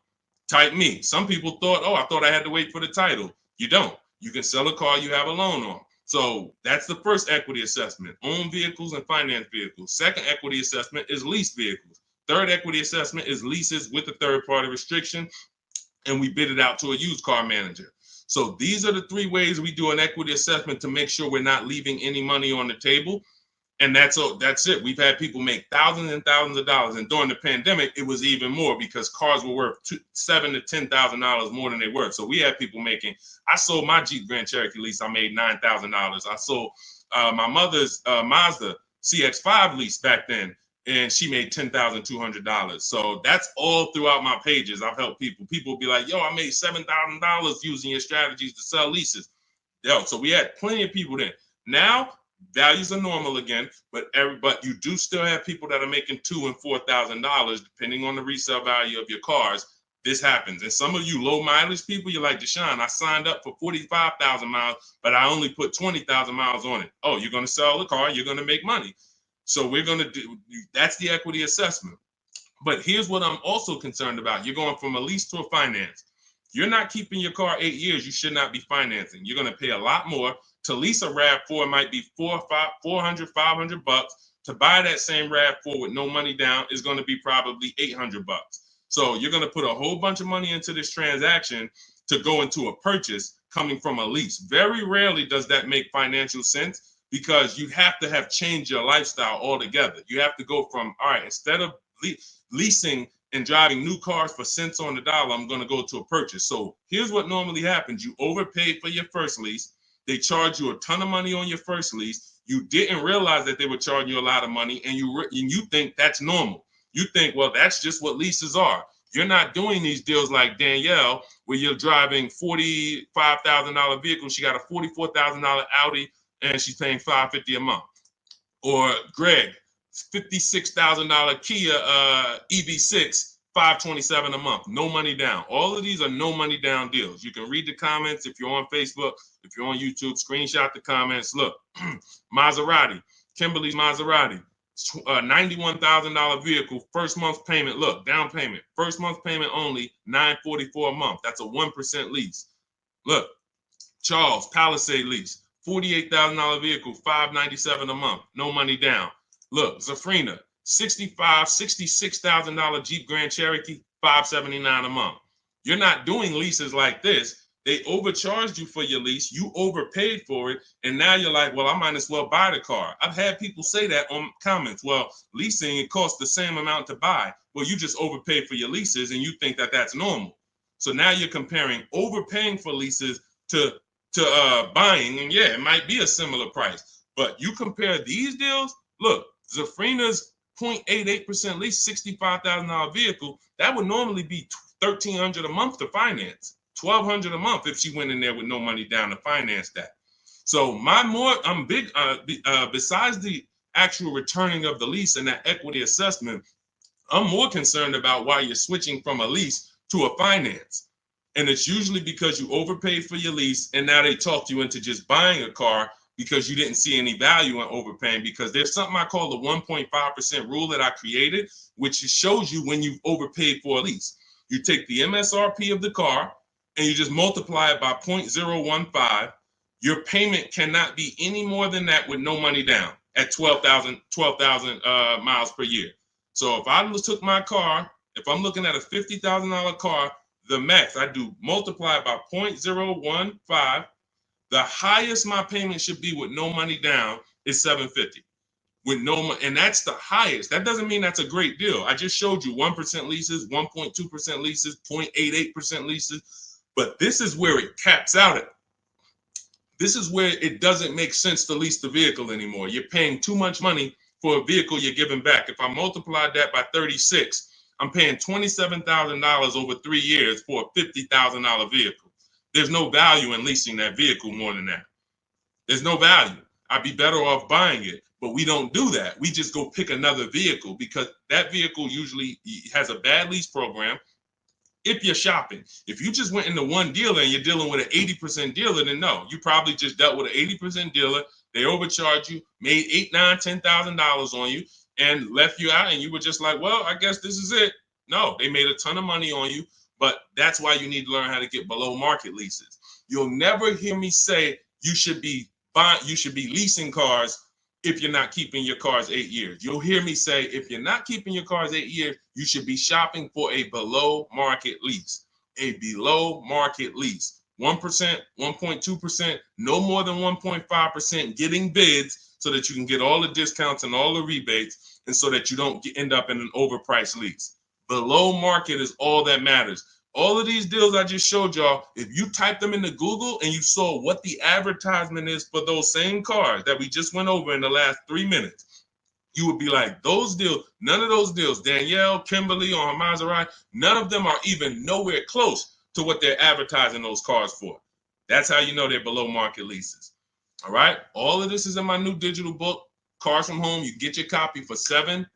Type me. Some people thought, oh, I thought I had to wait for the title. You don't. You can sell a car you have a loan on. So that's the first equity assessment, own vehicles and finance vehicles. Second equity assessment is lease vehicles. Third equity assessment is leases with a third party restriction, and we bid it out to a used car manager. So these are the 3 ways we do an equity assessment to make sure we're not leaving any money on the table. And that's it. We've had people make thousands and thousands of dollars. And during the pandemic, it was even more because cars were worth $7,000 to $10,000 more than they were. So we had people making, I sold my Jeep Grand Cherokee lease. I made $9,000. I sold my mother's Mazda CX-5 lease back then, and she made $10,200. So that's all throughout my pages. I've helped people. People be like, yo, I made $7,000 using your strategies to sell leases. Yo, so we had plenty of people then. Now, values are normal again, but you do still have people that are making $2,000 and $4,000 depending on the resale value of your cars. This happens, and some of you low mileage people, you're like, Deshone, I signed up for 45,000 miles, but I only put 20,000 miles on it. Oh, you're going to sell the car, you're going to make money. So we're going to do that's the equity assessment. But here's what I'm also concerned about: you're going from a lease to a finance. You're not keeping your car 8 years. You should not be financing. You're going to pay a lot more. To lease a RAV4 might be $400, $500. To buy that same RAV4 with no money down is going to be probably $800. So you're going to put a whole bunch of money into this transaction to go into a purchase coming from a lease. Very rarely does that make financial sense because you have to have changed your lifestyle altogether. You have to go from, all right, instead of leasing and driving new cars for cents on the dollar, I'm going to go to a purchase. So here's what normally happens. You overpaid for your first lease. They charge you a ton of money on your first lease. You didn't realize that they were charging you a lot of money, and you think that's normal. You think, well, that's just what leases are. You're not doing these deals like Danielle, where you're driving $45,000 vehicle. She got a $44,000 Audi, and she's paying $550 a month. Or Greg, $56,000 Kia EV6. $527 a month, no money down. All of these are no money down deals. You can read the comments if you're on Facebook, if you're on YouTube, screenshot the comments. Look, Maserati, Kimberly's Maserati, $91,000 vehicle, first month's payment. Look, down payment, first month's payment only, $944 a month. That's a 1% lease. Look, Charles, Palisade lease, $48,000 vehicle, $597 a month, no money down. Look, Zafrina, $66,000 Jeep Grand Cherokee, $579 a month. You're not doing leases like this. They overcharged you for your lease. You overpaid for it. And now you're like, well, I might as well buy the car. I've had people say that on comments. Well, leasing, it costs the same amount to buy. Well, you just overpaid for your leases and you think that that's normal. So now you're comparing overpaying for leases to buying. And yeah, it might be a similar price. But you compare these deals, look, Zafrina's 0.88% lease, $65,000 vehicle, that would normally be $1,300 a month to finance, $1,200 a month if she went in there with no money down to finance that. So I'm big, besides the actual returning of the lease and that equity assessment, I'm more concerned about why you're switching from a lease to a finance. And it's usually because you overpaid for your lease and now they talked you into just buying a car because you didn't see any value in overpaying, because there's something I call the 1.5% rule that I created, which shows you when you've overpaid for a lease. You take the MSRP of the car and you just multiply it by 0.015. Your payment cannot be any more than that with no money down at 12,000 miles per year. So if I took my car, if I'm looking at a $50,000 car, the max I do multiply by 0.015. The highest my payment should be with no money down is $750. With no money, and that's the highest. That doesn't mean that's a great deal. I just showed you 1% leases, 1.2% leases, 0.88% leases, but this is where it caps out at. This is where it doesn't make sense to lease the vehicle anymore. You're paying too much money for a vehicle you're giving back. If I multiplied that by 36, I'm paying $27,000 over 3 years for a $50,000 vehicle. There's no value in leasing that vehicle more than that. There's no value. I'd be better off buying it, but we don't do that. We just go pick another vehicle because that vehicle usually has a bad lease program. If you're shopping, if you just went into one dealer and you're dealing with an 80% dealer, then no, you probably just dealt with an 80% dealer. They overcharged you, made $8,000, $9,000, $10,000 on you, and left you out. And you were just like, well, I guess this is it. No, they made a ton of money on you, but that's why you need to learn how to get below market leases. You'll never hear me say you should be leasing cars if you're not keeping your cars 8 years. You'll hear me say, if you're not keeping your cars 8 years, you should be shopping for a below market lease. A below market lease. 1%, 1.2%, no more than 1.5%, getting bids so that you can get all the discounts and all the rebates, and so that you don't end up in an overpriced lease. Below market is all that matters. All of these deals I just showed y'all, if you type them into Google and you saw what the advertisement is for those same cars that we just went over in the last 3 minutes, you would be like, those deals, none of those deals, Danielle, Kimberly, or Maserati, none of them are even nowhere close to what they're advertising those cars for. That's how you know they're below market leases. All right. All of this is in my new digital book, Cars from Home. You get your copy for 75%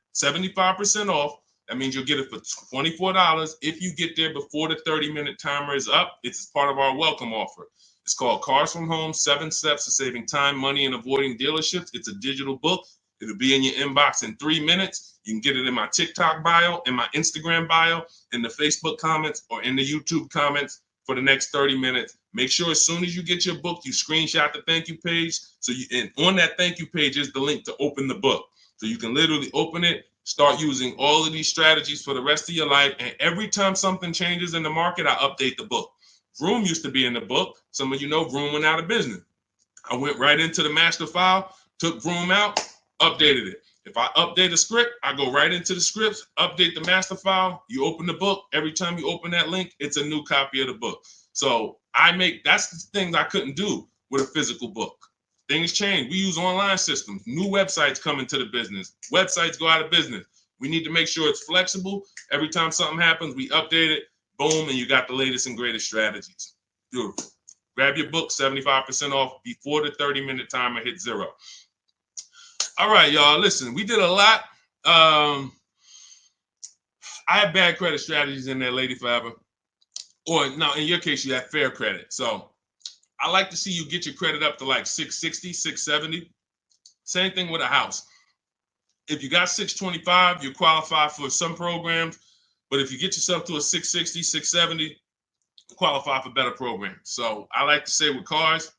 off. That means you'll get it for $24 if you get there before the 30-minute timer is up. It's part of our welcome offer. It's called Cars from Home, 7 Steps to Saving Time, Money, and Avoiding Dealerships. It's a digital book. It'll be in your inbox in 3 minutes. You can get it in my TikTok bio, in my Instagram bio, in the Facebook comments, or in the YouTube comments for the next 30 minutes. Make sure as soon as you get your book, you screenshot the thank you page. And on that thank you page is the link to open the book. So you can literally open it, start using all of these strategies for the rest of your life. And every time something changes in the market, I update the book. Vroom used to be in the book. Some of you know Vroom went out of business. I went right into the master file, took Vroom out, updated it. If I update a script, I go right into the scripts, update the master file. You open the book. Every time you open that link, it's a new copy of the book. So that's the things I couldn't do with a physical book. Things change. We use online systems. New websites come into the business. Websites go out of business. We need to make sure it's flexible. Every time something happens, we update it. Boom, and you got the latest and greatest strategies. Beautiful. Grab your book, 75% off before the 30-minute timer hits 0. All right, y'all. Listen, we did a lot. I have bad credit strategies in there, Lady Forever. Or no, in your case, you have fair credit. So I like to see you get your credit up to like 660, 670. Same thing with a house. If you got 625, you qualify for some programs. But if you get yourself to a 660, 670, you qualify for better programs. So I like to say with cars,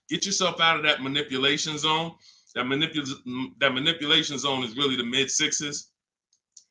get yourself out of that manipulation zone. That manipulation zone is really the mid-6s.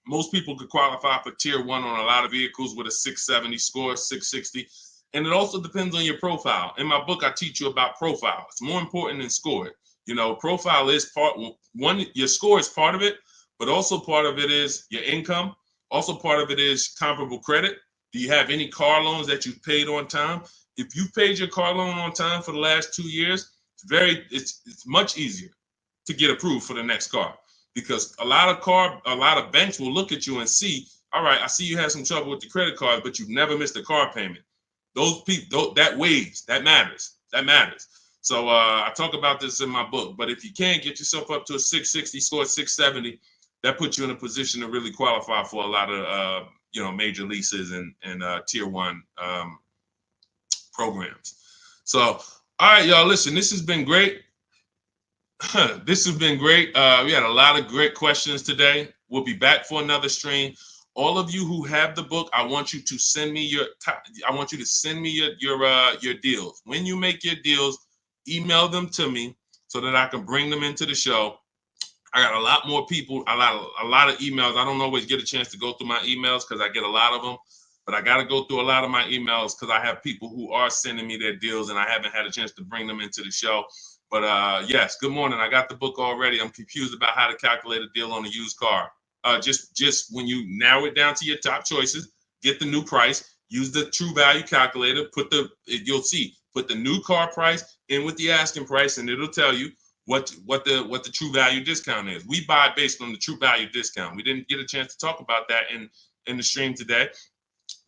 Most people could qualify for tier 1 on a lot of vehicles with a 670 score, 660. And it also depends on your profile. In my book, I teach you about profile. It's more important than score. You know, profile is part one. Your score is part of it, but also part of it is your income. Also part of it is comparable credit. Do you have any car loans that you've paid on time? If you've paid your car loan on time for the last 2 years, It's much easier to get approved for the next car, because a lot of banks will look at you and see, all right, I see you had some trouble with the credit card, but you've never missed a car payment. Those people, that weighs, that matters. So I talk about this in my book. But if you can get yourself up to a 660 score, 670, that puts you in a position to really qualify for a lot of major leases and tier one programs. So, all right, y'all, listen, this has been great. This has been great. We had a lot of great questions today. We'll be back for another stream. All of you who have the book, I want you to send me your deals. When you make your deals, email them to me so that I can bring them into the show. I got a lot more people, a lot of emails. I don't always get a chance to go through my emails because I get a lot of them, but I got to go through a lot of my emails because I have people who are sending me their deals and I haven't had a chance to bring them into the show. But yes, good morning. I got the book already. I'm confused about how to calculate a deal on a used car. Just when you narrow it down to your top choices, get the new price, use the true value calculator, put the new car price in with the asking price, and it'll tell you what the true value discount is. We buy based on the true value discount. We didn't get a chance to talk about that in the stream today.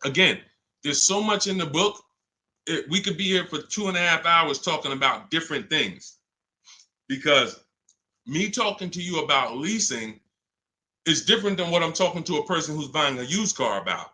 Again, there's so much in the book. We could be here for 2.5 hours talking about different things, because me talking to you about leasing is different than what I'm talking to a person who's buying a used car about.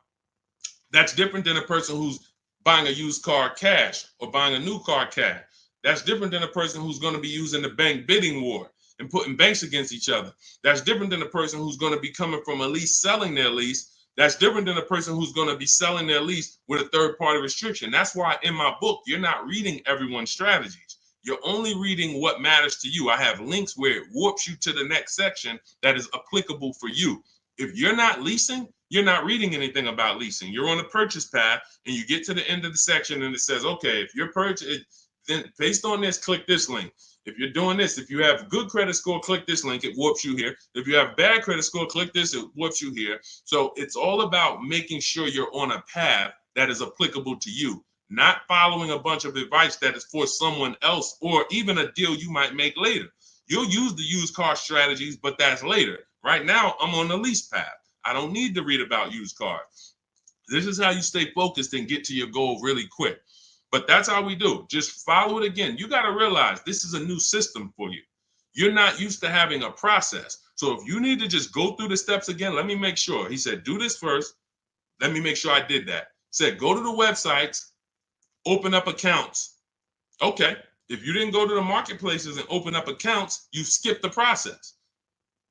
That's different than a person who's buying a used car cash or buying a new car cash. That's different than a person who's going to be using the bank bidding war and putting banks against each other. That's different than a person who's going to be coming from a lease, selling their lease. That's different than a person who's going to be selling their lease with a third-party restriction. That's why in my book, you're not reading everyone's strategies. You're only reading what matters to you. I have links where it warps you to the next section that is applicable for you. If you're not leasing, you're not reading anything about leasing. You're on a purchase path and you get to the end of the section and it says, okay, if you're purchasing, then based on this, click this link. If you're doing this, if you have good credit score, click this link, it warps you here. If you have bad credit score, click this, it warps you here. So it's all about making sure you're on a path that is applicable to you, not following a bunch of advice that is for someone else or even a deal you might make later. You'll use the used car strategies, but that's later. Right now, I'm on the lease path. I don't need to read about used cars. This is how you stay focused and get to your goal really quick. But that's how we do. Just follow it again. You got to realize this is a new system for you. You're not used to having a process. So if you need to just go through the steps again, let me make sure. He said, do this first. Let me make sure I did that. Said, go to the websites, open up accounts. Okay. If you didn't go to the marketplaces and open up accounts, you skipped the process.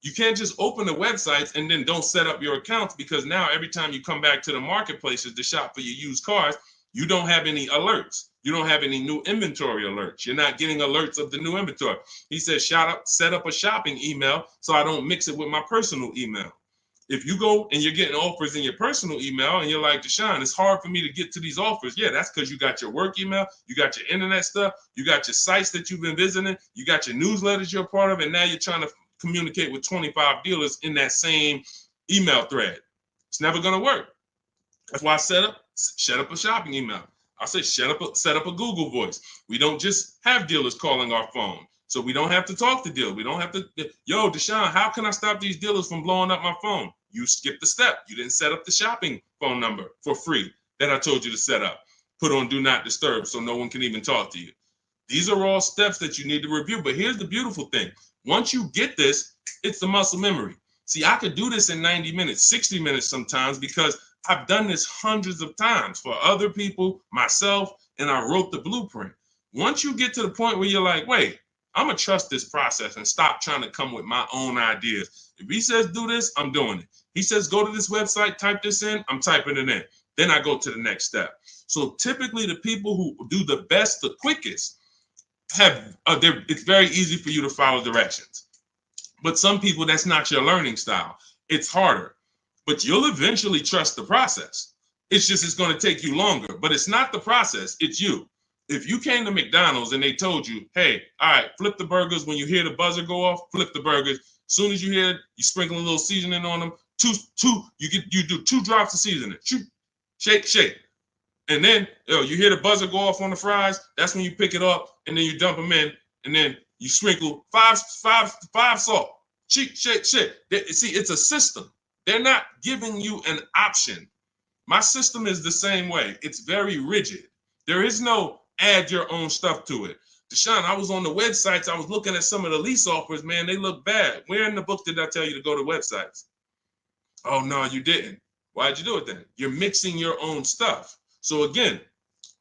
You can't just open the websites and then don't set up your accounts, because now every time you come back to the marketplaces to shop for your used cars, you don't have any alerts. You don't have any new inventory alerts. You're not getting alerts of the new inventory. He says, set up a shopping email so I don't mix it with my personal email. If you go and you're getting offers in your personal email and you're like, Deshone, it's hard for me to get to these offers. Yeah, that's because you got your work email, you got your internet stuff, you got your sites that you've been visiting, you got your newsletters you're a part of, and now you're trying to communicate with 25 dealers in that same email thread. It's never going to work. That's why I set up a shopping email. I say set up a Google Voice. We don't just have dealers calling our phone, so we don't have to talk to dealers. We don't have to, yo, Deshone, how can I stop these dealers from blowing up my phone? You skipped the step. You didn't set up the shopping phone number for free that I told you to set up. Put on do not disturb so no one can even talk to you. These are all steps that you need to review. But here's the beautiful thing. Once you get this, it's the muscle memory. See, I could do this in 90 minutes, 60 minutes sometimes, because I've done this hundreds of times for other people, myself, and I wrote the blueprint. Once you get to the point where you're like, wait, I'm going to trust this process and stop trying to come with my own ideas. If he says do this, I'm doing it. He says go to this website, type this in, I'm typing it in. Then I go to the next step. So typically the people who do the best, the quickest, it's very easy for you to follow directions. But some people, that's not your learning style. It's harder. But you'll eventually trust the process. It's going to take you longer. But it's not the process, it's you. If you came to McDonald's and they told you, hey, all right, flip the burgers. When you hear the buzzer go off, flip the burgers. As soon as you hear it, you sprinkle a little seasoning on them. You do 2 drops of seasoning. Shake. And then you hear the buzzer go off on the fries. That's when you pick it up and then you dump them in. and then you sprinkle five salt. Shit. See, it's a system. They're not giving you an option. My system is the same way. It's very rigid. There is no add your own stuff to it. Deshone, I was on the websites. I was looking at some of the lease offers. Man, they look bad. Where in the book did I tell you to go to websites? Oh, no, you didn't. Why'd you do it then? You're mixing your own stuff. So again,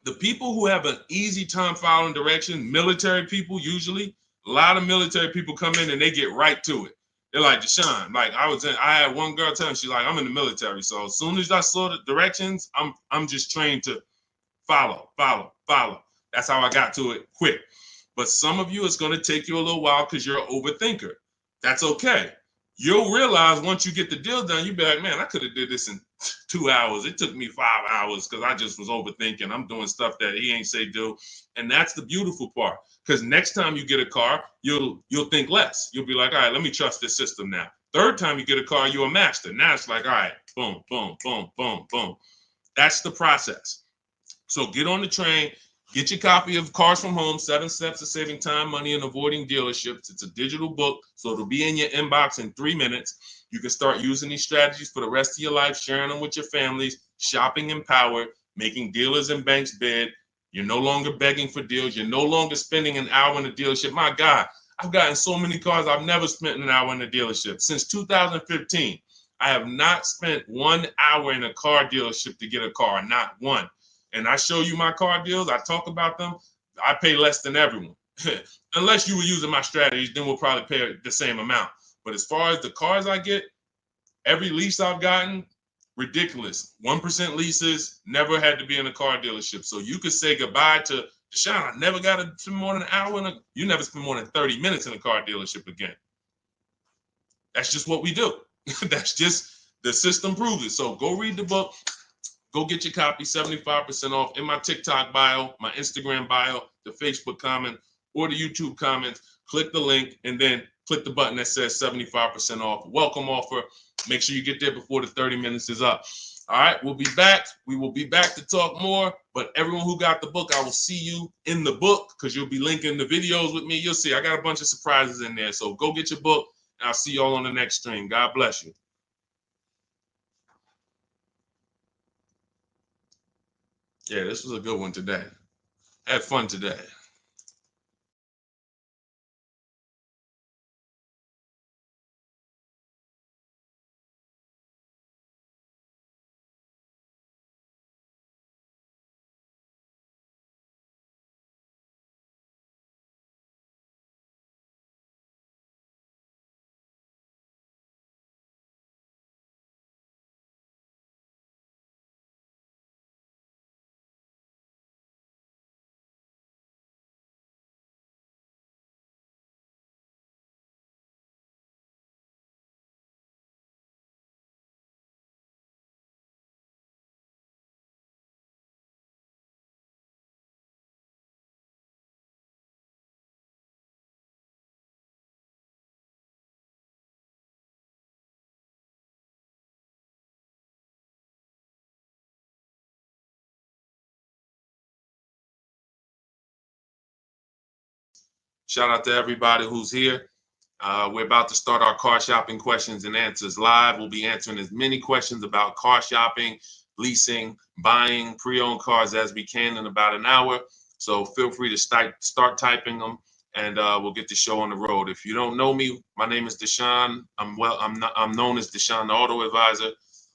the people who have an easy time following direction, military people usually, a lot of military people come in and they get right to it. They're like, Deshone, like I had one girl tell me, she's like, I'm in the military. So as soon as I saw the directions, I'm just trained to follow. That's how I got to it quick. But some of you, it's going to take you a little while because you're an overthinker. That's okay. You'll realize once you get the deal done, you'll be like, man, I could have did this in 2 hours. It took me 5 hours because I just was overthinking. I'm doing stuff that he ain't say do. And that's the beautiful part. Because next time you get a car, you'll think less. You'll be like, all right, let me trust this system now. Third time you get a car, you're a master. Now it's like, all right, boom, boom, boom, boom, boom. That's the process. So get on the train. Get your copy of Cars from Home, 7 Steps to Saving Time, Money, and Avoiding Dealerships. It's a digital book, so it'll be in your inbox in 3 minutes. You can start using these strategies for the rest of your life, sharing them with your families, shopping empowered, making dealers and banks bid. You're no longer begging for deals. You're no longer spending an hour in a dealership. My God, I've gotten so many cars. I've never spent an hour in a dealership. Since 2015, I have not spent 1 hour in a car dealership to get a car, not one. And I show you my car deals, I talk about them, I pay less than everyone. Unless you were using my strategies, then we'll probably pay the same amount. But as far as the cars I get, every lease I've gotten, ridiculous. 1% leases, never had to be in a car dealership. So you could say goodbye to Deshone, I never got to spend more than an hour you never spend more than 30 minutes in a car dealership again. That's just what we do. That's just, the system proves it. So go read the book. Go get your copy, 75% off in my TikTok bio, my Instagram bio, the Facebook comment, or the YouTube comments. Click the link and then click the button that says 75% off. Welcome offer. Make sure you get there before the 30 minutes is up. All right, we'll be back. We will be back to talk more. But everyone who got the book, I will see you in the book because you'll be linking the videos with me. You'll see I got a bunch of surprises in there. So go get your book, and I'll see you all on the next stream. God bless you. Yeah, this was a good one today. Had fun today. Shout out to everybody who's here. We're about to start our car shopping questions and answers live. We'll be answering as many questions about car shopping, leasing, buying, pre-owned cars as we can in about an hour. So feel free to start typing them, and we'll get the show on the road. If you don't know me, my name is Deshone. I'm known as Deshone, the Auto Advisor.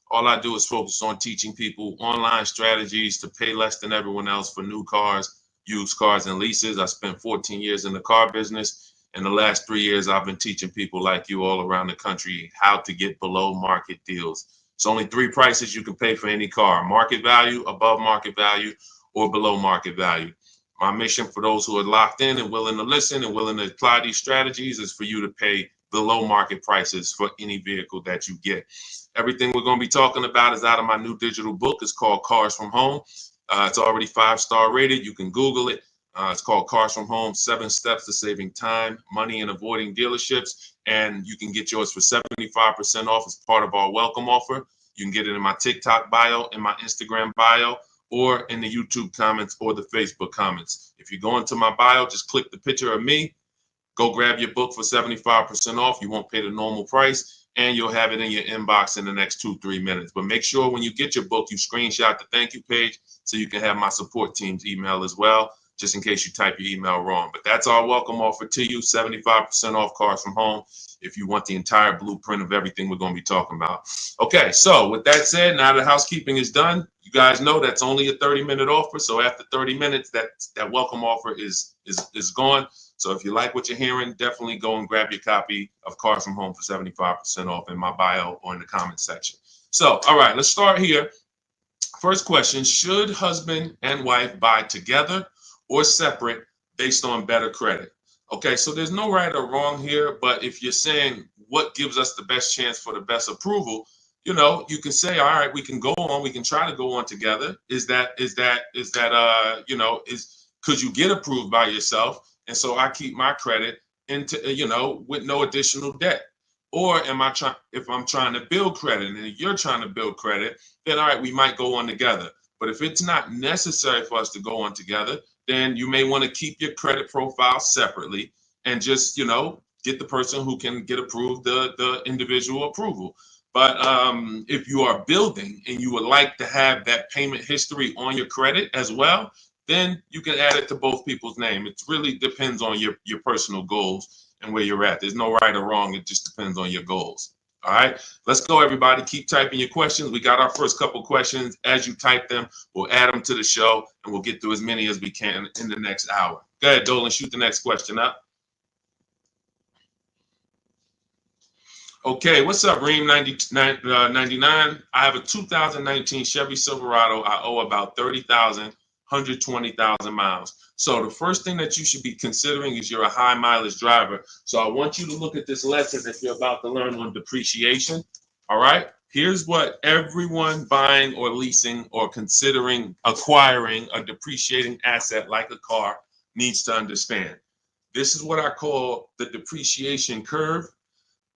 All I do is focus on teaching people online strategies to pay less than everyone else for new cars, used cars, and leases. I spent 14 years in the car business. In the last 3 years, I've been teaching people like you all around the country how to get below market deals. It's only 3 prices you can pay for any car: market value, above market value, or below market value. My mission for those who are locked in and willing to listen and willing to apply these strategies is for you to pay below market prices for any vehicle that you get. Everything we're going to be talking about is out of my new digital book. It's called Cars from Home. It's already 5-star rated. You can Google it. It's called Cars from Home, 7 Steps to Saving Time, Money, and Avoiding Dealerships. And you can get yours for 75% off as part of our welcome offer. You can get it in my TikTok bio, in my Instagram bio, or in the YouTube comments or the Facebook comments. If you go into my bio, just click the picture of me. Go grab your book for 75% off. You won't pay the normal price, and you'll have it in your inbox in the next 2-3 minutes. But make sure when you get your book, you screenshot the thank you page so you can have my support team's email as well, just in case you type your email wrong. But that's our welcome offer to you, 75% off Cars from Home, if you want the entire blueprint of everything we're going to be talking about. Okay, so with that said, now the housekeeping is done. You guys know that's only a 30-minute offer. So after 30 minutes, that welcome offer is gone. So if you like what you're hearing, definitely go and grab your copy of Cars from Home for 75% off in my bio or in the comment section. So, all right, let's start here. First question, should husband and wife buy together or separate based on better credit? Okay, so there's no right or wrong here, but if you're saying what gives us the best chance for the best approval, you know, you can say, all right, we can go on, we can try to go on together. Could you get approved by yourself? And so I keep my credit into, with no additional debt. Or if I'm trying to build credit and you're trying to build credit, then all right, we might go on together. But if it's not necessary for us to go on together, then you may want to keep your credit profile separately and just, get the person who can get approved the individual approval. But if you are building and you would like to have that payment history on your credit as well, then you can add it to both people's name. It really depends on your personal goals and where you're at. There's no right or wrong. It just depends on your goals. All right, let's go, everybody. Keep typing your questions. We got our first couple questions. As you type them, we'll add them to the show, and we'll get through as many as we can in the next hour. Go ahead, Dolan, shoot the next question up. Okay, what's up, Reem 99? I have a 2019 Chevy Silverado. I owe about 30,000, 120,000 miles. So the first thing that you should be considering is you're a high mileage driver. So I want you to look at this lesson that you're about to learn on depreciation. All right, here's what everyone buying or leasing or considering acquiring a depreciating asset like a car needs to understand. This is what I call the depreciation curve.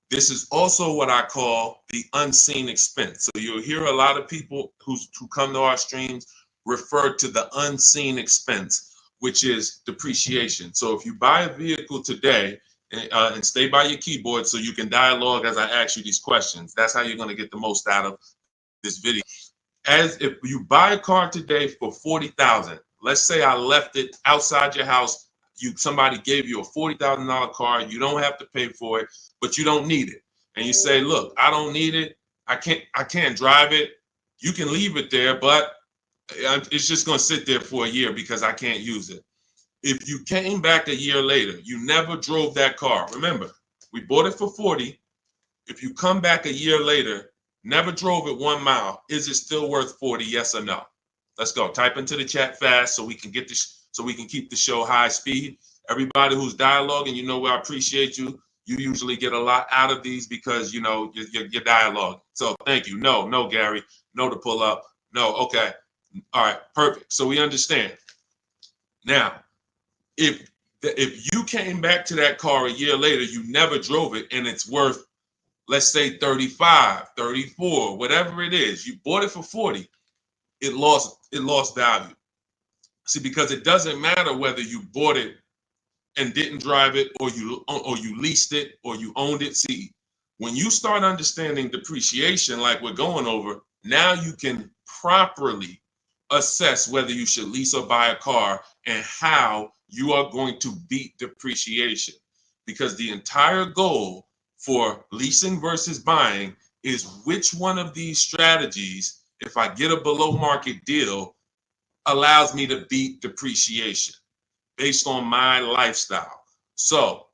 This is also what I call the unseen expense. So you'll hear a lot of people who come to our streams refer to the unseen expense, which is depreciation. So if you buy a vehicle today, and stay by your keyboard so you can dialogue as I ask you these questions. That's how you're going to get the most out of this video. As if you buy a car today for 40,000, let's say I left it outside your house. Somebody gave you a $40,000 car. You don't have to pay for it, but you don't need it. And you say, look, I don't need it. I can't drive it. You can leave it there, but it's just going to sit there for a year because I can't use it. If you came back a year later, you never drove that car. Remember, we bought it for 40. If you come back a year later, never drove it 1 mile, is it still worth 40? Yes or no? Let's go. Type into the chat fast so we can get this, so we can keep the show high speed. Everybody who's dialoguing, I appreciate you. You usually get a lot out of these because your dialogue. So thank you. No, Gary. No to pull up. No. Okay. All right. Perfect. So we understand. Now, if you came back to that car a year later, you never drove it, and it's worth, let's say 35, 34, whatever it is, you bought it for 40, it lost value. See, because it doesn't matter whether you bought it and didn't drive it, or you leased it, or you owned it. See, when you start understanding depreciation like we're going over, now you can properly assess whether you should lease or buy a car and how you are going to beat depreciation. Because the entire goal for leasing versus buying is which one of these strategies, if I get a below market deal, allows me to beat depreciation based on my lifestyle. So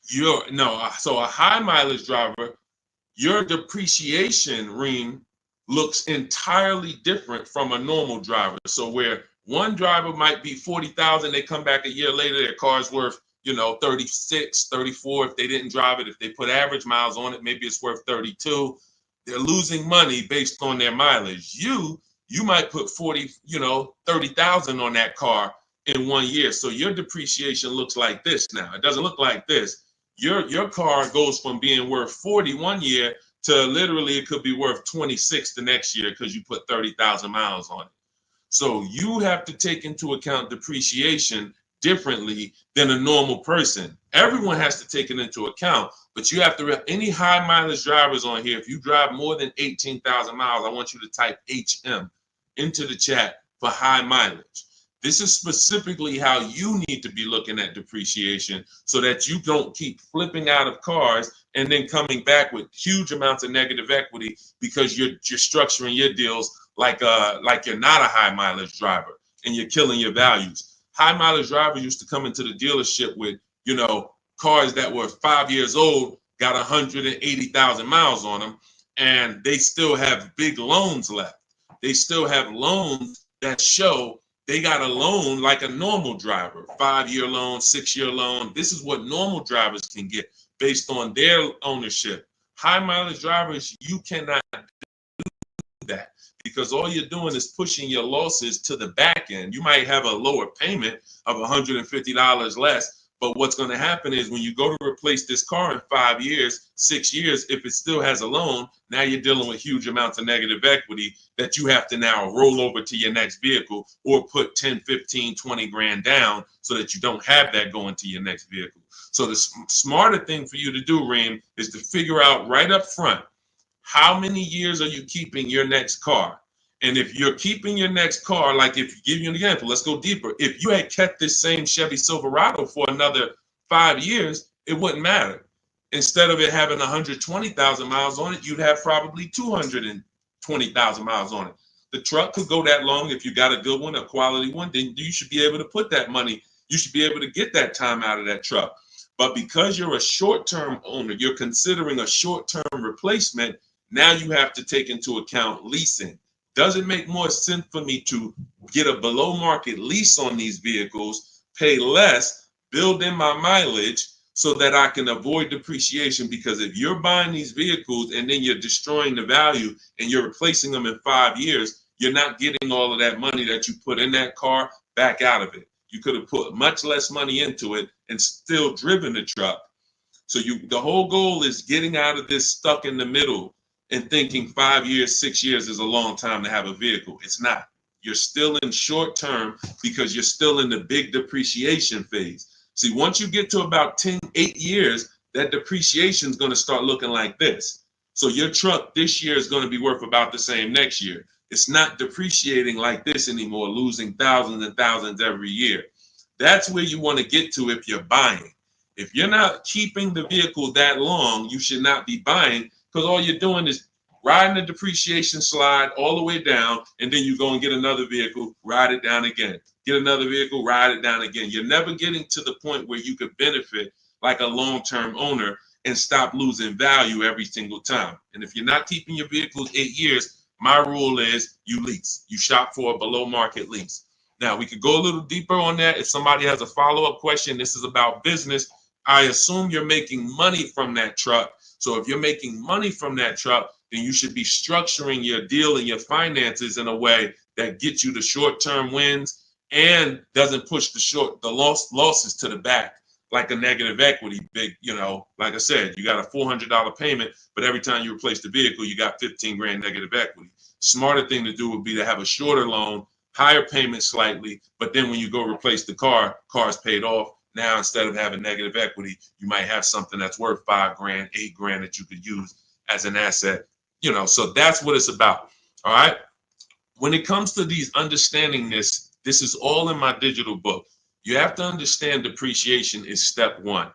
so a high mileage driver, your depreciation ring looks entirely different from a normal driver. So where one driver might be 40,000, they come back a year later, their car's worth, 36, 34. If they didn't drive it, if they put average miles on it, maybe it's worth 32. They're losing money based on their mileage. You might put 30,000 on that car in 1 year. So your depreciation looks like this now. It doesn't look like this. Your car goes from being worth 40 1 year to literally it could be worth 26 the next year because you put 30,000 miles on it. So you have to take into account depreciation differently than a normal person. Everyone has to take it into account, but you have to, any high mileage drivers on here, if you drive more than 18,000 miles, I want you to type HM into the chat for high mileage. This is specifically how you need to be looking at depreciation so that you don't keep flipping out of cars and then coming back with huge amounts of negative equity because you're structuring your deals like you're not a high mileage driver and you're killing your values. High mileage drivers used to come into the dealership with, cars that were 5 years old, got 180,000 miles on them, and they still have big loans left. They still have loans that show they got a loan like a normal driver, 5-year loan, 6-year loan. This is what normal drivers can get based on their ownership. High mileage drivers, you cannot do that because all you're doing is pushing your losses to the back end. You might have a lower payment of $150 less, but what's going to happen is when you go to replace this car in 5 years, 6 years, if it still has a loan, now you're dealing with huge amounts of negative equity that you have to now roll over to your next vehicle or put 10, 15, 20 grand down so that you don't have that going to your next vehicle. So the smarter thing for you to do, Reem, is to figure out right up front, how many years are you keeping your next car? And if you're keeping your next car, like if you give you an example, let's go deeper. If you had kept this same Chevy Silverado for another 5 years, it wouldn't matter. Instead of it having 120,000 miles on it, you'd have probably 220,000 miles on it. The truck could go that long. If you got a good one, a quality one, then you should be able to put that money. You should be able to get that time out of that truck. But because you're a short-term owner, you're considering a short-term replacement. Now you have to take into account leasing. Does it make more sense for me to get a below market lease on these vehicles, pay less, build in my mileage so that I can avoid depreciation? Because if you're buying these vehicles and then you're destroying the value and you're replacing them in 5 years, you're not getting all of that money that you put in that car back out of it. You could have put much less money into it and still driven the truck. So the whole goal is getting out of this stuck in the middle and thinking 5 years, 6 years is a long time to have a vehicle. It's not. You're still in short term because you're still in the big depreciation phase. See, once you get to about 8 years, that depreciation is going to start looking like this. So your truck this year is going to be worth about the same next year. It's not depreciating like this anymore, losing thousands and thousands every year. That's where you want to get to if you're buying. If you're not keeping the vehicle that long, you should not be buying, because all you're doing is riding the depreciation slide all the way down, and then you go and get another vehicle, ride it down again. Get another vehicle, ride it down again. You're never getting to the point where you could benefit like a long-term owner and stop losing value every single time. And if you're not keeping your vehicles 8 years, my rule is you lease. You shop for a below-market lease. Now, we could go a little deeper on that. If somebody has a follow-up question, this is about business. I assume you're making money from that truck. So if you're making money from that truck, then you should be structuring your deal and your finances in a way that gets you the short-term wins and doesn't push the losses to the back like a negative equity. Like I said, you got a $400 payment, but every time you replace the vehicle, you got 15 grand negative equity. Smarter thing to do would be to have a shorter loan, higher payment slightly, but then when you go replace the car's paid off. Now, instead of having negative equity, you might have something that's worth 5 grand, 8 grand that you could use as an asset. So that's what it's about. All right. When it comes to these understanding this is all in my digital book. You have to understand depreciation is step one.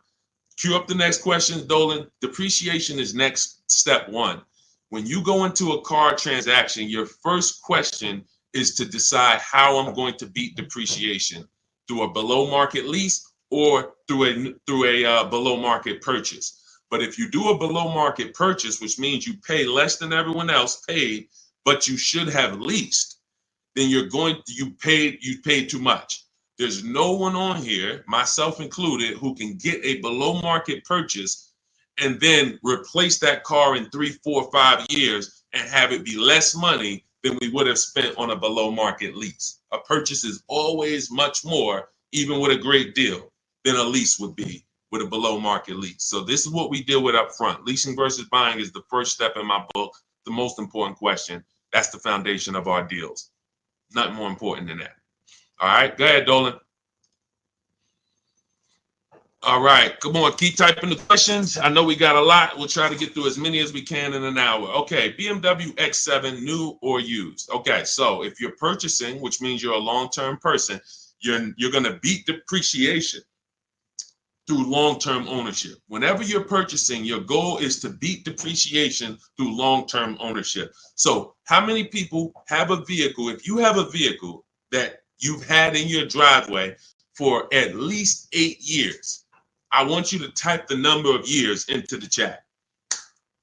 Cue up the next question, Dolan. Depreciation is next step one. When you go into a car transaction, your first question is to decide how I'm going to beat depreciation, through a below market lease or through a below market purchase. But if you do a below market purchase, which means you pay less than everyone else paid, but you should have leased, then you paid too much. There's no one on here, myself included, who can get a below market purchase and then replace that car in 3, 4, 5 years and have it be less money than we would have spent on a below market lease. A purchase is always much more, even with a great deal, than a lease would be with a below market lease. So this is what we deal with up front. Leasing versus buying is the first step in my book, the most important question. That's the foundation of our deals. Nothing more important than that. All right, go ahead, Dolan. All right, come on, keep typing the questions. I know we got a lot. We'll try to get through as many as we can in an hour. Okay, BMW X7, new or used. Okay, so if you're purchasing, which means you're a long-term person, you're going to beat depreciation through long-term ownership. Whenever you're purchasing, your goal is to beat depreciation through long-term ownership. So how many people have a vehicle? If you have a vehicle that you've had in your driveway for at least 8 years, I want you to type the number of years into the chat.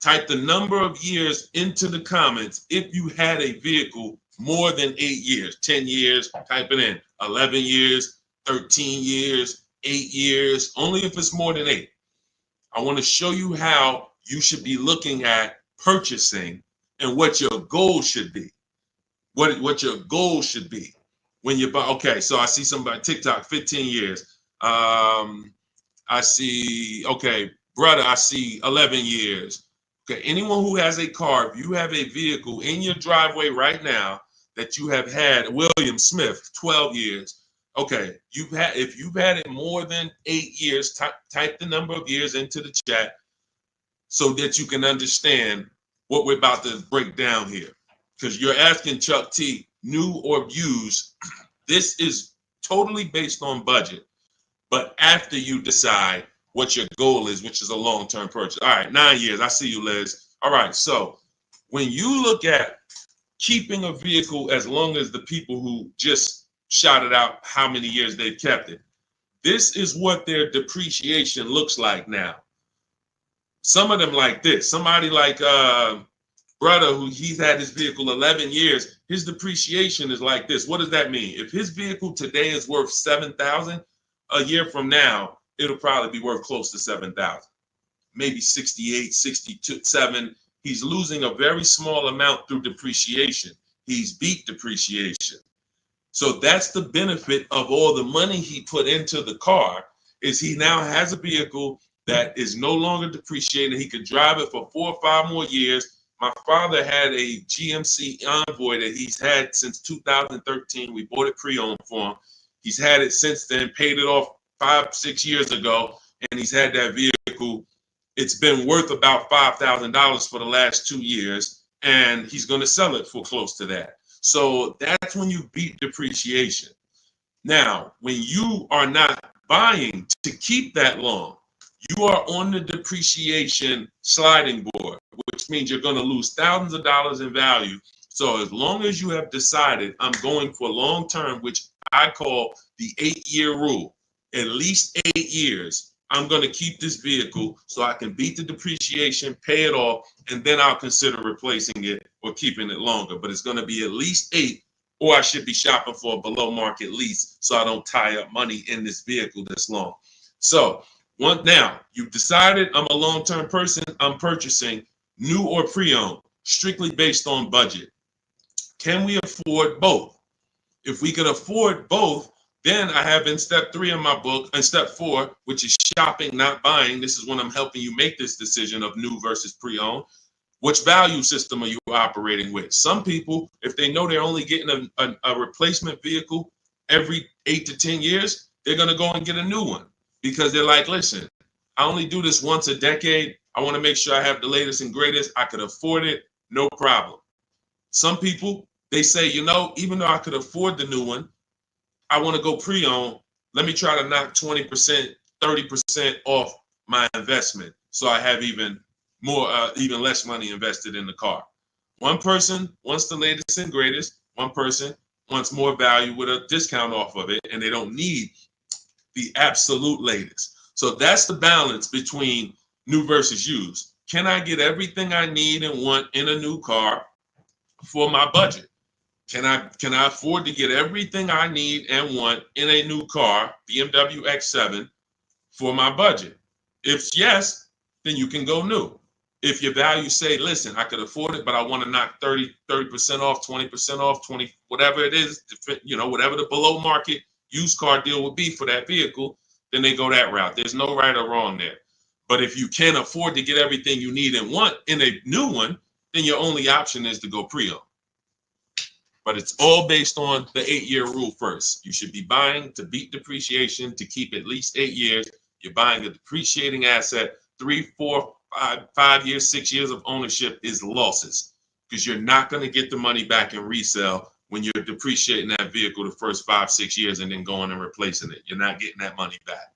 Type the number of years into the comments if you had a vehicle more than 8 years, 10 years, type it in, 11 years, 13 years, 8 years, only if it's more than 8. I want to show you how you should be looking at purchasing and what your goal should be. What your goal should be when you buy. Okay, so I see somebody TikTok 15 years. I see, okay, brother, I see 11 years. Okay, anyone who has a car, if you have a vehicle in your driveway right now that you have had, William Smith, 12 years. Okay, if you've had it more than 8 years, type the number of years into the chat so that you can understand what we're about to break down here. Because you're asking Chuck T, new or used. This is totally based on budget. But after you decide what your goal is, which is a long-term purchase. All right, 9 years. I see you, Liz. All right, so when you look at keeping a vehicle as long as the people who just shouted out how many years they've kept it, this is what their depreciation looks like now. Some of them like this. Somebody like brother who he's had his vehicle 11 years, his depreciation is like this. What does that mean? If his vehicle today is worth $7,000, a year from now, it'll probably be worth close to 7,000, maybe 68, 62, 7. He's losing a very small amount through depreciation. He's beat depreciation. So that's the benefit of all the money he put into the car, is he now has a vehicle that is no longer depreciated. He could drive it for 4 or 5 more years. My father had a GMC Envoy that he's had since 2013. We bought it pre-owned for him. He's had it since then, paid it off 5, 6 years ago, and he's had that vehicle. It's been worth about $5,000 for the last 2 years, and he's going to sell it for close to that. So that's when you beat depreciation. Now, when you are not buying to keep that long, you are on the depreciation sliding board, which means you're going to lose thousands of dollars in value. So as long as you have decided I'm going for long term, which I call the 8-year rule, at least 8 years, I'm going to keep this vehicle so I can beat the depreciation, pay it off, and then I'll consider replacing it or keeping it longer. But it's going to be at least 8, or I should be shopping for a below market lease so I don't tie up money in this vehicle this long. So now you've decided I'm a long-term person, I'm purchasing new or pre-owned, strictly based on budget. Can we afford both? If we can afford both, then I have in step 3 in my book, and step 4, which is shopping, not buying. This is when I'm helping you make this decision of new versus pre-owned. Which value system are you operating with? Some people, if they know they're only getting a replacement vehicle every 8 to 10 years, they're going to go and get a new one because they're like, listen, I only do this once a decade. I want to make sure I have the latest and greatest. I could afford it, no problem. Some people, they say, you know, even though I could afford the new one, I want to go pre-owned. Let me try to knock 20%, 30% off my investment so I have even less money invested in the car. One person wants the latest and greatest. One person wants more value with a discount off of it, and they don't need the absolute latest. So that's the balance between new versus used. Can I get everything I need and want in a new car for my budget? Can I afford to get everything I need and want in a new car, BMW X7, for my budget? If yes, then you can go new. If your value say, listen, I could afford it, but I want to knock 30% off, 20% off, 20, whatever it is, whatever the below market used car deal would be for that vehicle, then they go that route. There's no right or wrong there. But if you can't afford to get everything you need and want in a new one, then your only option is to go pre-owned. But it's all based on the 8-year rule first. You should be buying to beat depreciation to keep at least 8 years. You're buying a depreciating asset. 3, 4, 5 years, 6 years of ownership is losses because you're not going to get the money back in resale when you're depreciating that vehicle the first 5, 6 years and then going and replacing it. You're not getting that money back.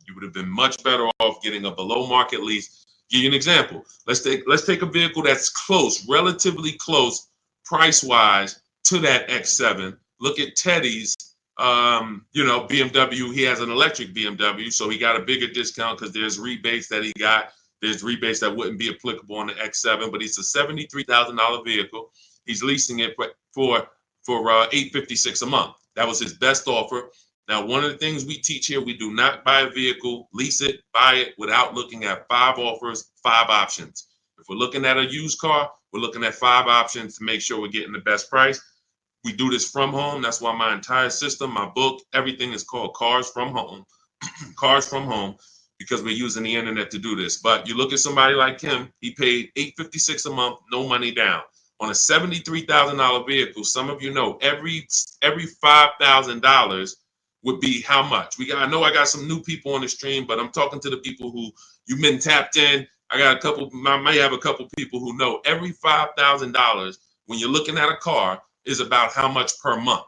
You would have been much better off getting a below market lease. Give you an example. Let's take a vehicle that's close, relatively close, price wise to that X7. Look at Teddy's, BMW. He has an electric BMW, so he got a bigger discount because there's rebates that he got. There's rebates that wouldn't be applicable on the X7, but it's a $73,000 vehicle. He's leasing it for $856 a month. That was his best offer. Now, one of the things we teach here, we do not buy a vehicle, lease it, buy it without looking at 5 offers, 5 options. If we're looking at a used car, we're looking at 5 options to make sure we're getting the best price. We do this from home. That's why my entire system, my book, everything is called Cars from Home. Cars from Home, because we're using the internet to do this. But you look at somebody like him, he paid $856 a month, no money down. On a $73,000 vehicle, some of you know every $5,000 would be how much? I know I got some new people on the stream, but I'm talking to the people who you've been tapped in. I may have a couple people who know every $5,000 when you're looking at a car is about how much per month.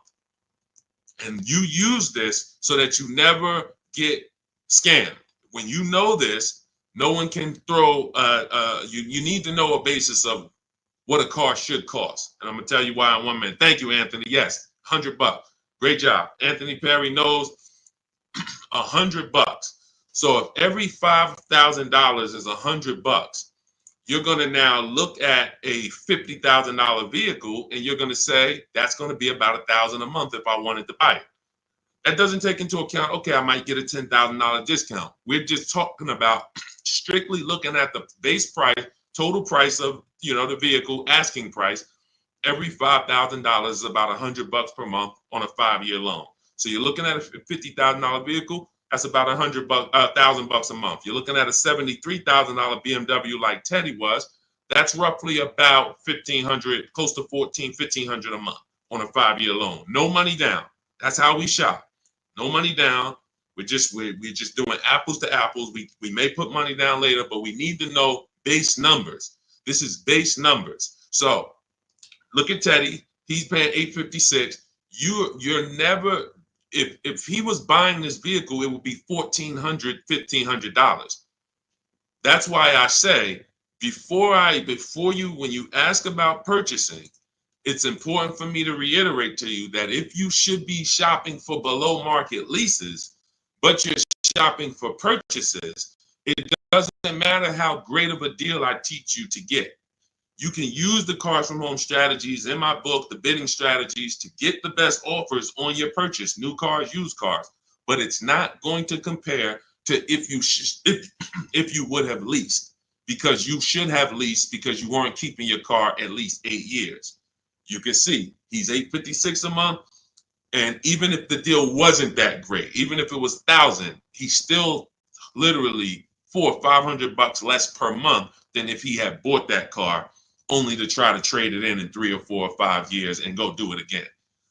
And you use this so that you never get scammed. When you know this, no one can throw, you need to know a basis of what a car should cost. And I'm gonna tell you why in 1 minute. Thank you, Anthony. Yes, $100. Great job. Anthony Perry knows $100. So if every $5,000 is $100, you're going to now look at a $50,000 vehicle and you're going to say that's going to be about $1,000 a month if I wanted to buy it. That doesn't take into account, okay, I might get a $10,000 discount. We're just talking about strictly looking at the base price, total price of the vehicle, asking price. Every $5,000 is about $100 per month on a 5-year loan. So you're looking at a $50,000 vehicle, that's about $1,000 a month. You're looking at a $73,000 BMW like Teddy was, that's roughly about $1,500, close to $1,500 a month on a 5-year loan. No money down. That's how we shop. No money down. We're just doing apples to apples. We may put money down later, but we need to know base numbers. This is base numbers. So look at Teddy. He's paying $856. You're never, if he was buying this vehicle, it would be $1,400, $1,500. That's why I say when you ask about purchasing, it's important for me to reiterate to you that if you should be shopping for below market leases, but you're shopping for purchases, it doesn't matter how great of a deal I teach you to get. You can use the Cars from Home strategies in my book, the bidding strategies, to get the best offers on your purchase, new cars, used cars. But it's not going to compare to if you would have leased, because you should have leased because you weren't keeping your car at least 8 years. You can see he's $856 a month, and even if the deal wasn't that great, even if it was $1,000, he's still literally $400 or $500 less per month than if he had bought that car only to try to trade it in 3 or 4 or 5 years and go do it again.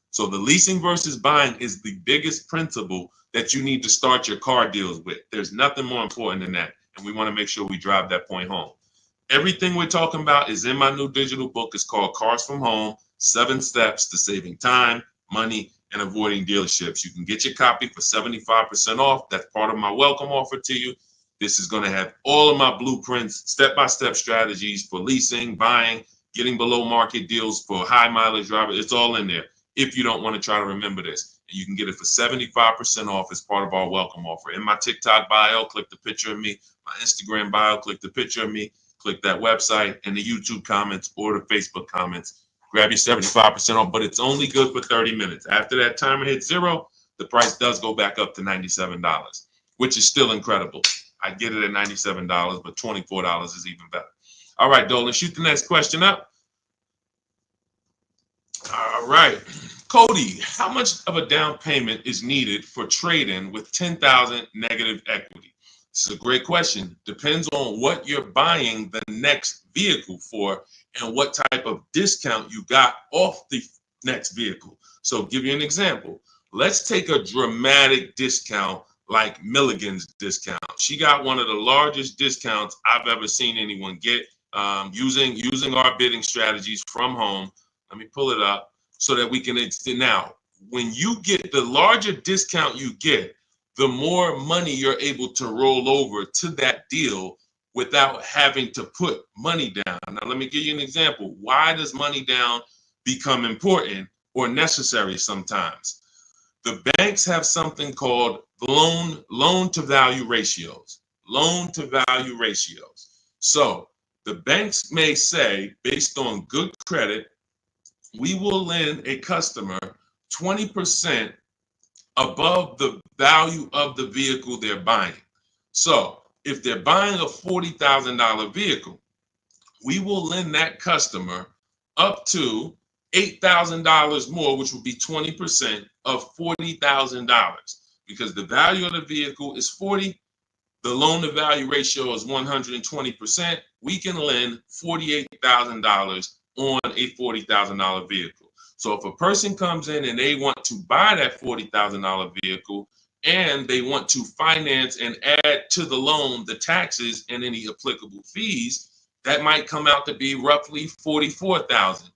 So the leasing versus buying is the biggest principle that you need to start your car deals with. There's nothing more important than that, and we want to make sure we drive that point home. Everything we're talking about is in my new digital book. It's called Cars from Home, 7 Steps to Saving Time, Money, and Avoiding Dealerships. You can get your copy for 75% off. That's part of my welcome offer to you. This is going to have all of my blueprints, step-by-step strategies for leasing, buying, getting below market deals for high mileage drivers. It's all in there if you don't want to try to remember this. And you can get it for 75% off as part of our welcome offer. In my TikTok bio, click the picture of me. My Instagram bio, click the picture of me. Click that website, and the YouTube comments or the Facebook comments. Grab your 75% off, but it's only good for 30 minutes. After that timer hits 0, the price does go back up to $97, which is still incredible. I get it at $97, but $24 is even better. All right, Dolan, shoot the next question up. All right. Cody, how much of a down payment is needed for trade-in with $10,000 negative equity? This is a great question. Depends on what you're buying the next vehicle for and what type of discount you got off the next vehicle. So give you an example. Let's take a dramatic discount like Milligan's discount. She got one of the largest discounts I've ever seen anyone get using our bidding strategies from home. Let me pull it up so that we can now. When you get the larger discount you get, the more money you're able to roll over to that deal without having to put money down. Now, let me give you an example. Why does money down become important or necessary sometimes? The banks have something called loan to value ratios. Loan to value ratios. So the banks may say, based on good credit, we will lend a customer 20% above the value of the vehicle they're buying. So if they're buying a $40,000 vehicle, we will lend that customer up to $8,000 more, which would be 20% of $40,000. Because the value of the vehicle is 40, the loan to value ratio is 120%. We can lend $48,000 on a $40,000 vehicle. So if a person comes in and they want to buy that $40,000 vehicle and they want to finance and add to the loan the taxes and any applicable fees, that might come out to be roughly $44,000.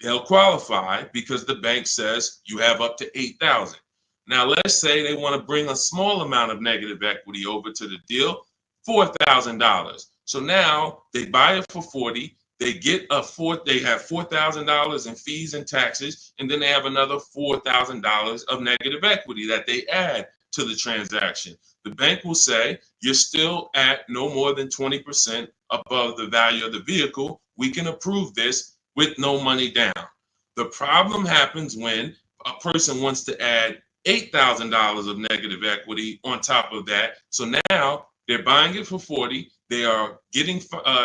They'll qualify because the bank says you have up to $8,000. Now, let's say they want to bring a small amount of negative equity over to the deal, $4,000. So now they buy it for 40. They get they have $4,000 in fees and taxes, and then they have another $4,000 of negative equity that they add to the transaction. The bank will say you're still at no more than 20% above the value of the vehicle. We can approve this with no money down. The problem happens when a person wants to add $8,000 of negative equity on top of that. So now they're buying it for 40. They are getting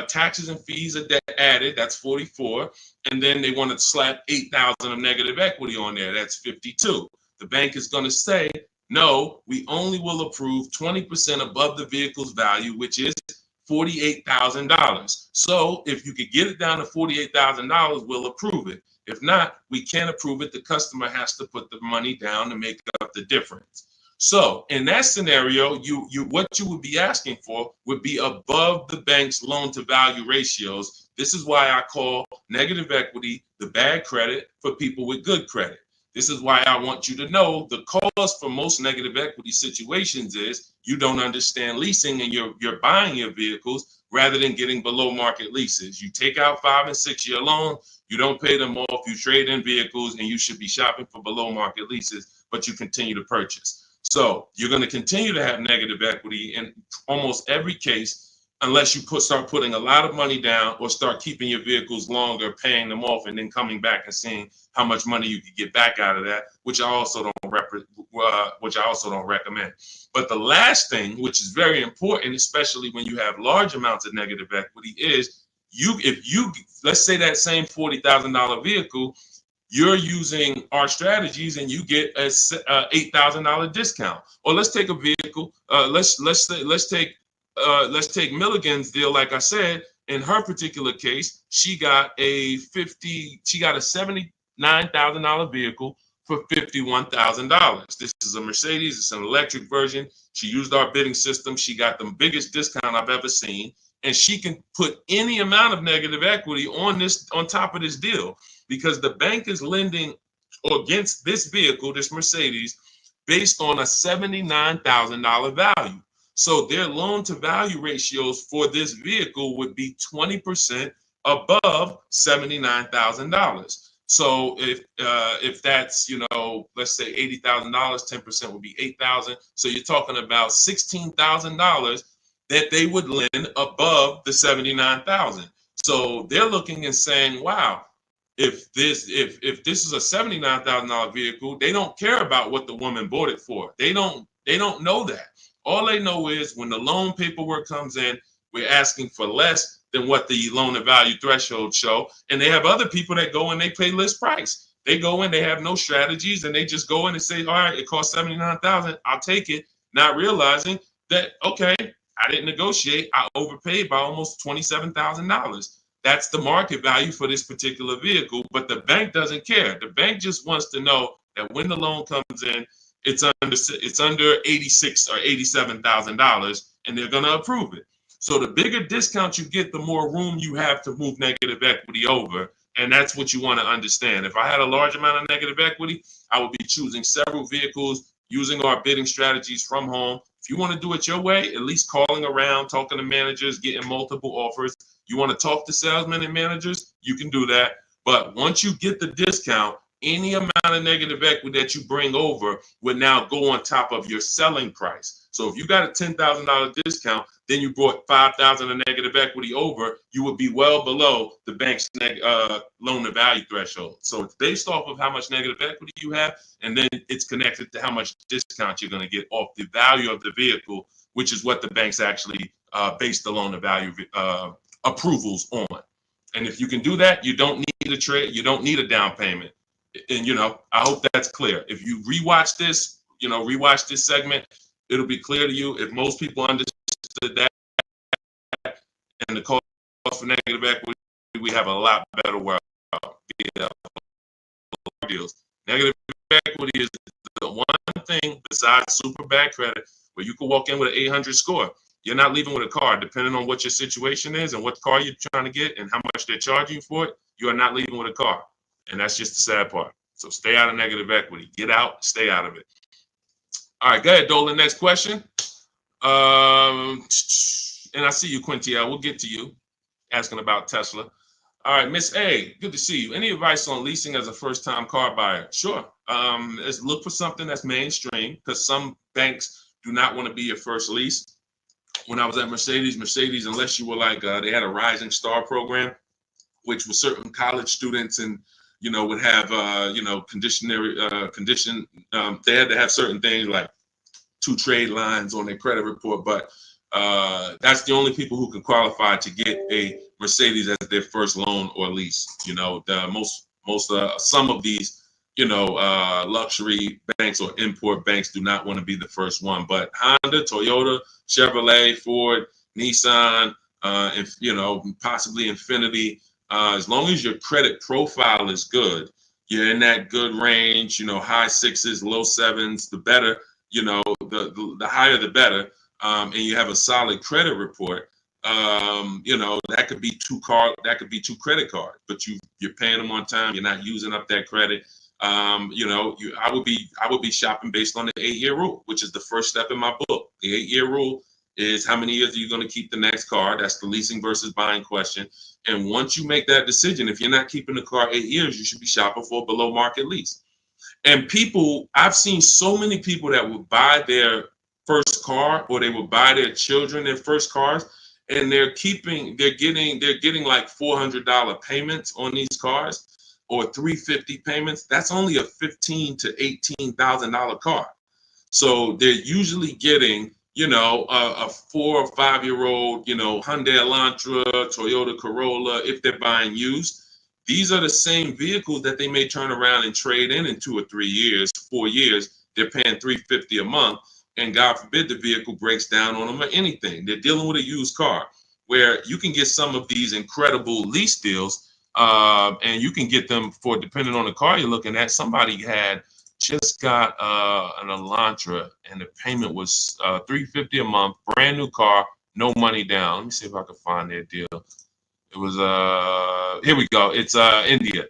taxes and fees added. That's 44. And then they want to slap 8,000 of negative equity on there. That's 52. The bank is going to say, no, we only will approve 20% above the vehicle's value, which is $48,000. So if you could get it down to $48,000, we'll approve it. If not, we can't approve it. The customer has to put the money down to make up the difference. So in that scenario, what you would be asking for would be above the bank's loan to value ratios. This is why I call negative equity the bad credit for people with good credit. This is why I want you to know the cause for most negative equity situations is you don't understand leasing and you're buying your vehicles rather than getting below market leases. You take out 5 and 6 year loans, you don't pay them off, you trade in vehicles, and you should be shopping for below market leases, but you continue to purchase. So you're going to continue to have negative equity in almost every case unless you start putting a lot of money down or start keeping your vehicles longer, paying them off, and then coming back and seeing how much money you could get back out of that, which I also don't recommend. But the last thing, which is very important, especially when you have large amounts of negative equity, is let's say that same $40,000 vehicle, you're using our strategies and you get a $8,000 discount. Or let's take a vehicle. Let's take Milligan's deal. Like I said, in her particular case, she got a $79,000 vehicle for $51,000. This is a Mercedes. It's an electric version. She used our bidding system. She got the biggest discount I've ever seen, and she can put any amount of negative equity on top of this deal because the bank is lending against this vehicle, this Mercedes, based on a $79,000 value. So their loan to value ratios for this vehicle would be 20% above $79,000. So if that's, let's say $80,000, 10% would be $8,000. So you're talking about $16,000 that they would lend above the $79,000. So they're looking and saying, wow, if this is a $79,000 vehicle, they don't care about what the woman bought it for. They don't know that. All they know is when the loan paperwork comes in, we're asking for less than what the loan to value threshold show. And they have other people that go and they pay list price. They go in, they have no strategies, and they just go in and say, all right, it costs $79,000, I'll take it, not realizing that, okay, I didn't negotiate. I overpaid by almost $27,000. That's the market value for this particular vehicle, but the bank doesn't care. The bank just wants to know that when the loan comes in, it's under 86 or $87,000, and they're going to approve it. So the bigger discount you get, the more room you have to move negative equity over, and that's what you want to understand. If I had a large amount of negative equity, I would be choosing several vehicles, using our bidding strategies from home. If you want to do it your way, at least calling around, talking to managers, getting multiple offers. You want to talk to salesmen and managers, you can do that. But once you get the discount, any amount of negative equity that you bring over would now go on top of your selling price. So if you got a $10,000 discount, then you brought $5,000 of negative equity over, you would be well below the bank's loan to value threshold. So it's based off of how much negative equity you have, and then it's connected to how much discount you're going to get off the value of the vehicle, which is what the banks actually base the loan to value approvals on. And if you can do that, you don't need a trade, you don't need a down payment. And I hope that's clear. If you rewatch this, rewatch this segment, it'll be clear to you. If most people understood that and the cost for negative equity, we have a lot better world. Deals. Negative equity is the one thing besides super bad credit where you can walk in with an 800 score. You're not leaving with a car, depending on what your situation is and what car you're trying to get and how much they're charging you for it. You are not leaving with a car. And that's just the sad part. So stay out of negative equity. Get out, stay out of it. All right, go ahead, Dolan. Next question. And I see you, Quintia. We'll get to you asking about Tesla. All right, Miss A, good to see you. Any advice on leasing as a first-time car buyer? Sure. Let's look for something that's mainstream because some banks do not want to be your first lease. When I was at Mercedes, unless you were like, they had a Rising Star program, which was certain college students and, would have, condition. They had to have certain things like 2 trade lines on their credit report, but that's the only people who can qualify to get a Mercedes as their first loan or lease. Some of these, luxury banks or import banks do not want to be the first one, but Honda, Toyota, Chevrolet, Ford, Nissan, and possibly Infiniti, as long as your credit profile is good, you're in that good range, high 6s, low 7s, the better, the higher the better, and you have a solid credit report, that could be 2 credit cards, but you're paying them on time, you're not using up that credit. I would be shopping based on the 8-year rule, which is the first step in my book. The 8-year rule is how many years are you going to keep the next car? That's the leasing versus buying question. And once you make that decision, if you're not keeping the car 8 years, you should be shopping for a below market lease. And I've seen so many people that would buy their first car or they would buy their children their first cars, and they're getting like $400 payments on these cars or $350 payments. That's only a $15,000 to $18,000 car. So they're usually getting, a 4 or 5-year-old, Hyundai Elantra, Toyota Corolla, if they're buying used. These are the same vehicles that they may turn around and trade in 2 or 3 years, 4 years. They're paying $350 a month, and God forbid the vehicle breaks down on them or anything. They're dealing with a used car, where you can get some of these incredible lease deals, and you can get them for, depending on the car you're looking at. Somebody had just got an Elantra, and the payment was $350 a month, brand new car, no money down. Let me see if I can find their deal. It was here we go. It's India.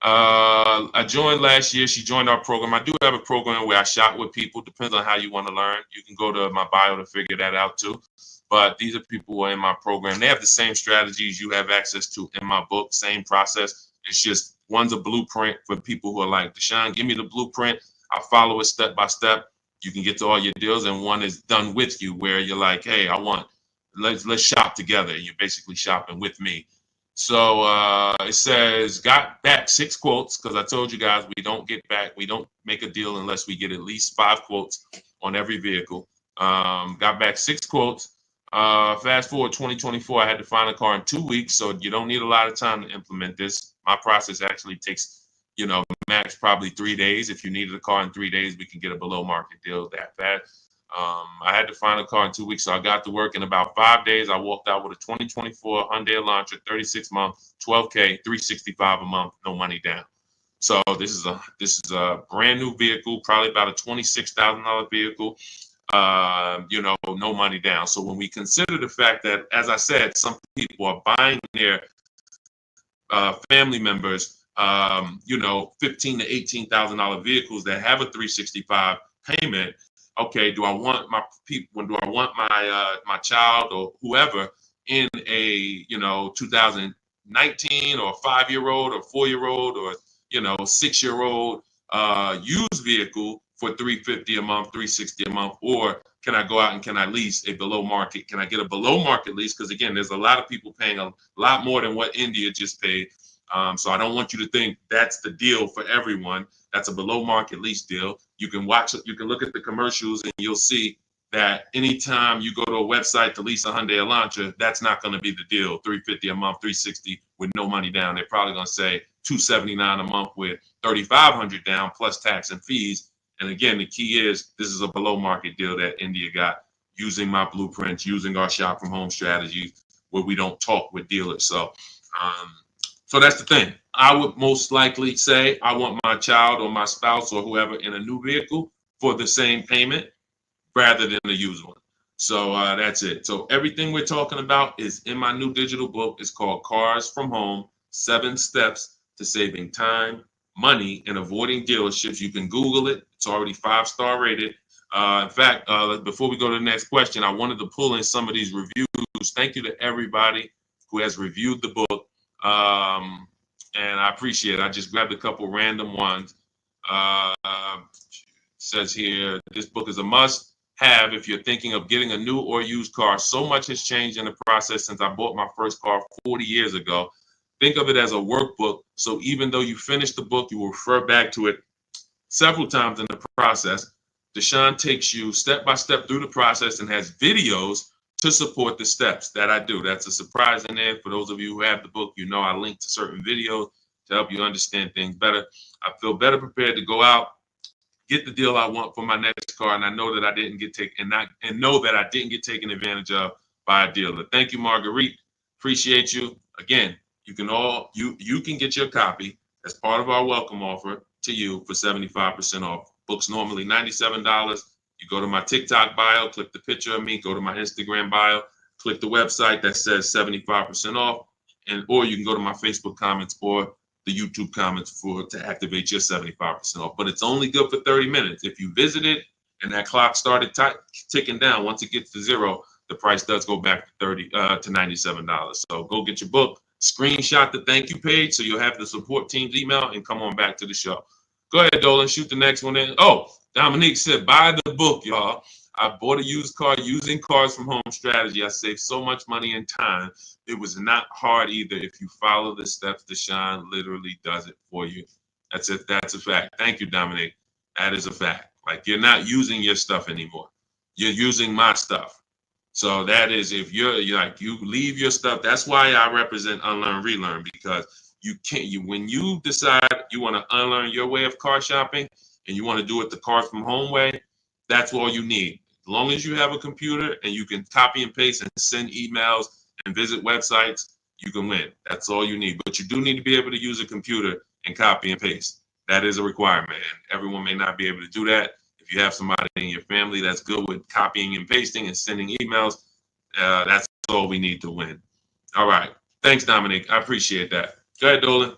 I joined last year. She joined our program. I do have a program where I shop with people. Depends on how you want to learn. You can go to my bio to figure that out too. But these are people who are in my program. They have the same strategies you have access to in my book, same process. It's just one's a blueprint for people who are like, Deshone, give me the blueprint. I'll follow it step by step. You can get to all your deals. And one is done with you, where you're like, hey, let's shop together. You're basically shopping with me. So it says, got back 6 quotes, because I told you guys we don't make a deal unless we get at least 5 quotes on every vehicle. Got back 6 quotes. Fast forward 2024, I had to find a car in 2 weeks, so you don't need a lot of time to implement this. My process actually takes, max probably 3 days. If you needed a car in 3 days, we can get a below market deal that fast. I had to find a car in 2 weeks, so I got to work in about 5 days. I walked out with a 2024 Hyundai Elantra, 36 month, 12K, 365 a month, no money down. So this is a brand new vehicle, probably about a $26,000 vehicle. You know, no money down. So when we consider the fact that, as I said, some people are buying their family members, you know, $15,000 to $18,000 vehicles that have a 365 payment. Okay, do I want my people? Do I want my my child or whoever in a, you know, 2019 or 5-year-old or 4-year-old or, you know, 6-year-old used vehicle for $350 a month, $360 a month, or can I go out and can I lease a below market? Can I get a below market lease? Because again, there's a lot of people paying a lot more than what India just paid. So I don't want you to think that's the deal for everyone. That's a below market lease deal. You can look at the commercials and you'll see that anytime you go to a website to lease a Hyundai Elantra, that's not going to be the deal. $350 a month, $360 with no money down. They're probably going to say $279 a month with $3,500 down plus tax and fees. And again, the key is this is a below market deal that India got using my blueprints, using our shop from home strategy where we don't talk with dealers. So that's the thing. I would most likely say I want my child or my spouse or whoever in a new vehicle for the same payment rather than a used one. So that's it. So everything we're talking about is in my new digital book. It's called Cars from Home, 7 Steps to Saving Time, Money, and Avoiding Dealerships. You can Google it. It's already 5-star rated. In fact, before we go to the next question, I wanted to pull in some of these reviews. Thank you to everybody who has reviewed the book. And I appreciate it. I just grabbed a couple random ones. Says here, this book is a must have if you're thinking of getting a new or used car. So much has changed in the process since I bought my first car 40 years ago. Think of it as a workbook. So even though you finish the book, you will refer back to it several times in the process. Deshone takes you step by step through the process and has videos to support the steps that I do. That's a surprise in there. For those of you who have the book, you know I link to certain videos to help you understand things better. I feel better prepared to go out, get the deal I want for my next car, and I know that I didn't get taken advantage of by a dealer. Thank you, Marguerite. Appreciate you. Again, you can get your copy as part of our welcome offer to you for 75% off. Books normally $97. You go to my TikTok bio, click the picture of me, go to my Instagram bio, click the website that says 75% off, or you can go to my Facebook comments or the YouTube comments to activate your 75% off. But it's only good for 30 minutes. If you visit it and that clock started ticking down, once it gets to 0, the price does go back to $97. So go get your book, screenshot the thank you page so you'll have the support team's email, and come on back to the show. Go ahead, Dolan, shoot the next one in. Oh, Dominique said, buy the book, y'all. I bought a used car using Cars from Home strategy. I saved so much money and time. It was not hard either. If you follow the steps, Deshone literally does it for you. That's it. That's a fact. Thank you, Dominique. That is a fact. Like, you're not using your stuff anymore. You're using my stuff. So that is, if you leave your stuff. That's why I represent Unlearn, Relearn, because when you decide you want to unlearn your way of car shopping and you want to do it the Cars from Home way, that's all you need. As long as you have a computer and you can copy and paste and send emails and visit websites, you can win. That's all you need. But you do need to be able to use a computer and copy and paste. That is a requirement. And everyone may not be able to do that. If you have somebody in your family that's good with copying and pasting and sending emails, that's all we need to win. All right. Thanks, Dominic. I appreciate that. Go ahead, Dolan.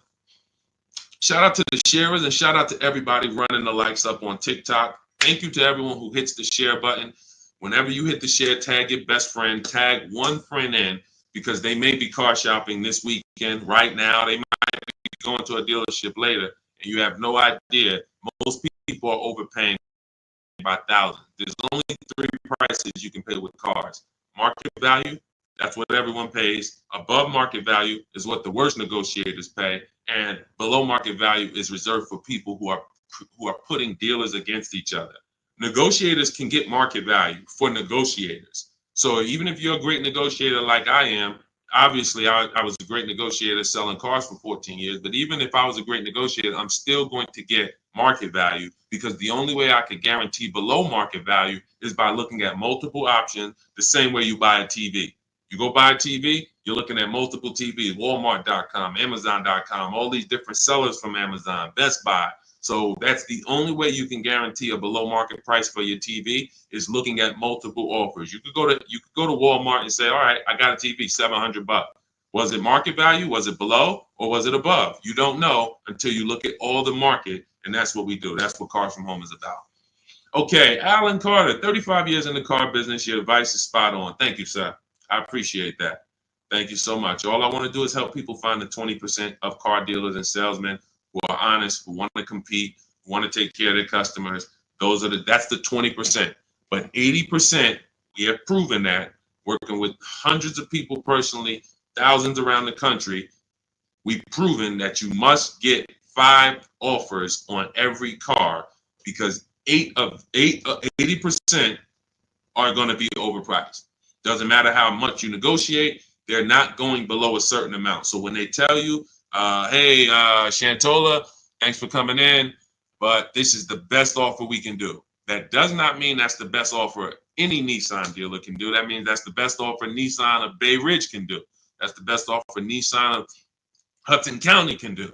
Shout out to the sharers and shout out to everybody running the likes up on TikTok. Thank you to everyone who hits the share button. Whenever you hit the share, tag your best friend, tag one friend in, because they may be car shopping this weekend. Right now, they might be going to a dealership later, and you have no idea. Most people are overpaying by thousands. There's only 3 prices you can pay with cars. Market value, that's what everyone pays. Above market value is what the worst negotiators pay. And below market value is reserved for people who are putting dealers against each other. Negotiators can get market value for negotiators. So even if you're a great negotiator like I am, obviously I was a great negotiator selling cars for 14 years, but even if I was a great negotiator, I'm still going to get market value, because the only way I could guarantee below market value is by looking at multiple options, the same way you buy a TV. You go buy a TV, you're looking at multiple TVs, Walmart.com, Amazon.com, all these different sellers from Amazon, Best Buy. So that's the only way you can guarantee a below market price for your TV, is looking at multiple offers. You could go to Walmart and say, all right, I got a TV, $700. Was it market value? Was it below? Or was it above? You don't know until you look at all the market, and that's what we do. That's what Cars from Home is about. Okay, Alan Carter, 35 years in the car business. Your advice is spot on. Thank you, sir. I appreciate that. Thank you so much. All I want to do is help people find the 20% of car dealers and salesmen who are honest, who want to compete, who want to take care of their customers. That's the 20%. But 80%, we have proven that, working with hundreds of people personally, thousands around the country, we've proven that you must get 5 offers on every car, because 80% are going to be overpriced. Doesn't matter how much you negotiate, they're not going below a certain amount. So when they tell you, hey, Shantola, thanks for coming in, but this is the best offer we can do, that does not mean that's the best offer any Nissan dealer can do. That means that's the best offer Nissan of Bay Ridge can do. That's the best offer Nissan of Hudson County can do.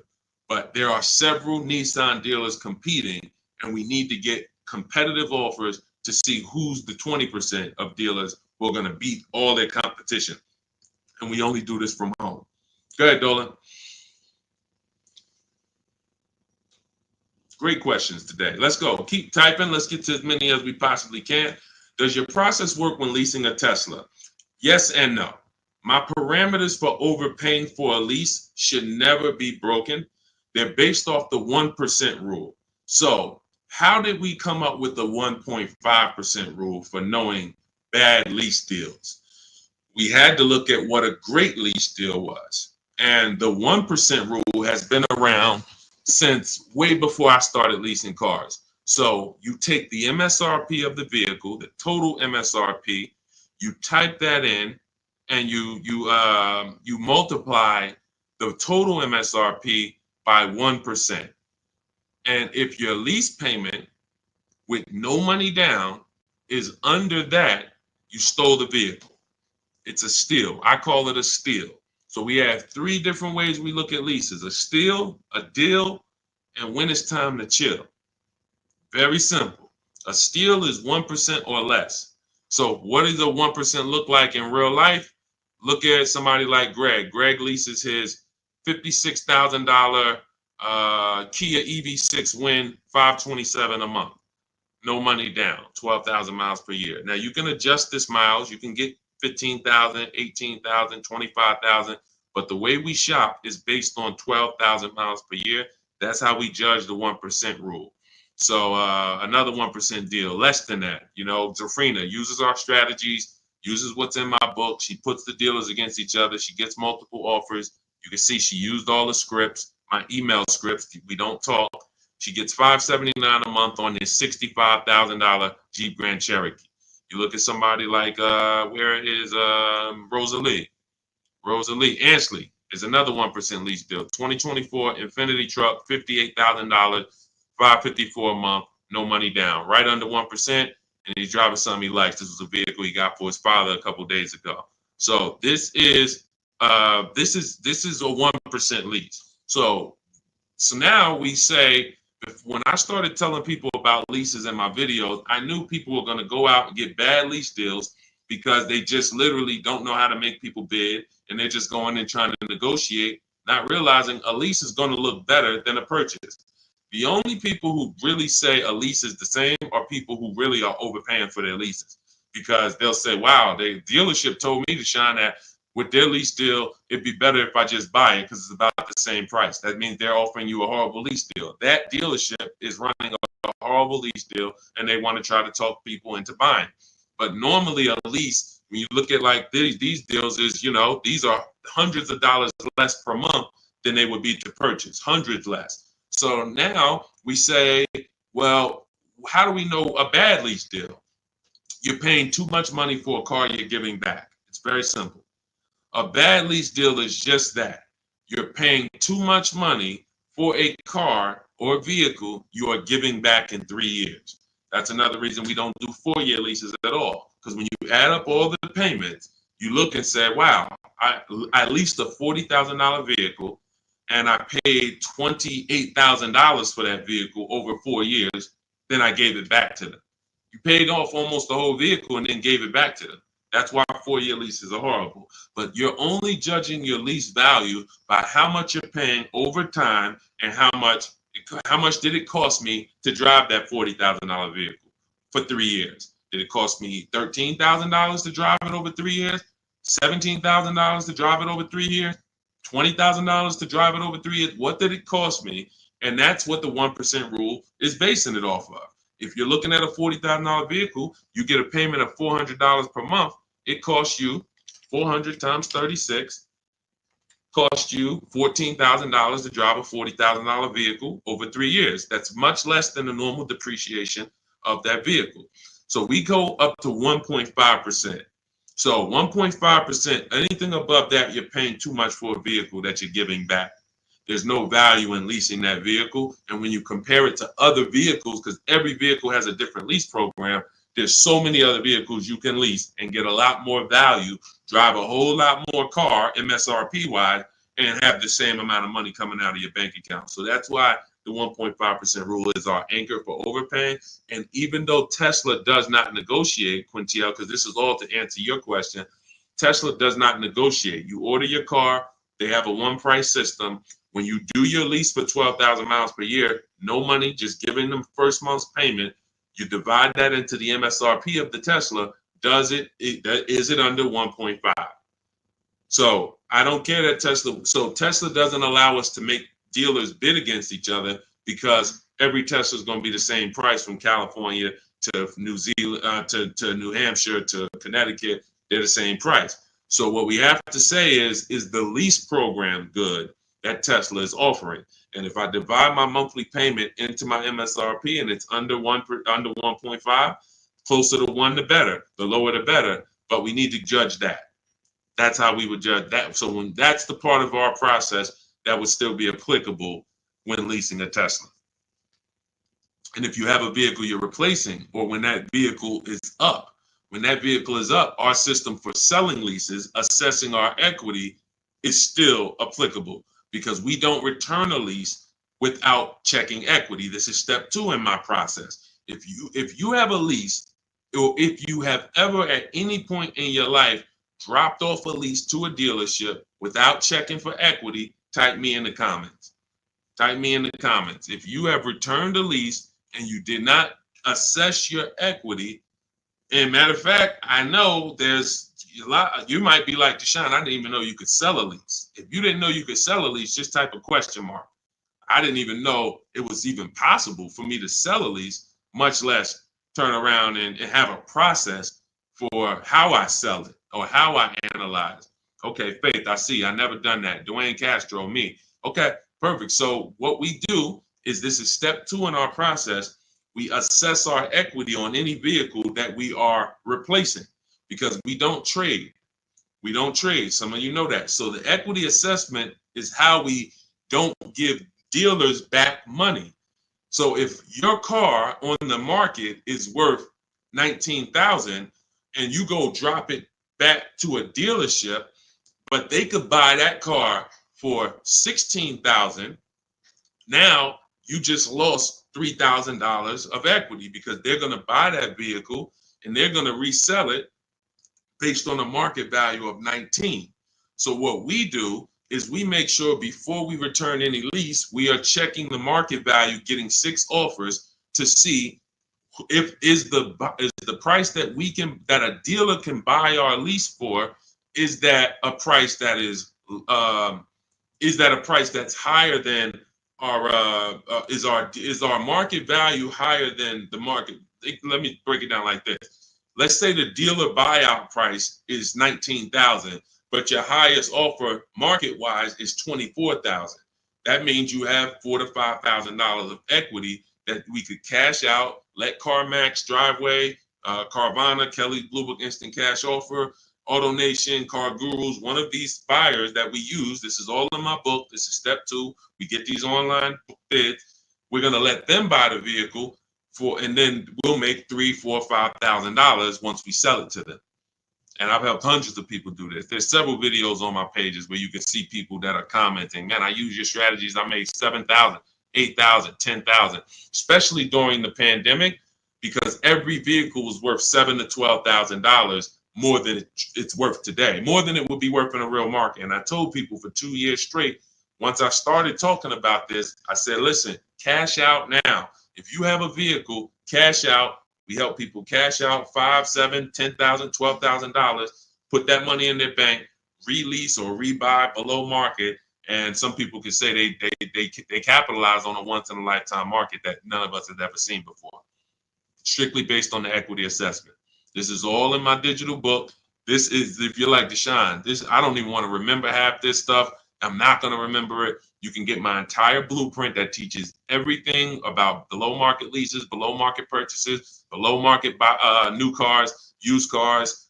But there are several Nissan dealers competing, and we need to get competitive offers to see who's the 20% of dealers who are going to beat all their competition. And we only do this from home. Go ahead, Dolan. Great questions today. Let's go. Keep typing. Let's get to as many as we possibly can. Does your process work when leasing a Tesla? Yes and no. My parameters for overpaying for a lease should never be broken. They're based off the 1% rule. So how did we come up with the 1.5% rule for knowing bad lease deals? We had to look at what a great lease deal was. And the 1% rule has been around since way before I started leasing cars. So you take the MSRP of the vehicle, the total MSRP, you type that in, and you multiply the total MSRP by 1%. And if your lease payment with no money down is under that, you stole the vehicle. It's a steal. I call it a steal. So we have 3 different ways we look at leases: a steal, a deal, and when it's time to chill. Very simple. A steal is 1% or less. So what does a 1% look like in real life? Look at somebody like Greg. Greg leases his $56,000 Kia EV6 Win, $527 a month. No money down, 12,000 miles per year. Now you can adjust this miles. You can get 15,000, 18,000, 25,000. But the way we shop is based on 12,000 miles per year. That's how we judge the 1% rule. So another 1% deal, less than that. You know, Zafrina uses our strategies, uses what's in my book. She puts the dealers against each other. She gets multiple offers. You can see she used all the scripts, my email scripts. We don't talk. She gets $579 a month on this $65,000 Jeep Grand Cherokee. You look at somebody like, where is Rosalie? Rosalie Ansley is another 1% lease deal. 2024 Infinity truck, $58,000, $554 a month, no money down, right under 1%. And he's driving something he likes. This was a vehicle he got for his father a couple days ago. So this is a 1% lease. So now we say, when I started telling people about leases in my videos, I knew people were going to go out and get bad lease deals because they just literally don't know how to make people bid, and they're just going in trying to negotiate, not realizing a lease is going to look better than a purchase. The only people who really say a lease is the same are people who really are overpaying for their leases, because they'll say, wow, the dealership told me to shine that with their lease deal, it'd be better if I just buy it because it's about the same price. That means they're offering you a horrible lease deal. That dealership is running a horrible lease deal, and they want to try to talk people into buying. But normally a lease, when you look at like these deals, is, you know, these are hundreds of dollars less per month than they would be to purchase, hundreds less. So now we say, well, how do we know a bad lease deal? You're paying too much money for a car you're giving back. It's very simple. A bad lease deal is just that. You're paying too much money for a car or vehicle you are giving back in 3 years. That's another reason we don't do 4-year leases at all. Because when you add up all the payments, you look and say, wow, I leased a $40,000 vehicle and I paid $28,000 for that vehicle over 4 years. Then I gave it back to them. You paid off almost the whole vehicle and then gave it back to them. That's why 4-year leases are horrible. But you're only judging your lease value by how much you're paying over time and how much did it cost me to drive that $40,000 vehicle for 3 years. Did it cost me $13,000 to drive it over 3 years? $17,000 to drive it over 3 years? $20,000 to drive it over 3 years? What did it cost me? And that's what the 1% rule is basing it off of. If you're looking at a $40,000 vehicle, you get a payment of $400 per month. It costs you 400 times 36, cost you $14,000 to drive a $40,000 vehicle over 3 years. That's much less than the normal depreciation of that vehicle. So we go up to 1.5%. So 1.5%, anything above that, you're paying too much for a vehicle that you're giving back. There's no value in leasing that vehicle. And when you compare it to other vehicles, because every vehicle has a different lease program, there's so many other vehicles you can lease and get a lot more value, drive a whole lot more car MSRP wise, and have the same amount of money coming out of your bank account. So that's why the 1.5% rule is our anchor for overpaying. And even though Tesla does not negotiate, Quintiel, because this is all to answer your question, Tesla does not negotiate. You order your car, they have a one price system. When you do your lease for 12,000 miles per year, no money, just giving them first month's payment. You divide that into the MSRP of the Tesla. Is it under 1.5? So I don't care that Tesla. So Tesla doesn't allow us to make dealers bid against each other because every Tesla is going to be the same price from California to New Zealand to New Hampshire to Connecticut. They're the same price. So what we have to say is the lease program good that Tesla is offering? And if I divide my monthly payment into my MSRP and it's under 1.5, closer to 1 the better, the lower the better. But we need to judge that. That's how we would judge that. So when that's the part of our process that would still be applicable when leasing a Tesla. And if you have a vehicle you're replacing, or when that vehicle is up, our system for selling leases, assessing our equity is still applicable because we don't return a lease without checking equity. This is step 2 in my process. If you have a lease, or if you have ever at any point in your life dropped off a lease to a dealership without checking for equity, type me in the comments. Type me in the comments. If you have returned a lease and you did not assess your equity, and matter of fact, I know there's a lot, you might be like Deshone, I didn't even know you could sell a lease. If you didn't know you could sell a lease, just type a question mark. I didn't even know it was even possible for me to sell a lease, much less turn around and have a process for how I sell it or how I analyze. Okay, Faith, I see. I never done that. Dwayne Castro, me. Okay, perfect. So what we do is, this is step 2 in our process. We assess our equity on any vehicle that we are replacing because we don't trade. We don't trade. Some of you know that. So the equity assessment is how we don't give dealers back money. So if your car on the market is worth $19,000 and you go drop it back to a dealership, but they could buy that car for $16,000, now you just lost $3,000 of equity because they're going to buy that vehicle and they're going to resell it based on a market value of 19. So what we do is we make sure before we return any lease, we are checking the market value, getting 6 offers to see if is the price that a dealer can buy our lease for, is that a price that is a price that's higher than our is our market value higher than the market? Let me break it down like this. Let's say the dealer buyout price is $19,000, but your highest offer market-wise is $24,000. That means you have $4,000 to $5,000 of equity that we could cash out, let CarMax, Driveway, Carvana, Kelly Blue Book Instant Cash Offer, AutoNation, Car Gurus, one of these buyers that we use, this is all in my book. This is step 2. We get these online bids. We're going to let them buy the vehicle and then we'll make $3,000, $4,000, $5,000 once we sell it to them. And I've helped hundreds of people do this. There's several videos on my pages where you can see people that are commenting, man, I use your strategies. I made 7,000, 8,000, 10,000, especially during the pandemic, because every vehicle was worth $7,000 to $12,000 more than it's worth today, more than it would be worth in a real market. And I told people for 2 years straight, once I started talking about this, I said, listen, cash out now. If you have a vehicle, cash out. We help people cash out $5,000, $7,000, $10,000, $12,000, put that money in their bank, release or rebuy below market. And some people can say they capitalize on a once in a lifetime market that none of us have ever seen before. Strictly based on the equity assessment. This is all in my digital book. This is, if you're like Deshone, I don't even want to remember half this stuff. I'm not going to remember it. You can get my entire blueprint that teaches everything about below market leases, below market purchases, below market new cars, used cars,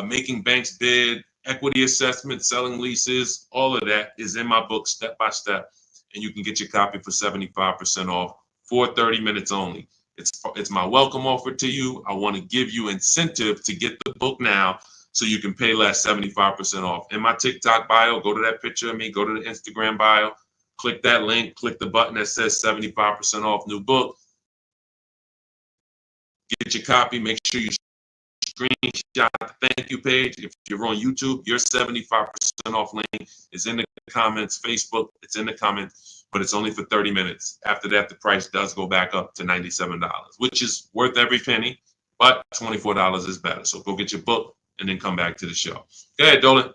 making banks bid, equity assessment, selling leases. All of that is in my book step by step. And you can get your copy for 75% off for 30 minutes only. It's my welcome offer to you. I want to give you incentive to get the book now so you can pay less, 75% off. In my TikTok bio, go to that picture of me, go to the Instagram bio, click that link, click the button that says 75% off new book. Get your copy. Make sure you screenshot the thank you page. If you're on YouTube, your 75% off link is in the comments. Facebook, it's in the comments, but it's only for 30 minutes. After that, the price does go back up to $97, which is worth every penny, but $24 is better. So go get your book and then come back to the show. Go ahead, Dolan.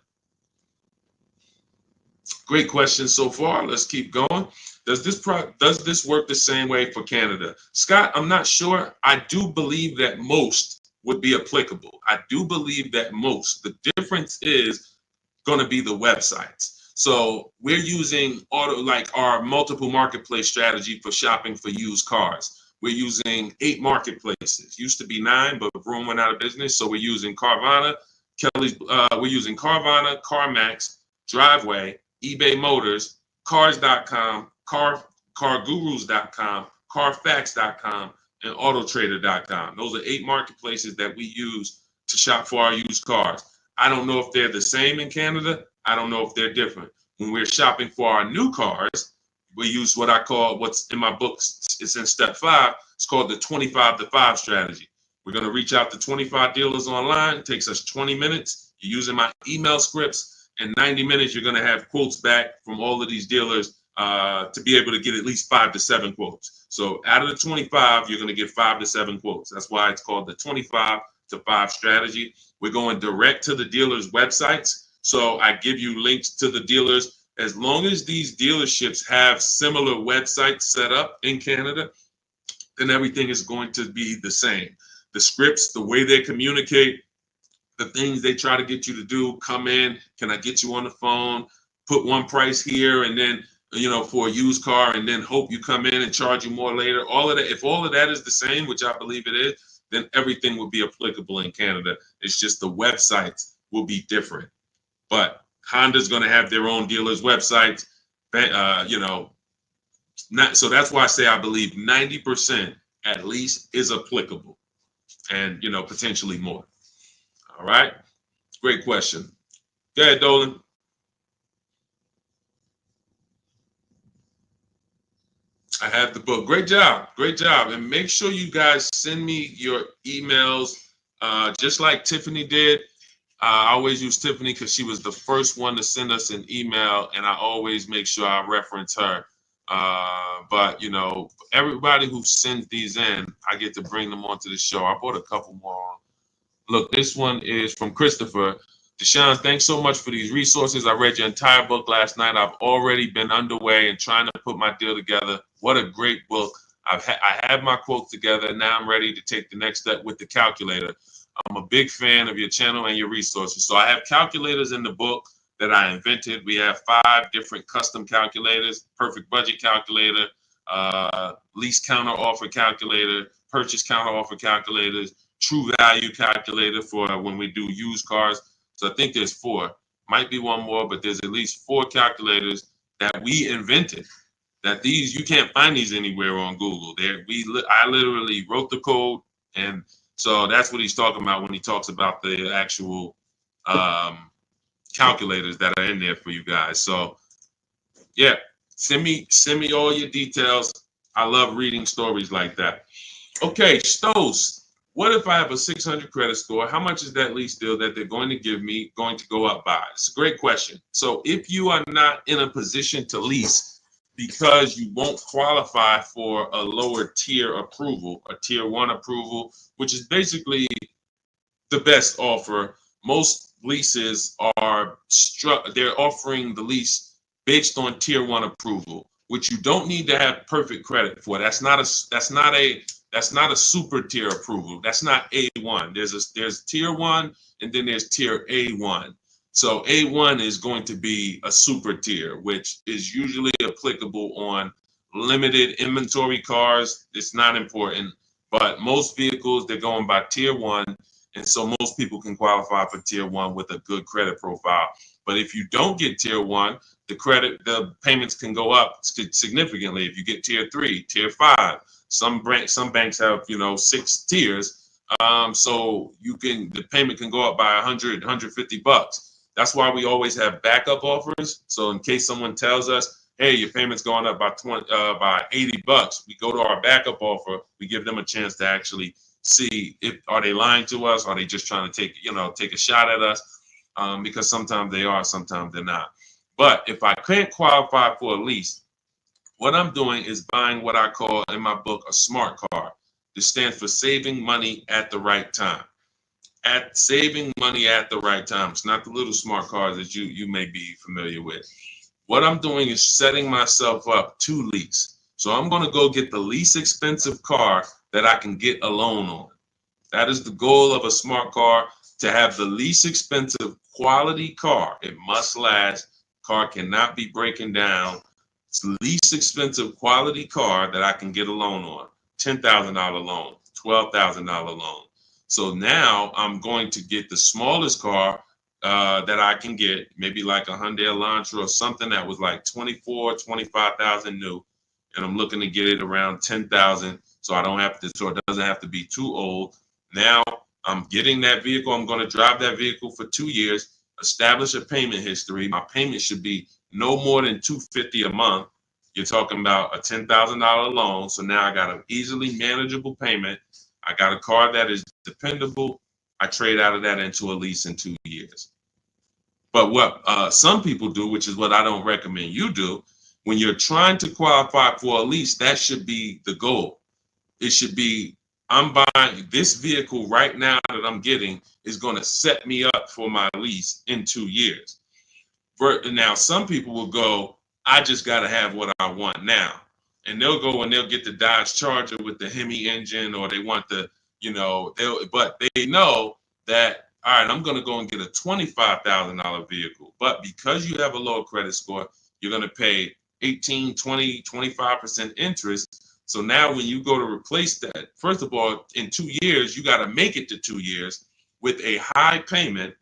Great question so far. Let's keep going. Does this work the same way for Canada? Scott, I'm not sure. I do believe that most would be applicable. I do believe that most. The difference is going to be the websites. So we're using our multiple marketplace strategy for shopping for used cars. We're using 8 marketplaces. Used to be 9, but Vroom went out of business. So we're using Carvana, we're using Carvana, CarMax, Driveway, eBay Motors, Cars.com, CarGurus.com, Carfax.com, and Autotrader.com. Those are 8 marketplaces that we use to shop for our used cars. I don't know if they're the same in Canada. I don't know if they're different. When we're shopping for our new cars, we use what I call, what's in my books, it's in step 5, it's called the 25 to 5 strategy. We're going to reach out to 25 dealers online. It takes us 20 minutes. You're using my email scripts. In 90 minutes, you're going to have quotes back from all of these dealers to be able to get at least 5 to 7 quotes. So out of the 25, you're going to get 5 to 7 quotes. That's why it's called the 25 to 5 strategy. We're going direct to the dealers' websites. So I give you links to the dealers. As long as these dealerships have similar websites set up in Canada, then everything is going to be the same. The scripts, the way they communicate, the things they try to get you to do, come in, can I get you on the phone, put one price here, and then, for a used car, and then hope you come in and charge you more later. All of that, if all of that is the same, which I believe it is, then everything will be applicable in Canada. It's just the websites will be different. But Honda's going to have their own dealers' websites, so that's why I say I believe 90% at least is applicable, and potentially more. All right, great question. Go ahead, Dolan. I have the book. Great job, and make sure you guys send me your emails, just like Tiffany did. I always use Tiffany because she was the first one to send us an email, and I always make sure I reference her. But everybody who sends these in, I get to bring them onto the show. I brought a couple more. Look, this one is from Christopher. Deshone, thanks so much for these resources. I read your entire book last night. I've already been underway and trying to put my deal together. What a great book. I have my quotes together. Now I'm ready to take the next step with the calculator. I'm a big fan of your channel and your resources. So I have calculators in the book that I invented. We have 5 different custom calculators: perfect budget calculator, lease counter offer calculator, purchase counter offer calculators, true value calculator for when we do used cars. So I think there's 4. Might be one more, but there's at least 4 calculators that we invented. That these, you can't find these anywhere on Google. I literally wrote the code, and so that's what he's talking about when he talks about the actual calculators that are in there for you guys. So yeah, send me all your details. I love reading stories like that. Okay, Stos, what if I have a 600 credit score? How much is that lease deal that they're going to give me going to go up by? It's a great question. So if you are not in a position to lease because you won't qualify for a lower tier approval, a tier 1 approval, which is basically the best offer. Most leases are they're offering the lease based on tier 1 approval, which you don't need to have perfect credit for. That's not a super tier approval. That's not A1. There's tier 1 and then there's tier A1. So A1 is going to be a super tier, which is usually applicable on limited inventory cars. It's not important, but most vehicles, they're going by tier 1. And so most people can qualify for tier 1 with a good credit profile. But if you don't get tier 1, the payments can go up significantly. If you get tier 3, tier 5, some banks have 6 tiers. So the payment can go up by $100, $150. That's why we always have backup offers. So in case someone tells us, hey, your payment's going up by $80, we go to our backup offer. We give them a chance to actually see are they lying to us? Are they just trying to take a shot at us? Because sometimes they are, sometimes they're not. But if I can't qualify for a lease, what I'm doing is buying what I call in my book a smart card. This stands for saving money at the right time. Saving money at the right time. It's not the little smart cards that you may be familiar with. What I'm doing is setting myself up to lease. So I'm going to go get the least expensive car that I can get a loan on. That is the goal of a smart car, to have the least expensive quality car. It must last. Car cannot be breaking down. It's the least expensive quality car that I can get a loan on. $10,000 loan, $12,000 loan. So now I'm going to get the smallest car that I can get, maybe like a Hyundai Elantra or something that was like 24, 25,000 new. And I'm looking to get it around 10,000. So it doesn't have to be too old. Now I'm getting that vehicle. I'm going to drive that vehicle for 2 years, establish a payment history. My payment should be no more than $250 a month. You're talking about a $10,000 loan. So now I got an easily manageable payment. I got a car that is dependable. I trade out of that into a lease in 2 years. But what some people do, which is what I don't recommend you do, when you're trying to qualify for a lease, that should be the goal. It should be, I'm buying this vehicle right now that I'm getting is going to set me up for my lease in 2 years. Now, some people will go, I just got to have what I want now. And they'll go and they'll get the Dodge Charger with the Hemi engine, or they want but they know that, all right, I'm going to go and get a $25,000 vehicle. But because you have a lower credit score, you're going to pay 18, 20, 25% interest. So now when you go to replace that, first of all, in 2 years, you got to make it to 2 years with a high payment,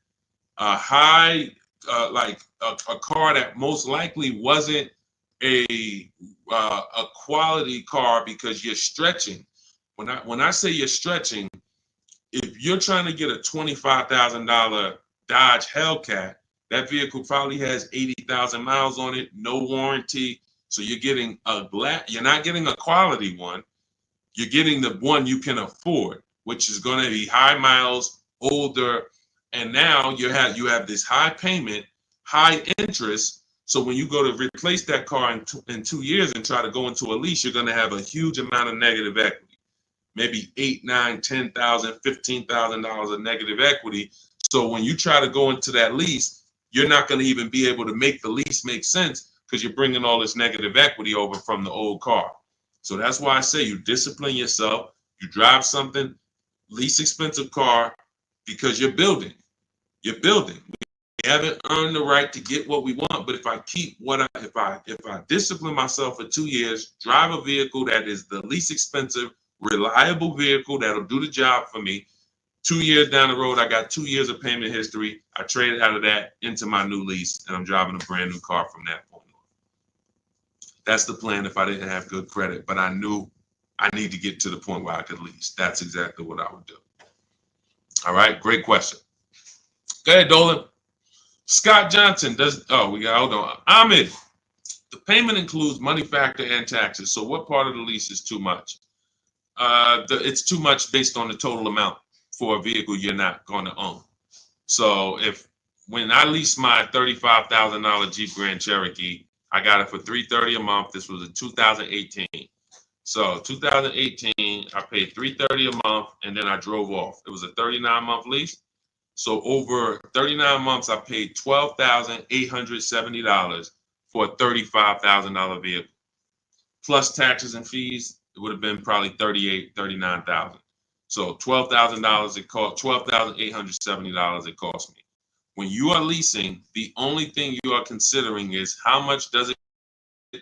a car that most likely wasn't a quality car, because you're stretching. When I say you're stretching, if you're trying to get a $25,000 Dodge Hellcat, that vehicle probably has 80,000 miles on it, no warranty. So you're getting you're not getting a quality one. You're getting the one you can afford, which is going to be high miles, older, and now you have this high payment, high interest. So when you go to replace that car in 2 years and try to go into a lease, you're going to have a huge amount of negative equity, maybe $8,000, $9,000, $10,000, $15,000 of negative equity. So when you try to go into that lease, you're not going to even be able to make the lease make sense, because you're bringing all this negative equity over from the old car. So that's why I say you discipline yourself. You drive something, least expensive car, because you're building. You're building. We haven't earned the right to get what we want, but if I discipline myself for 2 years, drive a vehicle that is the least expensive, reliable vehicle that'll do the job for me, 2 years down the road, I got 2 years of payment history. I traded out of that into my new lease, and I'm driving a brand new car from that point on. That's the plan if I didn't have good credit, but I knew I need to get to the point where I could lease. That's exactly what I would do. All right, great question. Go ahead, Dolan. Scott Johnson hold on. Ahmed, the payment includes money factor and taxes. So what part of the lease is too much? It's too much based on the total amount for a vehicle you're not going to own. So when I leased my $35,000 Jeep Grand Cherokee, I got it for $330 a month. This was in 2018. So 2018, I paid $330 a month, and then I drove off. It was a 39-month lease. So over 39 months, I paid $12,870 for a $35,000 vehicle. Plus taxes and fees, it would have been probably $39,000. So $12,000 it cost, $12,870 it cost me. When you are leasing, the only thing you are considering is how much does it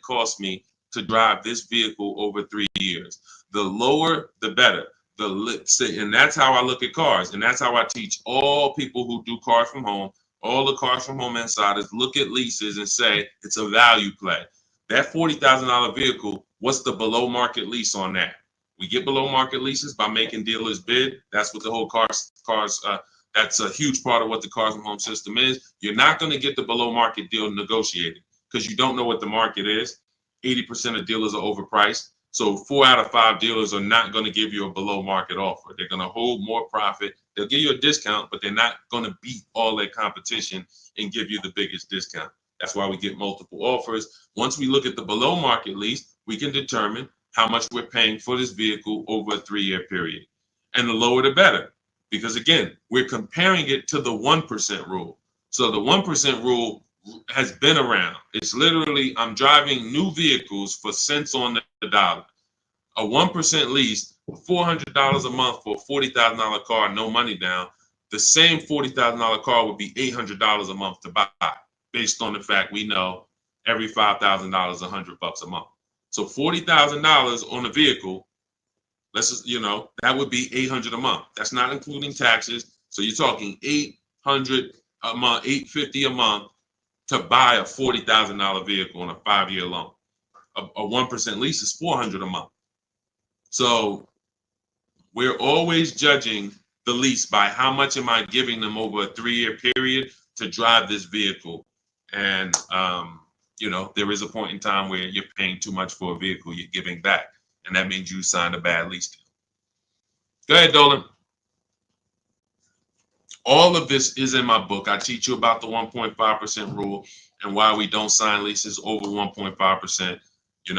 cost me to drive this vehicle over 3 years. The lower, the better. And that's how I look at cars, and that's how I teach all people who do cars from home, all the cars from home insiders, look at leases and say it's a value play. That $40,000 vehicle, what's the below market lease on that? We get below market leases by making dealers bid. That's what the whole cars. That's a huge part of what the cars from home system is. You're not going to get the below market deal negotiated because you don't know what the market is. 80% of dealers are overpriced. So 4 out of 5 dealers are not going to give you a below market offer. They're going to hold more profit. They'll give you a discount, but they're not going to beat all their competition and give you the biggest discount. That's why we get multiple offers. Once we look at the below market lease, we can determine how much we're paying for this vehicle over a 3-year period. And the lower the better. Because again, we're comparing it to the 1% rule. So the 1% rule has been around. It's literally, I'm driving new vehicles for cents on the dollar. A 1% lease, $400 a month for a $40,000 car, no money down. The same $40,000 car would be $800 a month to buy, based on the fact we know every $5,000 is $100 a month. So $40,000 on a vehicle, that would be $800 a month. That's not including taxes. So you're talking $800 a month, $850 a month to buy a $40,000 vehicle on a 5-year loan. A 1% lease is $400 a month. So we're always judging the lease by how much am I giving them over a 3-year period to drive this vehicle. And, there is a point in time where you're paying too much for a vehicle you're giving back. And that means you signed a bad lease deal. Go ahead, Dolan. All of this is in my book. I teach you about the 1.5% rule and why we don't sign leases over 1.5%.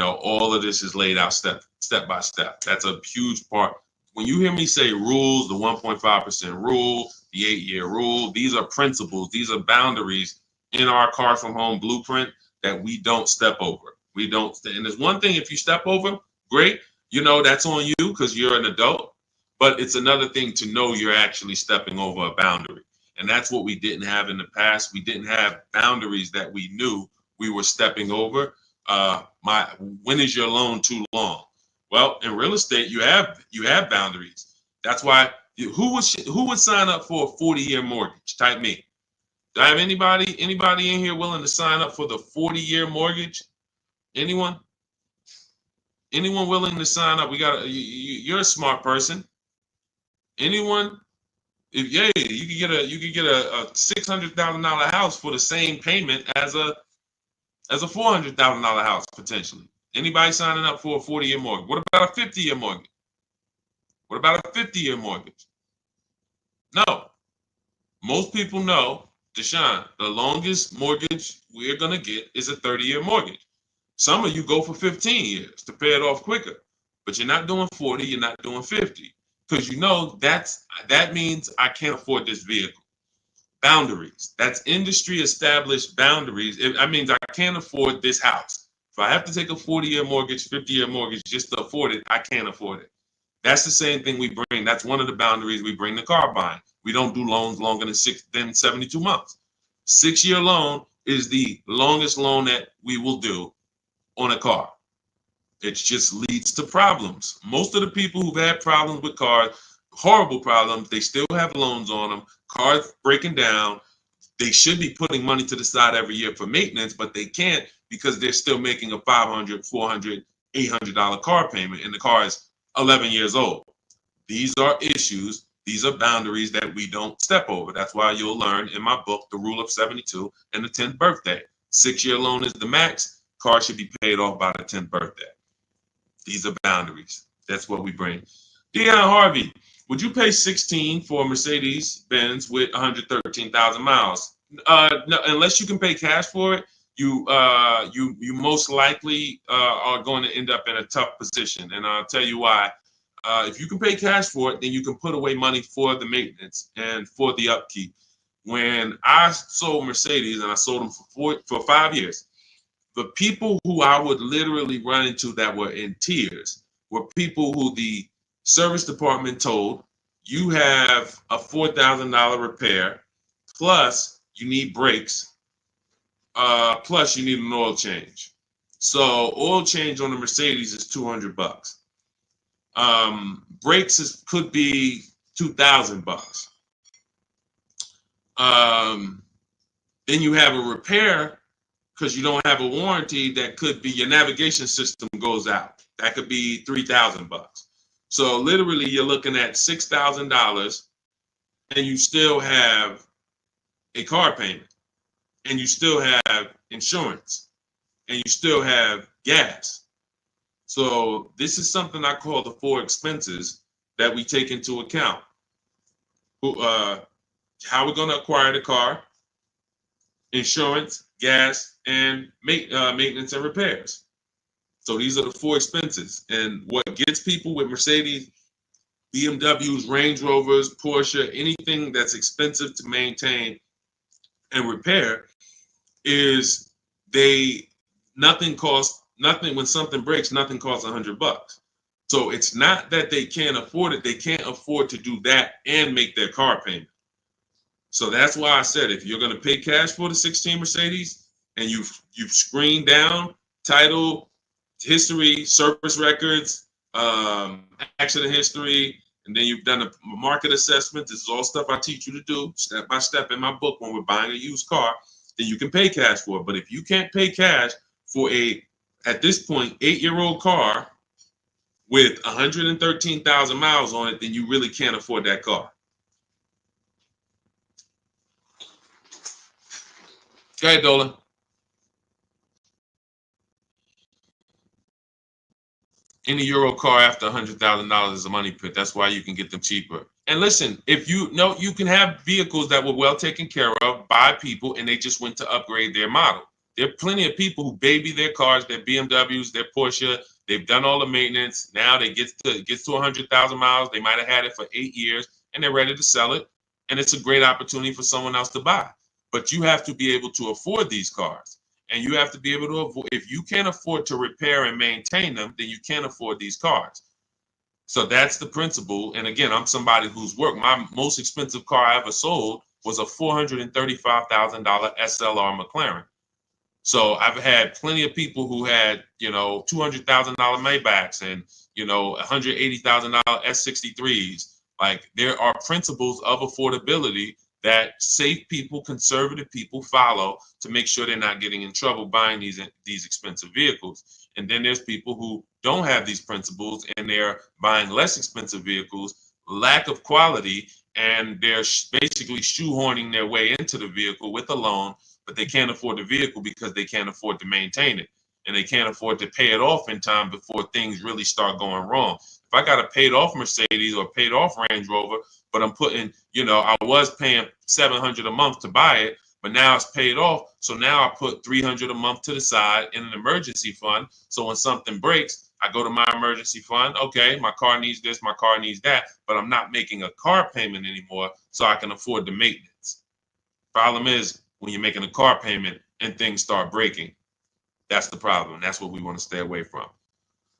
All of this is laid out step by step. That's a huge part. When you hear me say rules, the 1.5% rule, the 8-year rule, these are principles. These are boundaries in our Cars from Home blueprint that we don't step over. We don't. And there's one thing, if you step over, great. That's on you because you're an adult. But it's another thing to know you're actually stepping over a boundary. And that's what we didn't have in the past. We didn't have boundaries that we knew we were stepping over. When is your loan too long? Well, in real estate, you have boundaries. That's why who would sign up for a 40-year mortgage? Type me. Do I have anybody in here willing to sign up for the 40-year mortgage? Anyone? Anyone willing to sign up? You're a smart person. Anyone? You could get a $600,000 house for the same payment as a $400,000 house potentially. Anybody signing up for a 40-year mortgage? What about a 50-year mortgage? What about a 50-year mortgage? No. Most people know, Deshone, the longest mortgage we're gonna get is a 30-year mortgage. Some of you go for 15 years to pay it off quicker, but you're not doing 40, you're not doing 50. Because that means I can't afford this vehicle. Boundaries. That's industry established boundaries. That means I can't afford this house. If I have to take a 40-year mortgage, 50-year mortgage just to afford it, I can't afford it. That's the same thing we bring. That's one of the boundaries we bring to car buying. We don't do loans longer than 72 months. 6-year loan is the longest loan that we will do on a car. It just leads to problems. Most of the people who've had problems with cars, horrible problems. They still have loans on them. Cars breaking down. They should be putting money to the side every year for maintenance, but they can't because they're still making a $500, $400, $800 car payment, and the car is 11 years old. These are issues. These are boundaries that we don't step over. That's why you'll learn in my book, The Rule of 72 and the 10th birthday. 6-year loan is the max. Car should be paid off by the 10th birthday. These are boundaries. That's what we bring. Dion Harvey, would you pay 16 for a Mercedes Benz with 113,000 miles? No, unless you can pay cash for it, you most likely are going to end up in a tough position, and I'll tell you why. If you can pay cash for it, then you can put away money for the maintenance and for the upkeep. When I sold Mercedes, and I sold them for 5 years, the people who I would literally run into that were in tears were people who the service department told, you have a $4,000 repair, plus you need brakes, plus you need an oil change. So oil change on the Mercedes is $200. Brakes could be $2,000. Then you have a repair because you don't have a warranty that could be your navigation system goes out. That could be $3,000. So literally you're looking at $6,000 and you still have a car payment and you still have insurance and you still have gas. So this is something I call the 4 expenses that we take into account. How we're going to acquire the car, insurance, gas, and maintenance and repairs. So these are the 4 expenses. And what gets people with Mercedes, BMWs, Range Rovers, Porsche, anything that's expensive to maintain and repair is nothing when something breaks, nothing costs $100. So it's not that they can't afford it. They can't afford to do that and make their car payment. So that's why I said, if you're going to pay cash for the 16 Mercedes and you've screened down title, history, service records, accident history, and then you've done a market assessment. This is all stuff I teach you to do step by step in my book when we're buying a used car. Then you can pay cash for it. But if you can't pay cash for at this point, 8-year-old car with 113,000 miles on it, then you really can't afford that car. Go ahead, Dolan. Any Euro car after $100,000 is a money pit. That's why you can get them cheaper. And listen, if you know, you can have vehicles that were well taken care of by people and they just went to upgrade their model. There are plenty of people who baby their cars, their BMWs, their Porsche. They've done all the maintenance. Now they get to 100,000 miles. They might have had it for 8 years and they're ready to sell it. And it's a great opportunity for someone else to buy. But you have to be able to afford these cars. And you have to be able to avoid, if you can't afford to repair and maintain them, then you can't afford these cars. So that's the principle. And again, I'm somebody who's worked. My most expensive car I ever sold was a $435,000 SLR McLaren. So I've had plenty of people who had, $200,000 Maybachs and, $180,000 S63s. Like, there are principles of affordability that safe people, conservative people follow to make sure they're not getting in trouble buying these expensive vehicles. And then there's people who don't have these principles and they're buying less expensive vehicles, lack of quality, and they're basically shoehorning their way into the vehicle with a loan, but they can't afford the vehicle because they can't afford to maintain it. And they can't afford to pay it off in time before things really start going wrong. If I got a paid off Mercedes or paid off Range Rover, but I'm putting, I was paying $700 a month to buy it, but now it's paid off. So now I put $300 a month to the side in an emergency fund. So when something breaks, I go to my emergency fund. Okay, my car needs this, my car needs that, but I'm not making a car payment anymore, so I can afford the maintenance. Problem is, when you're making a car payment and things start breaking, that's the problem. That's what we want to stay away from.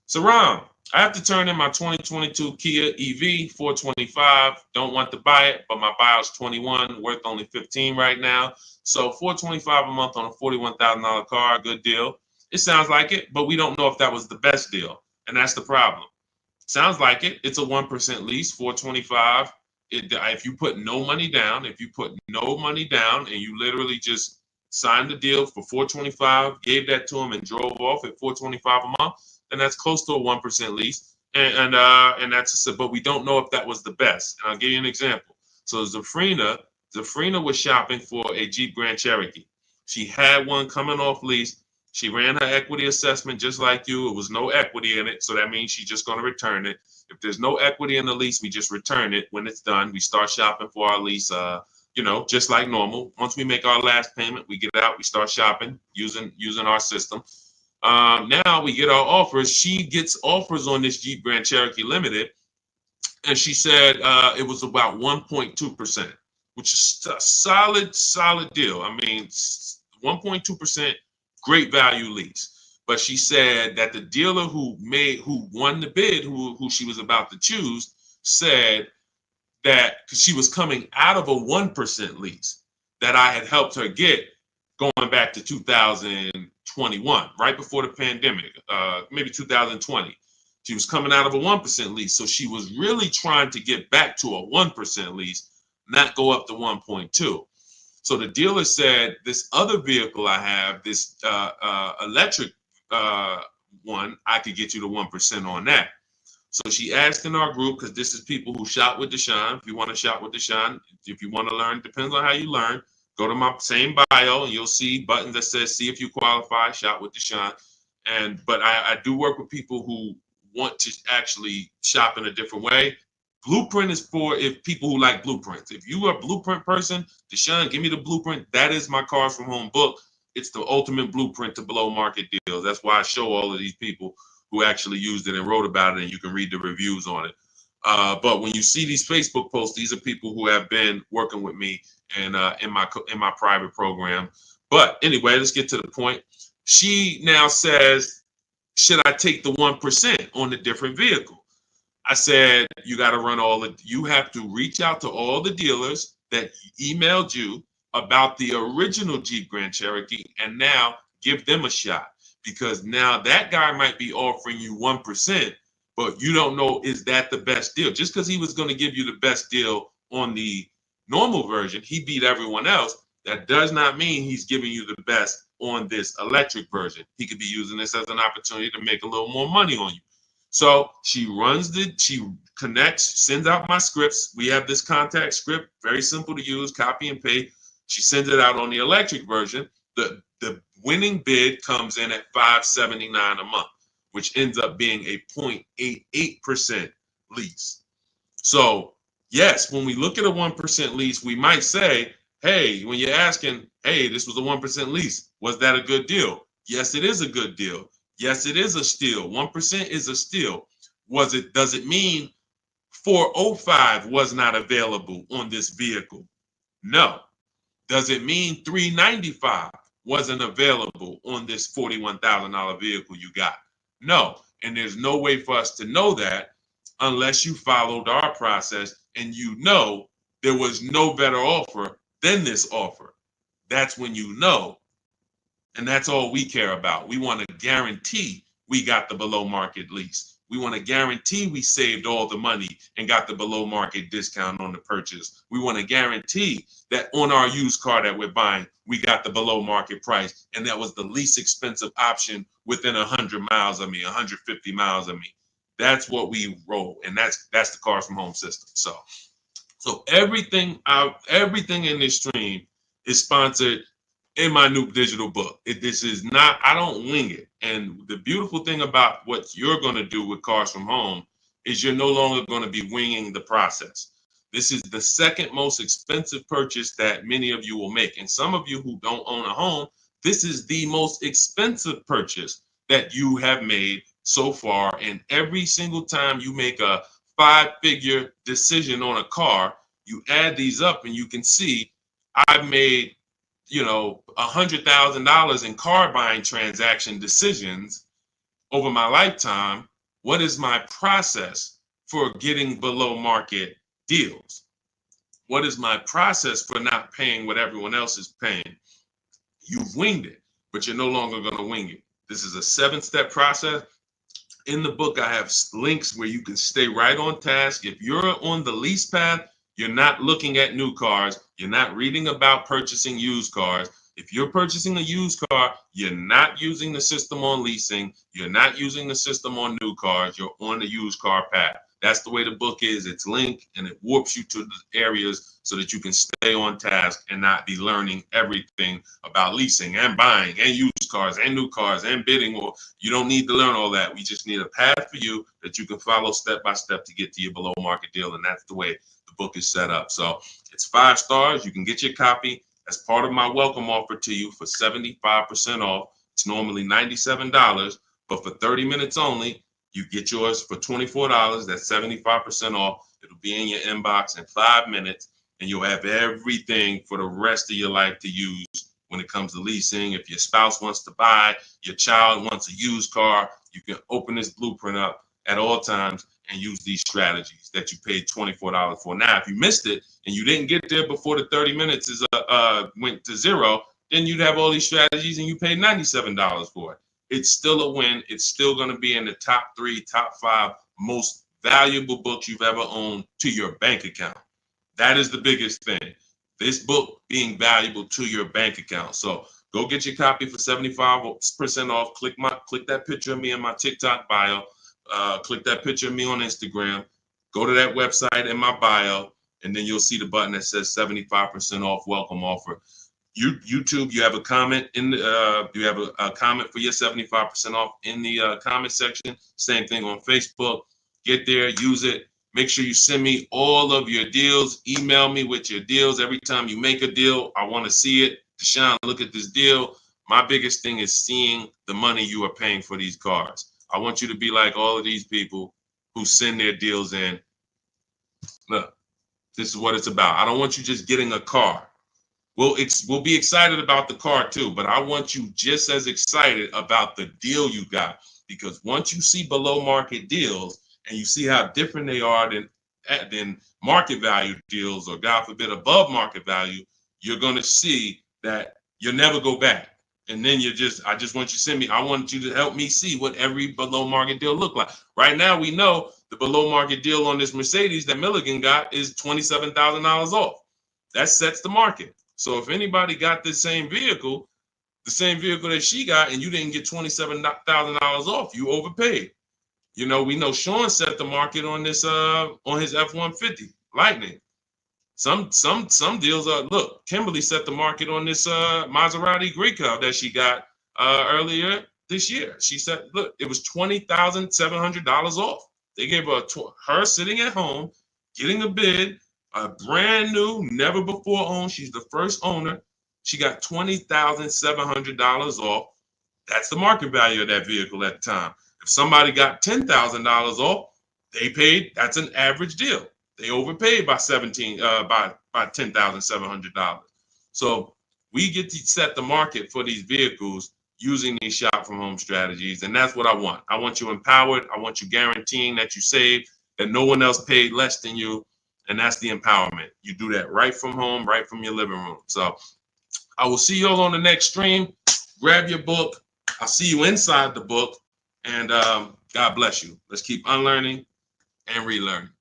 So Ron, I have to turn in my 2022 Kia EV 425. Don't want to buy it, but my buyer's 21, worth only 15 right now. So 425 a month on a $41,000 car, good deal. It sounds like it, but we don't know if that was the best deal, and that's the problem. Sounds like it. It's a 1% lease, 425. If you put no money down, and you literally just signed the deal for 425, gave that to them and drove off at 425 a month, then that's close to a 1% lease. And that's but we don't know if that was the best. And I'll give you an example. So Zafrina was shopping for a Jeep Grand Cherokee. She had one coming off lease. She ran her equity assessment just like you. It was no equity in it, so that means she's just going to return it. If there's no equity in the lease, we just return it. When it's done, we start shopping for our lease, just like normal. Once we make our last payment, we get out, we start shopping using our system. Now we get our offers. She gets offers on this Jeep Grand Cherokee Limited, and she said it was about 1.2%, which is a solid deal. I mean, 1.2%. Great value lease. But she said that the dealer who won the bid, who she was about to choose, said that because she was coming out of a 1% lease that I had helped her get going back to 2021, right before the pandemic, maybe 2020. She was coming out of a 1% lease. So she was really trying to get back to a 1% lease, not go up to 1.2. So the dealer said, this other vehicle I have, this electric one, I could get you to 1% on that. So she asked in our group, because this is people who shop with Deshone. If you want to shop with Deshone, if you want to learn, depends on how you learn. Go to my same bio and you'll see buttons that says, see if you qualify, shop with Deshone. But I do work with people who want to actually shop in a different way. Blueprint is for people who like blueprints. If you are a blueprint person, Deshone, give me the blueprint. That is my Cars from Home book. It's the ultimate blueprint to below market deals. That's why I show all of these people who actually used it and wrote about it, and you can read the reviews on it. But when you see these Facebook posts, these are people who have been working with me and in my private program. But anyway, let's get to the point. She now says, should I take the 1% on the different vehicle? I said, you got to you have to reach out to all the dealers that emailed you about the original Jeep Grand Cherokee and now give them a shot, because now that guy might be offering you 1%, but you don't know, is that the best deal? Just because he was going to give you the best deal on the normal version, he beat everyone else. That does not mean he's giving you the best on this electric version. He could be using this as an opportunity to make a little more money on you. So she connects, sends out my scripts. We have this contact script, very simple to use, copy and paste. She sends it out on the electric version. The winning bid comes in at $579 a month, which ends up being a 0.88% lease. So yes, when we look at a 1% lease, we might say, hey, when you're asking, hey, this was a 1% lease, was that a good deal? Yes, it is a good deal. Yes, it is a steal. 1% is a steal. Does it mean 405 was not available on this vehicle? No. Does it mean 395 wasn't available on this $41,000 vehicle you got? No. And there's no way for us to know that unless you followed our process and you know there was no better offer than this offer. That's when you know. And that's all we care about. We want to guarantee we got the below market lease. We want to guarantee we saved all the money and got the below market discount on the purchase. We want to guarantee that on our used car that we're buying, we got the below market price. And that was the least expensive option within 100 miles of me, 150 miles of me. That's what we roll. And that's the Cars from Home system. So everything in this stream is sponsored in my new digital book. This is not, I don't wing it. And the beautiful thing about what you're going to do with Cars from Home is you're no longer going to be winging the process. This is the second most expensive purchase that many of you will make. And some of you who don't own a home, this is the most expensive purchase that you have made so far. And every single time you make a 5-figure decision on a car, you add these up and you can see I've made $100,000 in car buying transaction decisions over my lifetime. What is my process for getting below market deals? What is my process for not paying what everyone else is paying? You've winged it, but you're no longer going to wing it. This is a 7-step process. In the book, I have links where you can stay right on task. If you're on the lease path, you're not looking at new cars. You're not reading about purchasing used cars. If you're purchasing a used car, you're not using the system on leasing. You're not using the system on new cars. You're on the used car path. That's the way the book is. It's linked and it warps you to the areas so that you can stay on task and not be learning everything about leasing and buying and used cars and new cars and bidding. Or you don't need to learn all that. We just need a path for you that you can follow step by step to get to your below market deal. And that's the way the book is set up. So it's 5 stars. You can get your copy as part of my welcome offer to you for 75% off. It's normally $97, but for 30 minutes only, you get yours for $24. That's 75% off. It'll be in your inbox in 5 minutes, and you'll have everything for the rest of your life to use when it comes to leasing. If your spouse wants to buy, your child wants a used car, you can open this blueprint up at all times and use these strategies that you paid $24 for. Now, if you missed it and you didn't get there before the 30 minutes is went to zero, then you'd have all these strategies and you paid $97 for it. It's still a win. It's still going to be in the top 3, top 5 most valuable books you've ever owned to your bank account. That is the biggest thing. This book being valuable to your bank account. So go get your copy for 75% off. Click that picture of me in my TikTok bio. Click that picture of me on Instagram. Go to that website in my bio, and then you'll see the button that says 75% off welcome offer. YouTube, you have a comment in the, you have a comment for your 75% off in the comment section. Same thing on Facebook. Get there, use it. Make sure you send me all of your deals. Email me with your deals. Every time you make a deal, I want to see it. Deshone, look at this deal. My biggest thing is seeing the money you are paying for these cars. I want you to be like all of these people who send their deals in. Look, this is what it's about. I don't want you just getting a car. We'll be excited about the car too, but I want you just as excited about the deal you got, because once you see below market deals and you see how different they are than market value deals, or God forbid above market value, you're going to see that you'll never go back. And then I just want you to send me, I want you to help me see what every below market deal look like. Right now, we know the below market deal on this Mercedes that Milligan got is $27,000 off. That sets the market. So if anybody got this same vehicle, the same vehicle that she got, and you didn't get $27,000 off, you overpaid. You know, we know Sean set the market on this on his F-150 Lightning. Some deals are, look, Kimberly set the market on this Maserati Greco that she got earlier this year. She said, look, it was $20,700 off. They gave her sitting at home, getting a bid, a brand new, never before owned. She's the first owner. She got $20,700 off. That's the market value of that vehicle at the time. If somebody got $10,000 off, they paid. That's an average deal. They overpaid by $10,700. So we get to set the market for these vehicles using these shop from home strategies, and that's what I want. I want you empowered. I want you guaranteeing that you save, that no one else paid less than you. And that's the empowerment. You do that right from home, right from your living room. So I will see you all on the next stream. Grab your book. I'll see you inside the book. And God bless you. Let's keep unlearning and relearning.